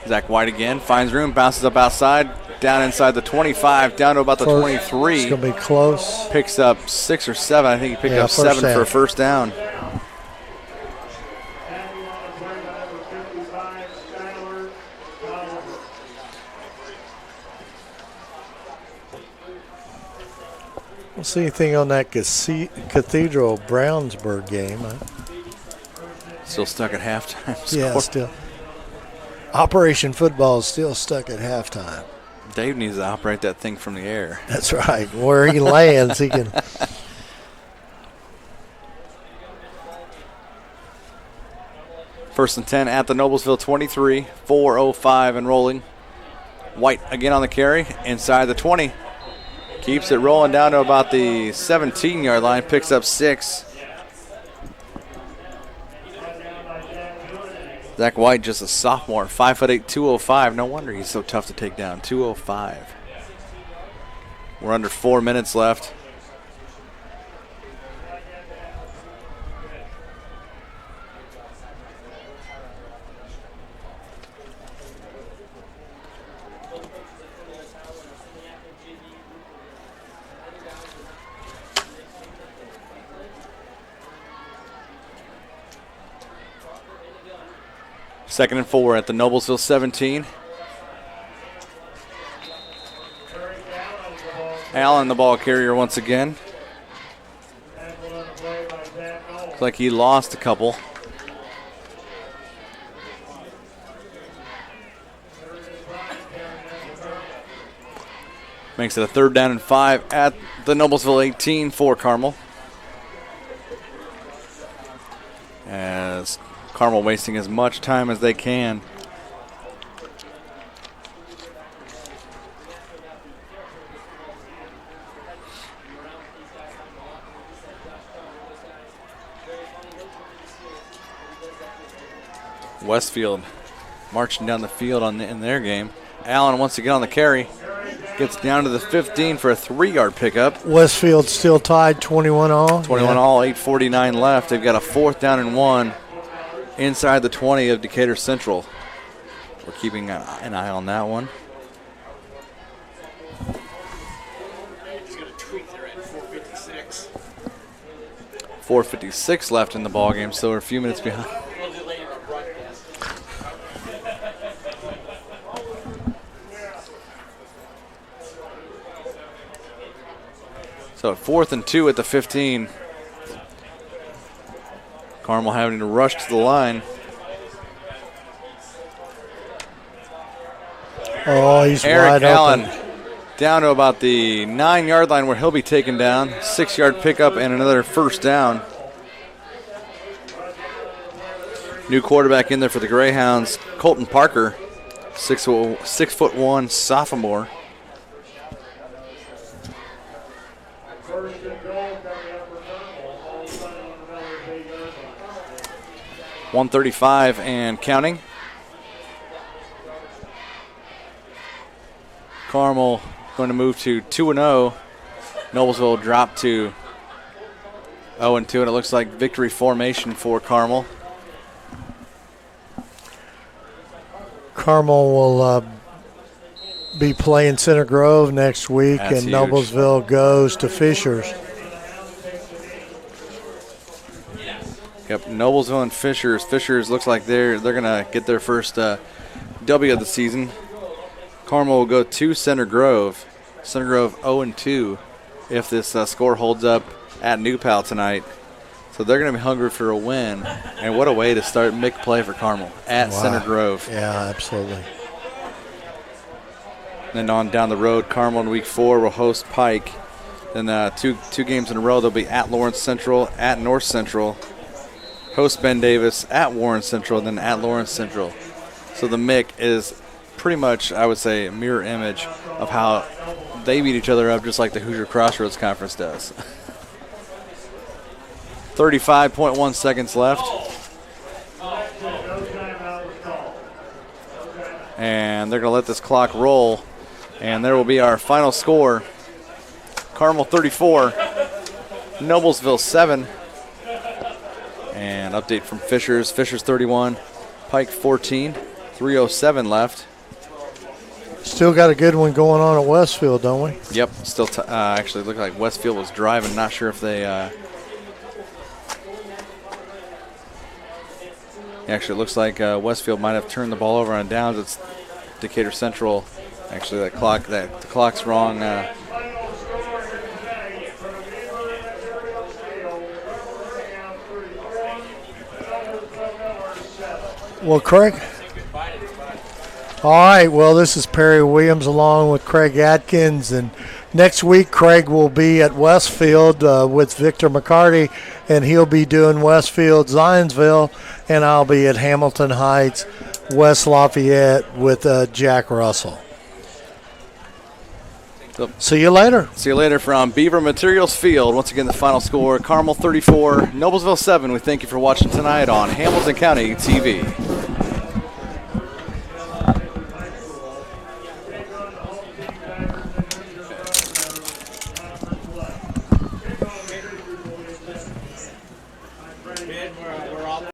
Zach White again finds room, bounces up outside, down inside the 25, down to about the 23. It's going to be close. Picks up 6 or 7. I think he picked up 7 for a first down. We'll see anything on that Cathedral Brownsburg game. Still stuck at halftime. Yeah, still. Operation Football is still stuck at halftime. Dave needs to operate that thing from the air. That's right. Where he lands, he can. First and 10 at the Noblesville 23. 4:05 and rolling. White again on the carry, inside the 20. Keeps it rolling down to about the 17-yard line, picks up 6. Zach White, just a sophomore, 5'8", 205. No wonder he's so tough to take down, 205. We're under 4 minutes left. Second and 4 at the Noblesville 17. Allen, the ball carrier once again. Looks like he lost a couple. Makes it a 3rd down and 5 at the Noblesville 18 for Carmel. As Carmel wasting as much time as they can. Westfield marching down the field in their game. Allen once again on the carry. Gets down to the 15 for a 3-yard pickup. Westfield still tied 21 all. 21 all, 8:49 left. They've got a 4th down and 1 inside the 20 of Decatur Central. We're keeping an eye on that one. He's going to tweak there at 4:56. 4:56 left in the ball game, so we're a few minutes behind. So 4th and 2 at the 15. Carmel having to rush to the line. Oh, he's Eric wide Allen open. down to about the 9-yard line where he'll be taken down. 6-yard pickup and another 1st down. New quarterback in there for the Greyhounds, Colton Parker, 6'1" sophomore. .135 and counting. Carmel going to move to 2-0. Noblesville dropped to 0-2, and it looks like victory formation for Carmel. Carmel will be playing Center Grove next week, That's and huge. Noblesville goes to Fishers. Yep, Noblesville and Fishers. Fishers looks like they're going to get their first W of the season. Carmel will go to Center Grove. Center Grove 0-2 if this score holds up at New Pal tonight. So they're going to be hungry for a win. And what a way to start MIC play for Carmel at Center Grove. Yeah, absolutely. Then on down the road, Carmel in week 4 will host Pike. Then two games in a row, they'll be at Lawrence Central, at North Central, host Ben Davis, at Warren Central, then at Lawrence Central. So the MIC is pretty much, I would say, a mirror image of how they beat each other up just like the Hoosier Crossroads Conference does. 35.1 seconds left. And they're going to let this clock roll. And there will be our final score. Carmel 34, Noblesville 7. And update from Fishers. Fishers 31, Pike 14, 3:07 left. Still got a good one going on at Westfield, don't we? Yep, still actually looked like Westfield was driving. Not sure if they actually looks like Westfield might have turned the ball over on downs. It's Decatur Central. Actually, the clock's wrong. Well, Craig. All right, well, this is Perry Williams along with Craig Atkins, and next week Craig will be at Westfield with Victor McCarty, and he'll be doing Westfield Zionsville, and I'll be at Hamilton Heights, West Lafayette with Jack Russell. See you later. See you later from Beaver Materials Field. Once again, the final score, Carmel 34, Noblesville 7. We thank you for watching tonight on Hamilton County TV.